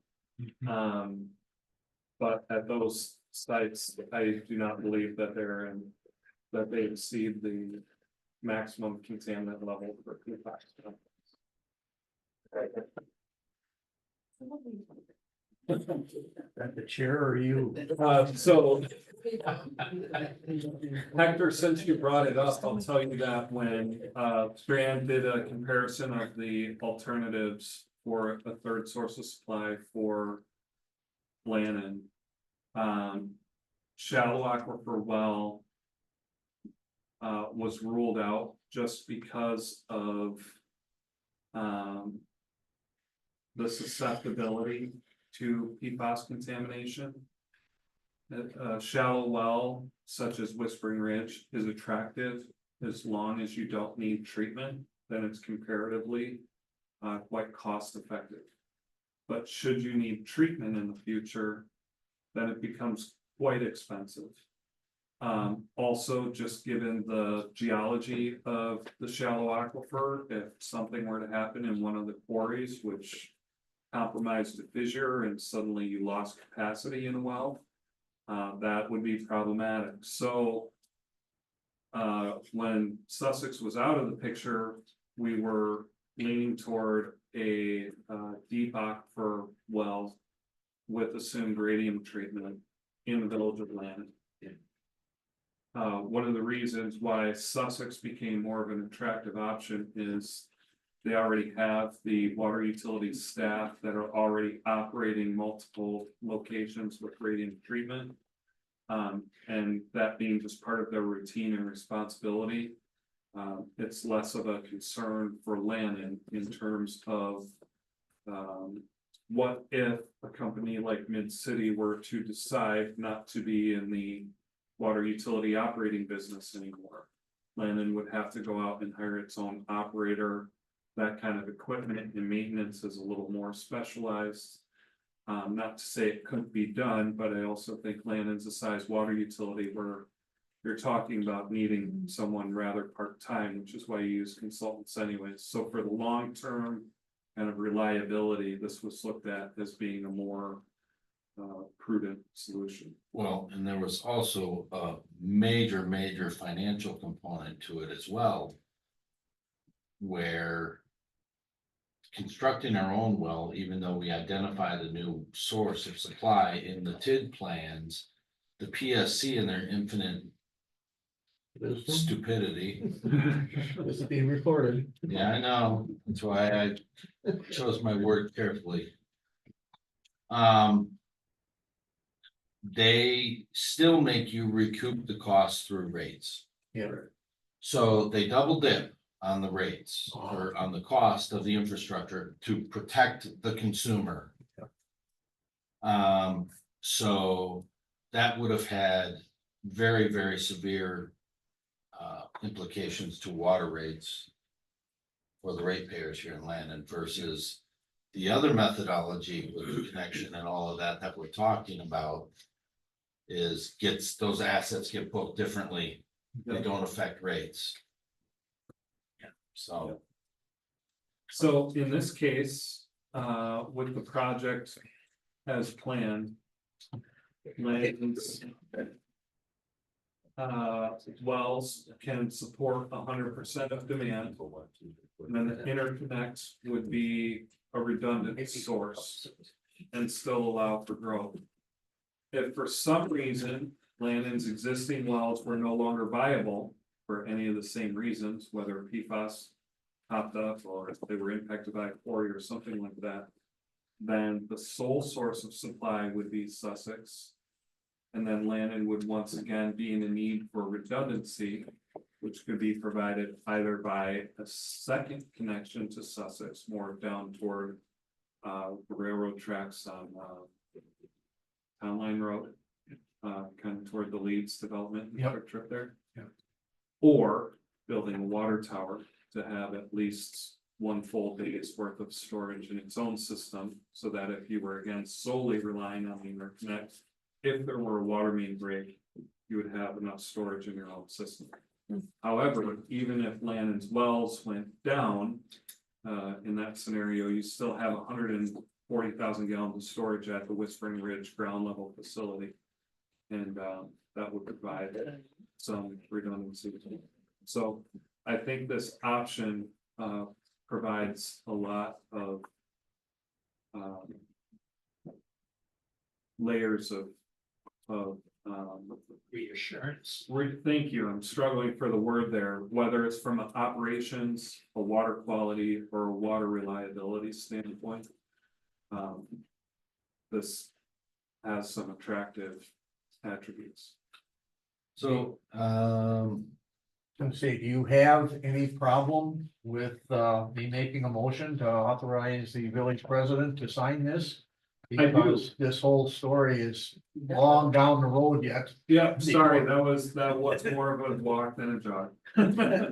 But at those sites, I do not believe that that they exceed the maximum contaminant level for PFAS. That the chair or you? So Hector, since you brought it up, I'll tell you that when Strand did a comparison of the alternatives for a third source of supply for Lannon, shallow aquifer well was ruled out just because of the susceptibility to PFAS contamination. A shallow well such as Whispering Ridge is attractive as long as you don't need treatment, then it's comparatively quite cost effective. But should you need treatment in the future, then it becomes quite expensive. Also, just given the geology of the shallow aquifer, if something were to happen in one of the quarries, which compromised a fissure and suddenly you lost capacity in a well, that would be problematic. So when Sussex was out of the picture, we were leaning toward a deep aquifer well with assumed radium treatment in the village of Lannon. One of the reasons why Sussex became more of an attractive option is they already have the water utility staff that are already operating multiple locations with radiant treatment. And that being just part of their routine and responsibility, it's less of a concern for Lannon in terms of what if a company like Mid-City were to decide not to be in the water utility operating business anymore. Lannon would have to go out and hire its own operator. That kind of equipment and maintenance is a little more specialized. Not to say it couldn't be done, but I also think Lannon's a size water utility where you're talking about needing someone rather part-time, which is why you use consultants anyways. So for the long-term kind of reliability, this was looked at as being a more prudent solution. Well, and there was also a major financial component to it as well, where constructing our own well, even though we identify the new source of supply in the TID plans, the PSC in their infinite stupidity. This is being recorded. Yeah, I know. That's why I chose my word carefully. They still make you recoup the cost through rates. Yeah. So they double dip on the rates or on the cost of the infrastructure to protect the consumer. So that would have had very severe implications to water rates for the ratepayers here in Lannon versus the other methodology with the connection and all of that we're talking about is those assets get booked differently. They don't affect rates. So in this case, with the project as planned, Lannon's wells can support 100% of demand. And then the interconnect would be a redundant source and still allow for growth. If for some reason Lannon's existing wells were no longer viable for any of the same reasons, whether PFAS popped up or if they were impacted by a quarry or something like that, then the sole source of supply would be Sussex. And then Lannon would once again be in a need for redundancy, which could be provided either by a second connection to Sussex, more down toward railroad tracks on Town Line Road, kind of toward the Leeds development trip there. Yeah. Or building a water tower to have at least one full day's worth of storage in its own system, so that if you were again solely relying on the interconnect, if there were a water main break, you would have enough storage in your own system. However, even if Lannon's wells went down, in that scenario, you still have 140,000 gallons of storage at the Whispering Ridge ground level facility. And that would provide some redundancy. So I think this option provides a lot of layers of reassurance. Thank you, I'm struggling for the word there, whether it's from an operations, a water quality, or a water reliability standpoint. This has some attractive attributes. So, say, do you have any problem with me making a motion to authorize the village president to sign this? I do. Because this whole story is long down the road yet. Yeah, sorry, that was more of a walk than a jog.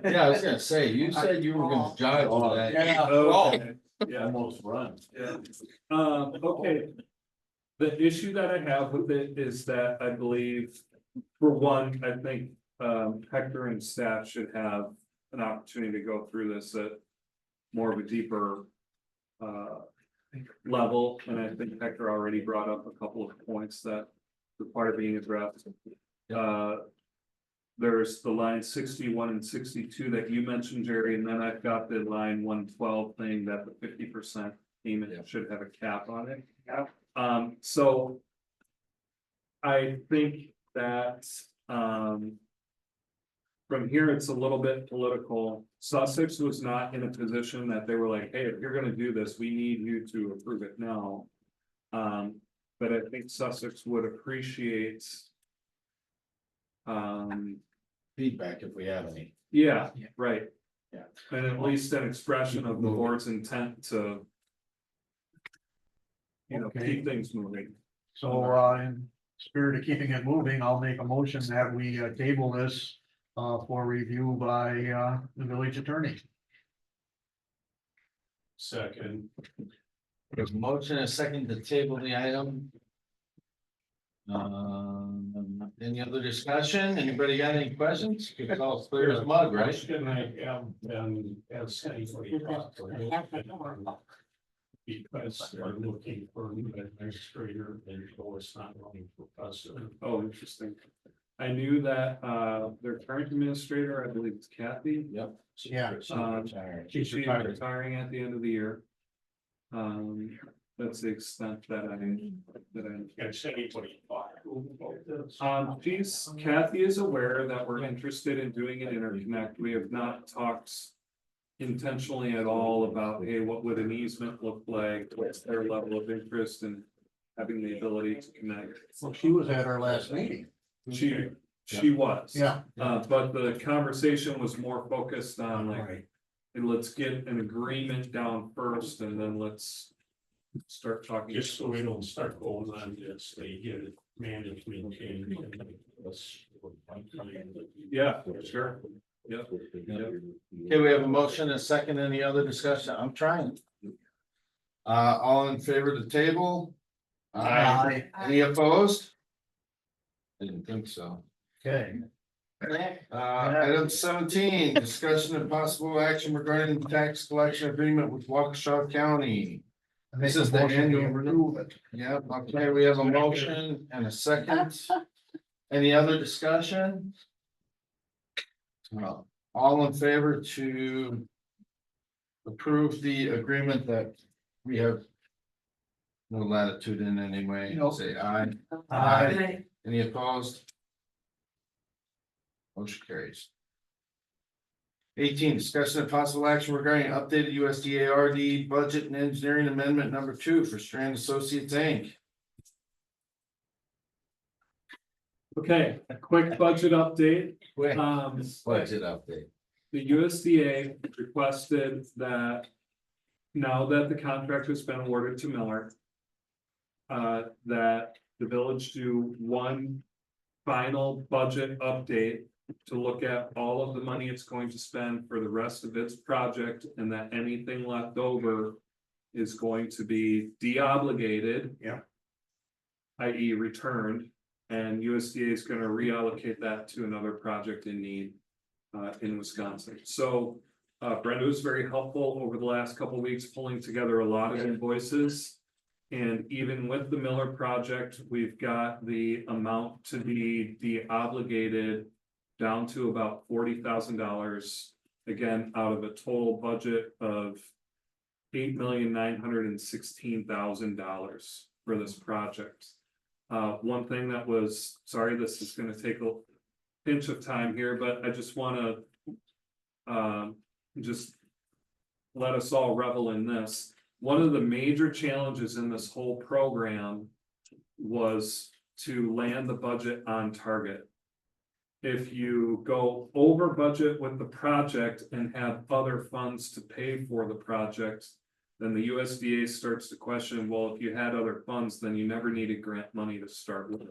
Yeah, I was gonna say, you said you were gonna jog all that. Yeah. Okay. Yeah, Almost run. yeah. Okay. The issue that I have with it is that I believe, for one, I think Hector and staff should have an opportunity to go through this at more of a deeper level, and I think Hector already brought up a couple of points that require being addressed. There's the line 61 and 62 that you mentioned, Jerry, and then I've got the line 112 thing that the 50% payment should have a cap on it. So I think that from here, it's a little bit political. Sussex was not in a position that they were like, hey, if you're gonna do this, we need you to approve it now. But I think Sussex would appreciate Feedback if we have any. yeah, right. Yeah. And at least an expression of the board's intent to keep things moving. So, in spirit of keeping it moving, I'll make a motion that we table this for review by the village attorney. Second. There's a motion, a second to table the item. Any other discussion? Anybody got any questions? It's all clear as mud, right? Can I have them as anybody possibly? Because they're looking for a new administrator and it's not running for president. Oh, interesting. I knew that their current administrator, I believe it's Kathy. Yep. Yeah. She's retiring at the end of the year. That's the extent that I. Has anybody thought about this? Kathy is aware that we're interested in doing an interconnect. We have not talked intentionally at all about, hey, what would an easement look like? What's their level of interest in having the ability to connect? Well, she was at our last meeting. She was. Yeah. But the conversation was more focused on like, Right. and let's get an agreement down first and then let's start talking. Just so we don't start going on this, they get it management change. Yeah, sure. Yep. Okay, we have a motion, a second, any other discussion? I'm trying. All in favor of the table? Aye. Any opposed? I didn't think so. Okay. Item 17, discussion of possible action regarding the tax collection agreement with Waukesha County. This is the annual renewal. Yeah, okay, we have a motion and a second. Any other discussion? All in favor to approve the agreement that we have no latitude in any way, Nope. say aye. Aye. Any opposed? Motion carries. 18, discussion of possible action regarding updated USDA RD budget and engineering amendment number 2 for Strand Associates Inc. Okay, a quick budget update. Quick Um, budget update. the USDA requested that now that the contract has been awarded to Miller, that the village do one final budget update to look at all of the money it's going to spend for the rest of its project, and that anything left over is going to be de-obligated. Yeah. i.e. returned, and USDA is gonna reallocate that to another project in need in Wisconsin. So Brenda was very helpful over the last couple of weeks, pulling together a lot of invoices. And even with the Miller project, we've got the amount to be de-obligated down to about $40,000. Again, out of a total budget of $8,916,000 for this project. One thing that was, sorry, this is gonna take a pinch of time here, but I just wanna just let us all revel in this. One of the major challenges in this whole program was to land the budget on target. If you go over budget with the project and have other funds to pay for the project, then the USDA starts to question, well, if you had other funds, then you never needed grant money to start with.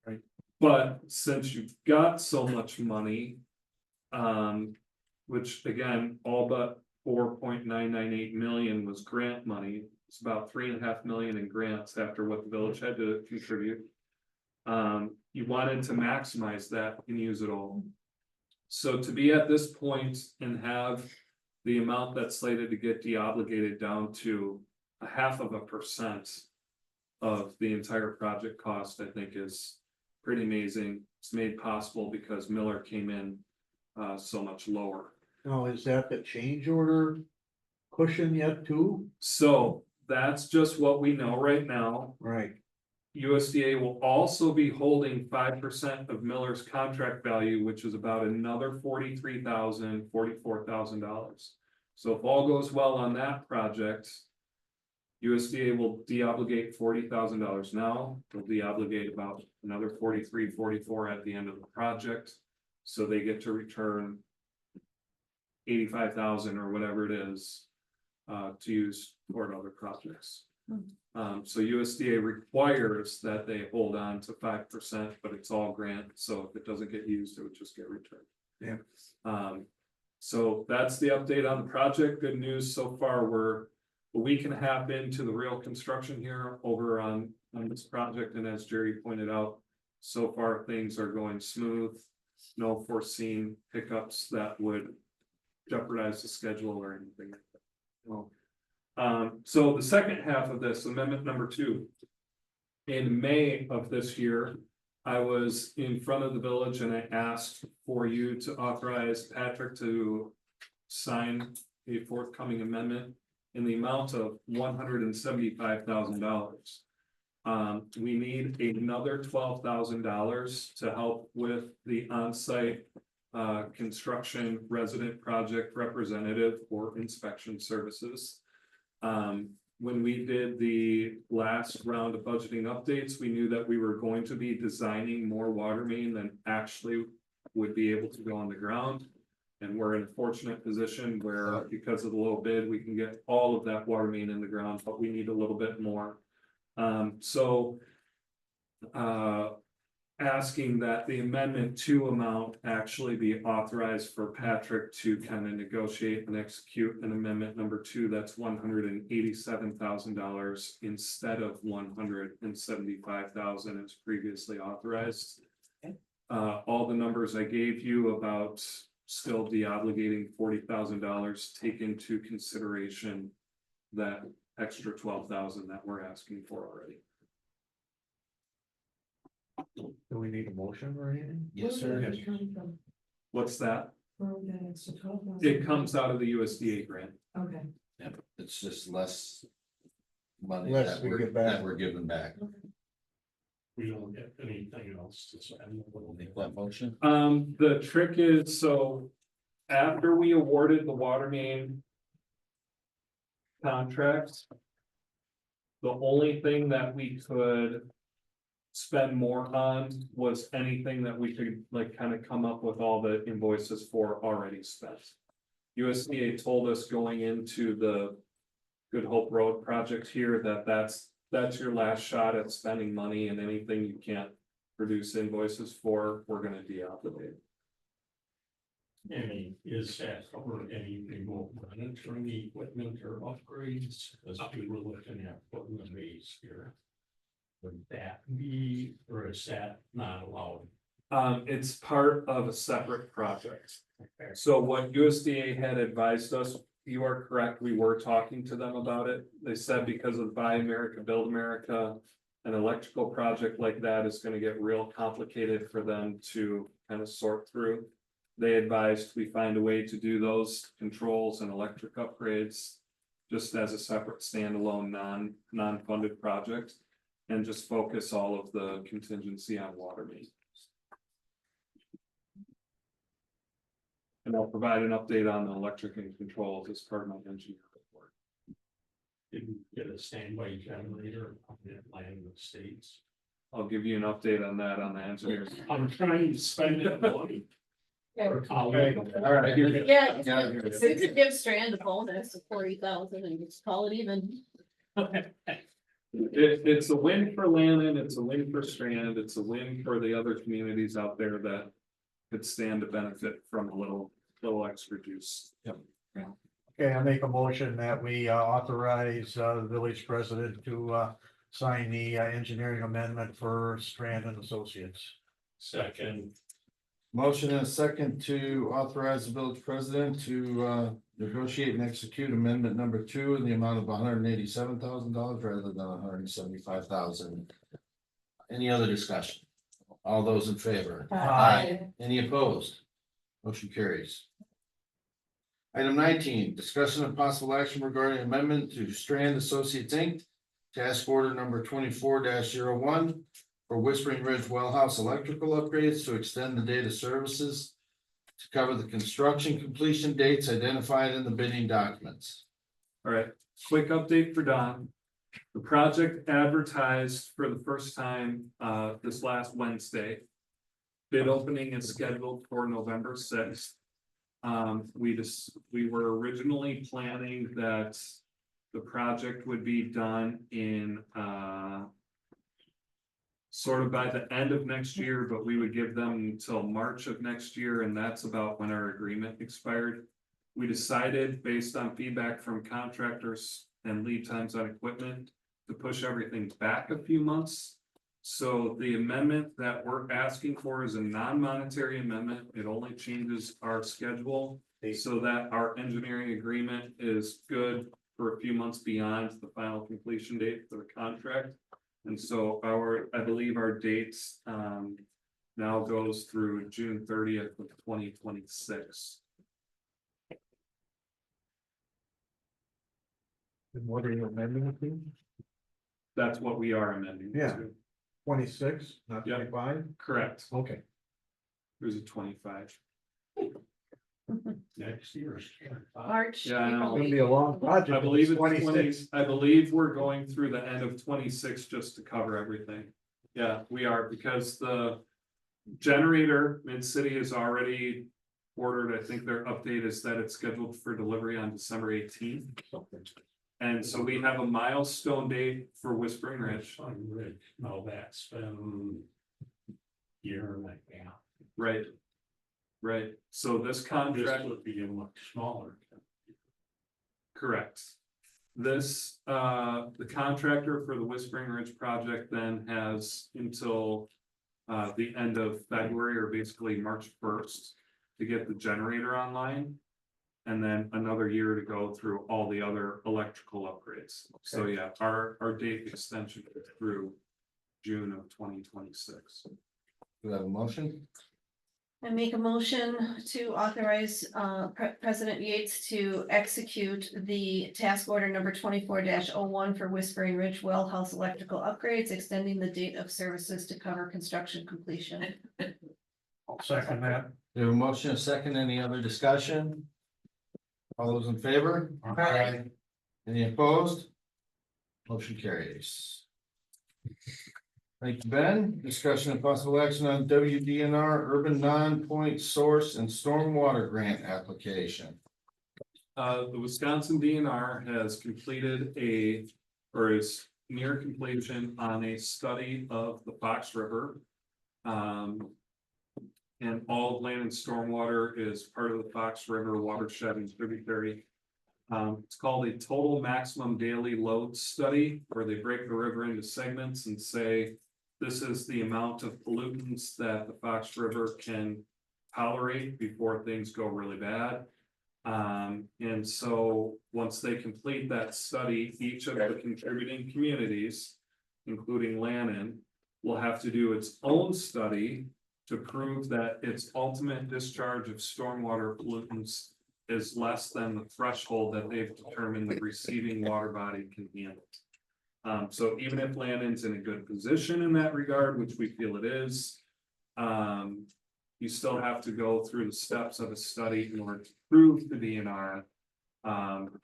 Right. But since you've got so much money, which again, all but 4.998 million was grant money. It's about 3.5 million in grants after what the village had to contribute. You wanted to maximize that and use it all. So to be at this point and have the amount that's slated to get de-obligated down to 0.5% of the entire project cost, I think is pretty amazing. It's made possible because Miller came in so much lower. Now, is that the change order cushion yet too? So that's just what we know right now. Right. USDA will also be holding 5% of Miller's contract value, which is about another $44,000. So if all goes well on that project, USDA will de-obligate $40,000 now. They'll de-obligate about another 44 at the end of the project. So they get to return 85,000 or whatever it is to use toward other projects. So USDA requires that they hold on to 5%, but it's all grant, so if it doesn't get used, it would just get returned. Yeah. So that's the update on the project. Good news so far, we're a week and a half into the real construction here over on this project, and as Jerry pointed out, so far things are going smooth. No foreseen hiccups that would jeopardize the schedule or anything like that. Well, so the second half of this, amendment number 2. In May of this year, I was in front of the village and I asked for you to authorize Patrick to sign a forthcoming amendment in the amount of $175,000. We need another $12,000 to help with the on-site construction resident project representative or inspection services. When we did the last round of budgeting updates, we knew that we were going to be designing more water main than actually would be able to go on the ground. And we're in a fortunate position where, because of the low bid, we can get all of that water main in the ground, but we need a little bit more. Asking that the amendment 2 amount actually be authorized for Patrick to kind of negotiate and execute an amendment number 2 that's $187,000 instead of $175,000 as previously authorized. All the numbers I gave you about still de-obligating $40,000 take into consideration that extra $12,000 that we're asking for already. Do we need a motion or anything? Yes, sir. What's that? Well, that extra 12,000. It comes out of the USDA grant. Okay. Yeah, it's just less money Less that we we're, get back. that we're giving back. We don't get anything else to spend. We'll make that motion. The trick is, so after we awarded the water main contracts, the only thing that we could spend more on was anything that we could like kind of come up with all the invoices for already spent. USDA told us going into the Good Hope Road project here that that's your last shot at spending money, and anything you can't produce invoices for, we're gonna deobligate. Any, is that cover any remote monitoring equipment or upgrades, as we were looking at putting the base here? Would that be, or is that not allowed? It's part of a separate project. So what USDA had advised us, you are correct, we were talking to them about it. They said because of Buy America, Build America, an electrical project like that is gonna get real complicated for them to kind of sort through. They advised we find a way to do those controls and electric upgrades just as a separate standalone non-funded project, and just focus all of the contingency on water main. And I'll provide an update on the electric and controls as part of my engineer report. Didn't get a standby generator on that land in the States. I'll give you an update on that on the engineer. I'm trying to spend it money. Okay, all right. Yeah, Yeah. we could give Strand a bonus of 40,000 and just call it even. It's a win for Lannon, it's a win for Strand, it's a win for the other communities out there that could stand to benefit from a little extra juice. Yep. Okay, I make a motion that we authorize the village president to sign the engineering amendment for Strand and Associates. Second, Motion and a second to authorize the village president to negotiate and execute amendment number 2 in the amount of $187,000 rather than $175,000. Any other discussion? All those in favor? Aye. Any opposed? Motion carries. Item 19, discussion of possible action regarding amendment to Strand Associates Inc. Task order number 24-01 for Whispering Ridge Wellhouse electrical upgrades to extend the date of services to cover the construction completion dates identified in the bidding documents. All right, quick update for Don. The project advertised for the first time this last Wednesday. Bid opening is scheduled for November 6th. We were originally planning that the project would be done in sort of by the end of next year, but we would give them until March of next year, and that's about when our agreement expired. We decided, based on feedback from contractors and lead times on equipment, to push everything back a few months. So the amendment that we're asking for is a non-monetary amendment. It only changes our schedule so that our engineering agreement is good for a few months beyond the final completion date for the contract. And so I believe our dates now goes through June 30th of 2026. And what are you amending it to? That's what we are amending. Yeah. to. 26, not Yep. 25? Correct. Okay. There's a 25. next year. March. Yeah, I know. It's gonna be a long project. I believe it's 26. I believe we're going through the end of 26 just to cover everything. Yeah, we are, because the generator Mid-City is already ordered. I think their update is that it's scheduled for delivery on December 18th. And so we have a milestone date for Whispering Ridge. No, that's been year and a half. Right. Right, so this contract. This would be a much smaller. Correct. This, the contractor for the Whispering Ridge project then has until the end of February, or basically March 1st, to get the generator online. And then another year to go through all the other electrical upgrades. So yeah, our date extension is through June of 2026. Do we have a motion? I make a motion to authorize President Yates to execute the task order number 24-01 for Whispering Ridge Well House electrical upgrades, extending the date of services to cover construction completion. I'll second that. We have a motion, a second, any other discussion? All those in favor? Aye. Any opposed? Motion carries. Thank you, Ben. Discussion of possible action on WDNR urban non-point source and stormwater grant application. The Wisconsin DNR has completed or is near completion on a study of the Fox River. And all land and stormwater is part of the Fox River watershed and tributary. It's called a total maximum daily load study, where they break the river into segments and say, this is the amount of pollutants that the Fox River can tolerate before things go really bad. And so once they complete that study, each of the contributing communities, including Lannon, will have to do its own study to prove that its ultimate discharge of stormwater pollutants is less than the threshold that they've determined the receiving water body can handle. So even if Lannon's in a good position in that regard, which we feel it is, you still have to go through the steps of a study in order to prove to DNR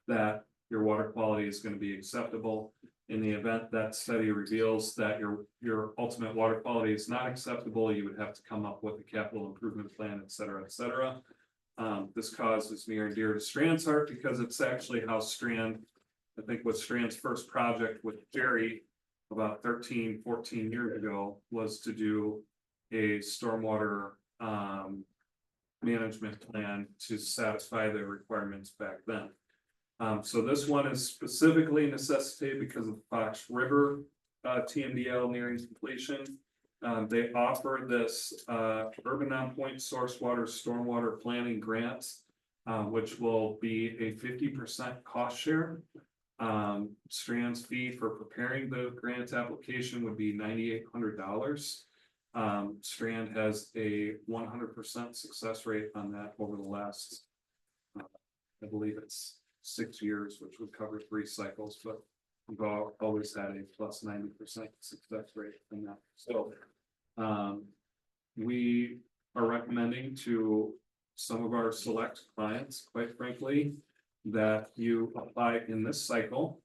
that your water quality is going to be acceptable. In the event that study reveals that your ultimate water quality is not acceptable, you would have to come up with a capital improvement plan, et cetera, et cetera. This cause is near and dear to Strand's heart because it's actually how Strand, I think what Strand's first project with Jerry about 13, 14 years ago was to do a stormwater management plan to satisfy the requirements back then. So this one is specifically necessitated because of the Fox River TMDL nearing completion. They offer this urban non-point source water stormwater planning grant, which will be a 50% cost share. Strand's fee for preparing the grant application would be $9,800. Strand has a 100% success rate on that over the last, I believe it's 6 years, which would cover 3 cycles, but we've always had a plus 90% success rate in that. So we are recommending to some of our select clients, quite frankly, that you apply in this cycle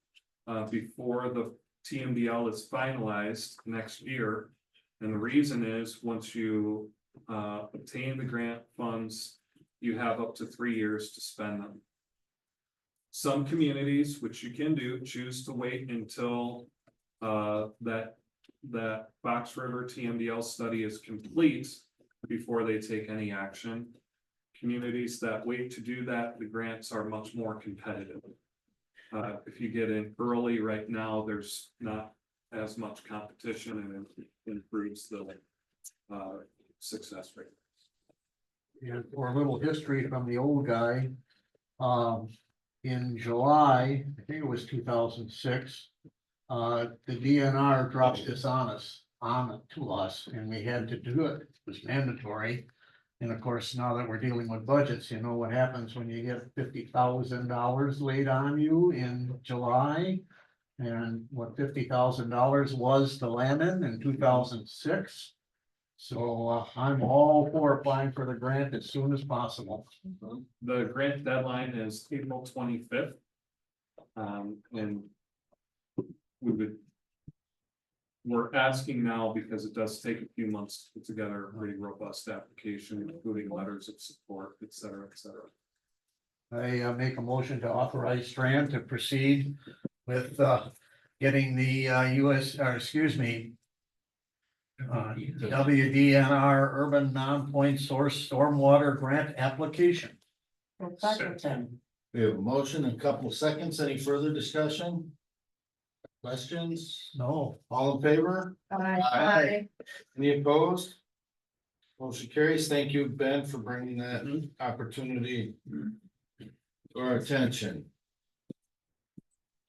before the TMDL is finalized next year. And the reason is once you obtain the grant funds, you have up to 3 years to spend them. Some communities, which you can do, choose to wait until that Fox River TMDL study is complete before they take any action. Communities that wait to do that, the grants are much more competitive. If you get in early right now, there's not as much competition and it improves the success rate. And for a little history from the old guy, in July, I think it was 2006, the DNR dropped this on to us, and we had to do it. It was mandatory. And of course, now that we're dealing with budgets, you know what happens when you get $50,000 laid on you in July. And what $50,000 was to Lannon in 2006. So I'm all for applying for the grant as soon as possible. The grant deadline is April 25th. And we're asking now because it does take a few months to put together a pretty robust application, including letters of support, et cetera, et cetera. I make a motion to authorize Strand to proceed with getting the WDNR urban non-point source stormwater grant application. We have a motion and a couple of seconds. Any further discussion? Questions? No. All in favor? Aye. Any opposed? Motion carries. Thank you, Ben, for bringing that opportunity to our attention.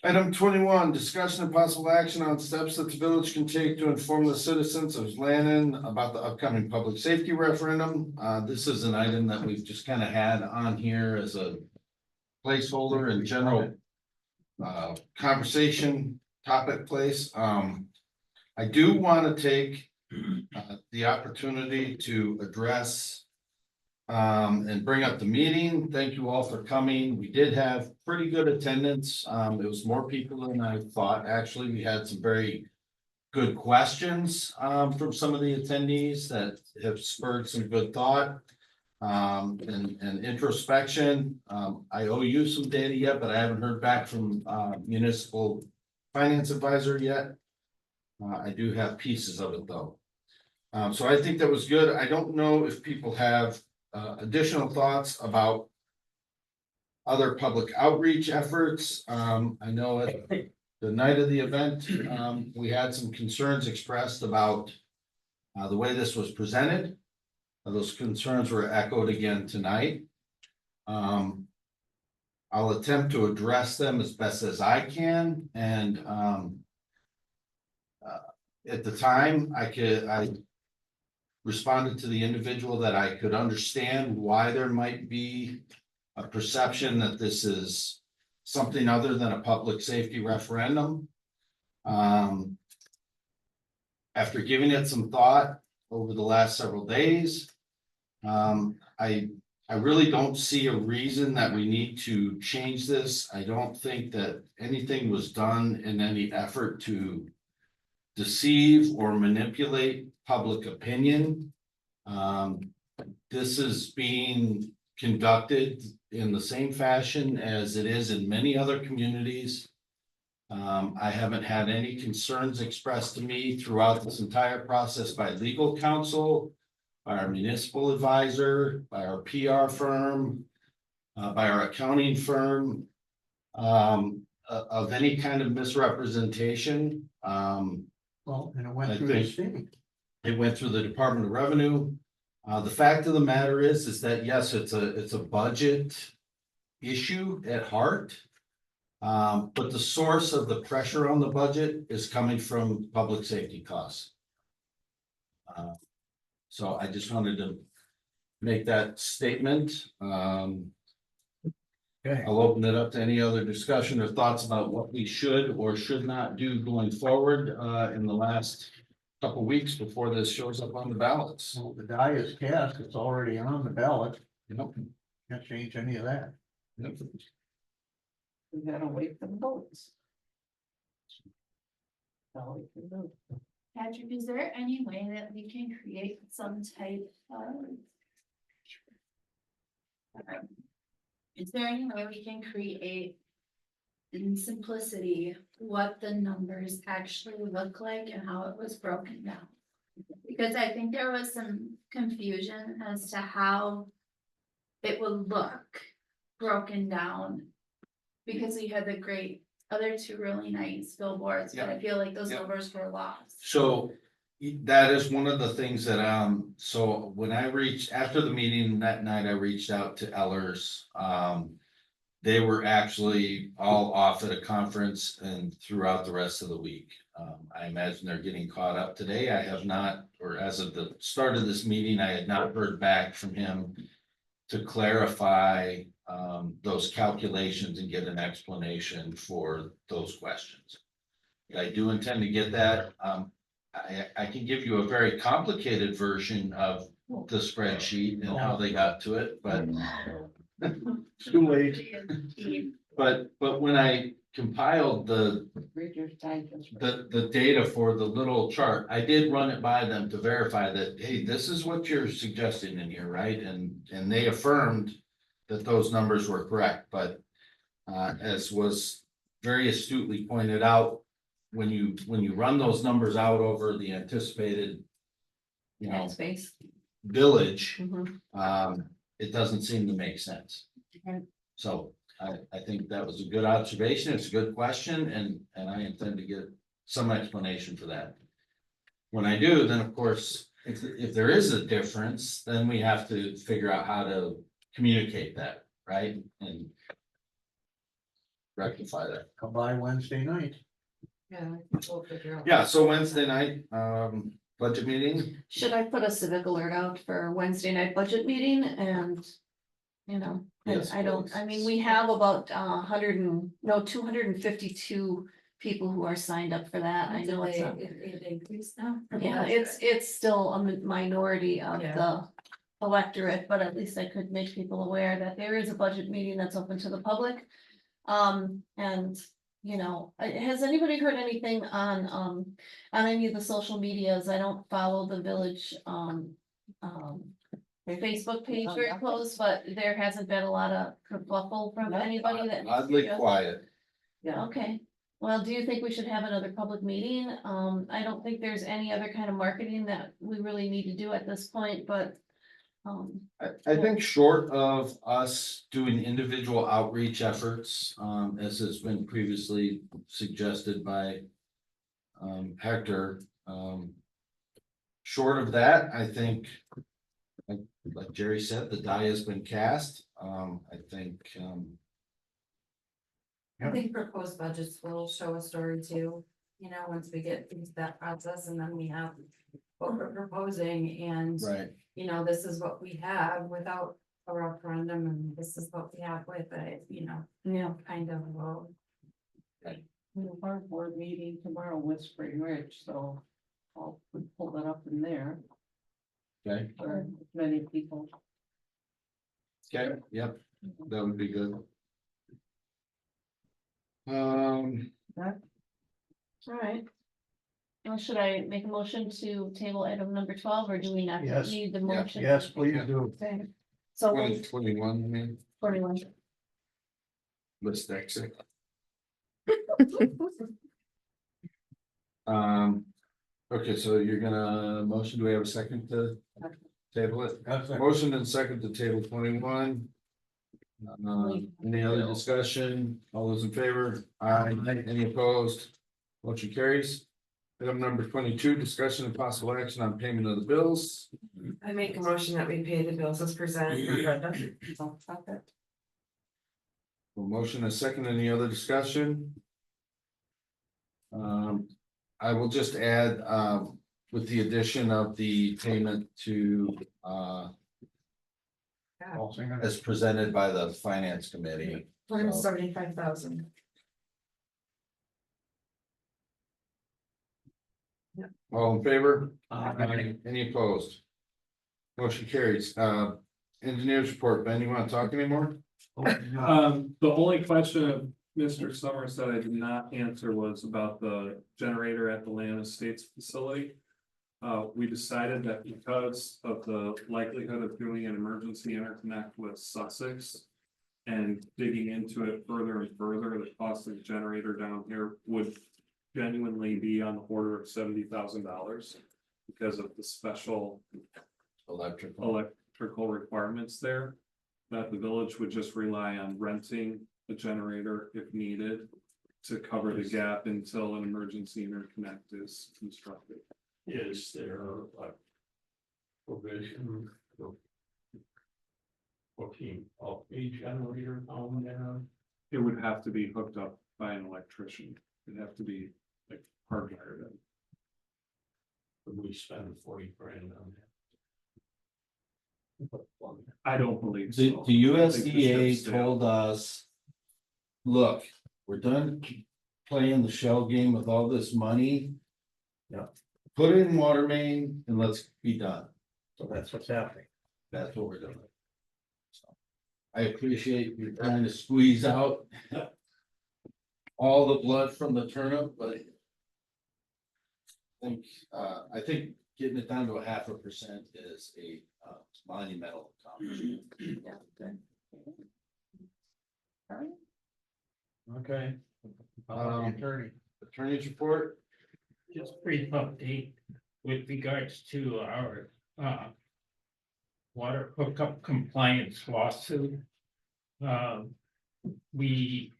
Item 21, discussion and possible action on steps that the village can take to inform the citizens of Lannon about the upcoming public safety referendum. This is an item that we've just kind of had on here as a placeholder in general conversation topic place. I do want to take the opportunity to address and bring up the meeting. Thank you all for coming. We did have pretty good attendance. It was more people than I thought. Actually, we had some very good questions from some of the attendees that have spurred some good thought and introspection. I owe you some data yet, but I haven't heard back from municipal finance advisor yet. I do have pieces of it though. So I think that was good. I don't know if people have additional thoughts about other public outreach efforts. I know at the night of the event, we had some concerns expressed about the way this was presented. Those concerns were echoed again tonight. I'll attempt to address them as best as I can, and at the time I responded to the individual that I could understand why there might be a perception that this is something other than a public safety referendum. After giving it some thought over the last several days, I really don't see a reason that we need to change this. I don't think that anything was done in any effort to deceive or manipulate public opinion. This is being conducted in the same fashion as it is in many other communities. I haven't had any concerns expressed to me throughout this entire process by legal counsel, by our municipal advisor, by our PR firm, by our accounting firm, of any kind of misrepresentation. Well, and it went I through the think state. it went through the Department of Revenue. The fact of the matter is that yes, it's a budget issue at heart. But the source of the pressure on the budget is coming from public safety costs. So I just wanted to make that statement. Okay. I'll open it up to any other discussion or thoughts about what we should or should not do going forward in the last couple weeks before this shows up on the ballots. So the die is cast, it's already on the ballot. Yep. Can't change any of that. Yep. We gotta wait for the votes. Gotta wait for the vote. Patrick, is there any way that we can create some type of? Is there any way we can create in simplicity what the numbers actually look like and how it was broken down? Because I think there was some confusion as to how it would look broken down. Because we had the great other two really nice billboards, but I feel like those Yeah. numbers were lost. So that is one of the things that, so when I reached, after the meeting that night, I reached out to Ellers. They were actually all off at a conference and throughout the rest of the week. I imagine they're getting caught up today. I have not, or as of the start of this meeting, I had not heard back from him to clarify those calculations and get an explanation for those questions. I do intend to get that. I can give you a very complicated version of the spreadsheet and how they got to it, but Too late. but when I compiled the data for the little chart, I did run it by them to verify that, hey, this is what you're suggesting in here, right? And they affirmed that those numbers were correct, but as was very astutely pointed out, when you run those numbers out over the anticipated, you know, Space. village, Mhm. it doesn't seem to make sense. Right. So I think that was a good observation. It's a good question, and I intend to get some explanation for that. When I do, then of course, if there is a difference, then we have to figure out how to communicate that, right? And rectify that. Come by Wednesday night. Yeah, we'll figure out. Yeah, so Wednesday night, budget meeting, Should I put a civic alert out for Wednesday night budget meeting and, you know, and Yes, I don't, I please. mean, we have about 252 people who are signed up for that. I know it's not. It increased now. Yeah, it's still a minority of Yeah. the electorate, but at least I could make people aware that there is a budget meeting that's open to the public. And, you know, has anybody heard anything on any of the social medias? I don't follow the village, Facebook page very close, but there hasn't been a lot of kerfuffle from anybody that. oddly quiet. Yeah. Okay, well, do you think we should have another public meeting? I don't think there's any other kind of marketing that we really need to do at this point, but. I think short of us doing individual outreach efforts, as has been previously suggested by Hector, short of that, I think, like Jerry said, the die has been cast. I think, I think proposed budgets will show a story too, you know, once we get into that process and then we have what we're proposing and, right, you know, this is what we have without a referendum and this is what we have with it, you know, Yeah. kind of, well, We have our board meeting tomorrow with Spring Ridge, so I'll pull that up in there okay, for many people. okay, yep, that would be good. All right. Well, should I make a motion to table item number 12, or do we not Yes. need the motion? Yes, please do. Okay. So 21, I mean, 41. let's exit. Okay, so you're gonna motion, do we have a second to table it? Motion and second to table 21. Any other discussion? All those in favor? Aye. Any opposed? Motion carries. Item number 22, discussion and possible action on payment of the bills. I make a motion that we pay the bills as presented. Motion and second, any other discussion? I will just add, with the addition of the payment to, as presented by the finance committee. 175,000. All in favor? Any opposed? Motion carries. Engineers report. Ben, you want to talk anymore? The only question of Mr. Summers that I did not answer was about the generator at the Land Estates facility. We decided that because of the likelihood of doing an emergency interconnect with Sussex and digging into it further and further, the cost of the generator down here would genuinely be on the order of $70,000 because of the special electrical requirements there. That the village would just rely on renting a generator if needed to cover the gap until an emergency interconnect is constructed. Is there a provision? Booking of a generator on there? It would have to be hooked up by an electrician. It'd have to be like hardwired in. Would we spend 40 grand on that? I don't believe The, so. the I think the USDA ship's told us, look, we're done playing the shell game with all this money. Yeah. Put it in water main and let's be done. So that's what's happening. That's what we're doing. So, I appreciate you trying to squeeze out all the blood from the turnip, but I think getting it down to 0.5% is a monumental accomplishment. Okay. Attorney. Attorney's report. Just brief update with regards to our water hookup compliance lawsuit. We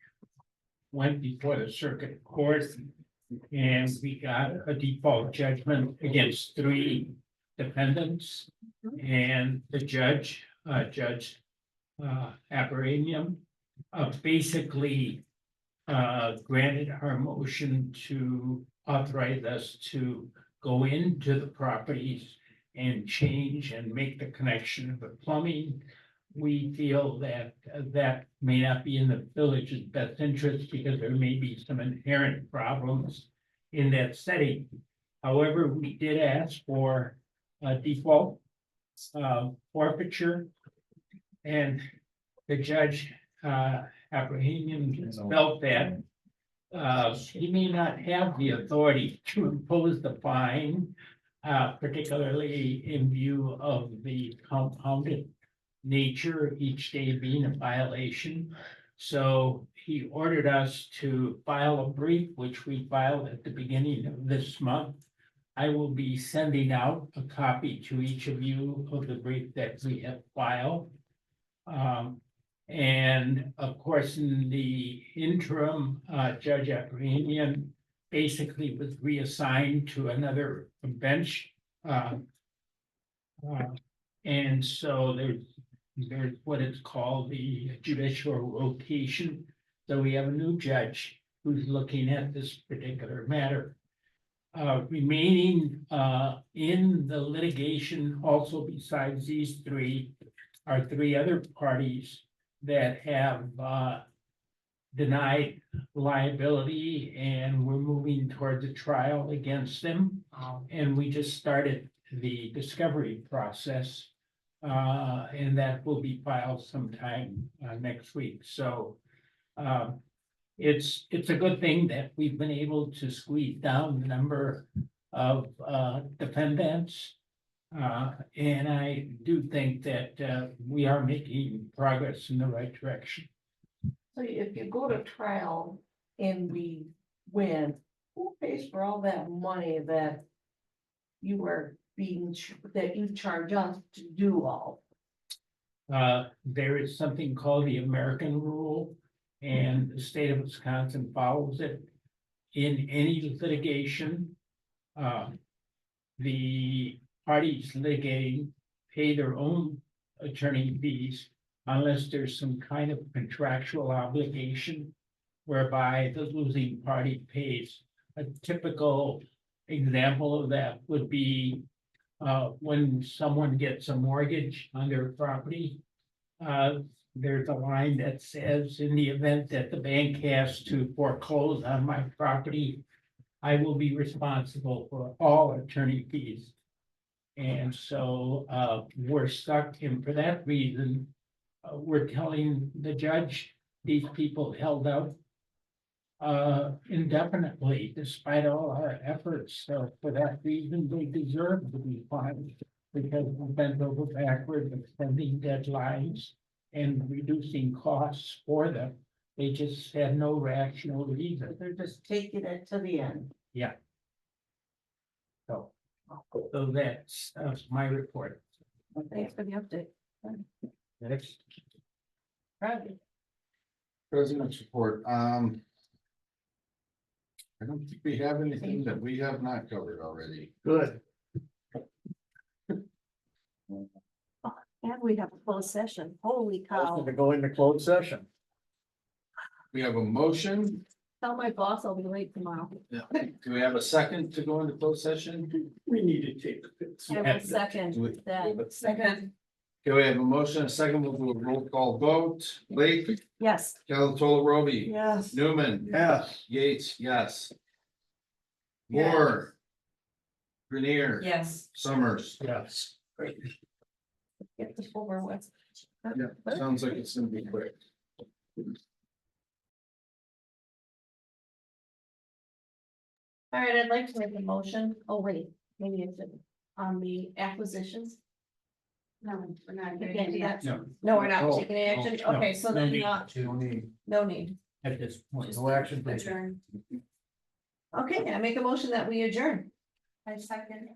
went before the circuit court and we got a default judgment against 3 defendants. And the judge, Judge Aberanium, basically granted our motion to authorize us to go into the properties and change and make the connection of the plumbing. We feel that that may not be in the village's best interest because there may be some inherent problems in that setting. However, we did ask for a default forfeiture. And the judge, Abrahamian felt that he may not have the authority to impose the fine, particularly in view of the compounded nature each day being a violation. So he ordered us to file a brief, which we filed at the beginning of this month. I will be sending out a copy to each of you of the brief that we have filed. And of course, in the interim, Judge Abrahamian basically was reassigned to another bench. And so there's what is called the judicial rotation. So we have a new judge who's looking at this particular matter. Remaining in the litigation, also besides these three, are three other parties that have denied liability, and we're moving towards a trial against them. And we just started the discovery process, and that will be filed sometime next week. So it's a good thing that we've been able to squeeze down the number of defendants. And I do think that we are making progress in the right direction. So if you go to trial and we win, who pays for all that money that you were that you charge us to do all? There is something called the American rule, and the state of Wisconsin follows it. In any litigation, the parties litigating pay their own attorney fees unless there's some kind of contractual obligation whereby the losing party pays. A typical example of that would be when someone gets a mortgage on their property. There's a line that says, in the event that the bank has to foreclose on my property, I will be responsible for all attorney fees. And so we're stuck, and for that reason, we're telling the judge, these people held out indefinitely despite all our efforts. So for that reason, they deserve to be fined, because we bent over backward, extending deadlines and reducing costs for them. They just had no rational reason. They're just taking it to the end. Yeah. So that's my report. Thanks for the update. Next. President's report, I don't think we have anything that we have not covered already. Good. And we have a closed session. Holy cow. To go into closed session. We have a motion. Tell my boss I'll be late tomorrow. Do we have a second to go into closed session? We need to take. I will second that. Second, Okay, we have a motion, a second, we'll do a roll call vote. Blake, Yes. Calatolo Roby, Yes. Newman, Yes. Yates, yes. Yes. Moore. Grenier. yes. Summers. Yes. Get this over with. Yeah, sounds like it's gonna be quick. All right, I'd like to make a motion. Oh, wait, maybe it's on the acquisitions. No, we're not. We can't do that. No. No, we're not No, taking any action. no, Okay, so no then, need. No need no need. At this point. no action taken. Adjourn. Okay, I make a motion that we adjourn. I second.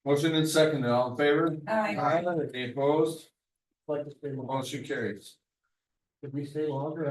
Motion and second, all in favor? Aye. Any opposed? Like to stay longer. Motion carries. Could we stay longer?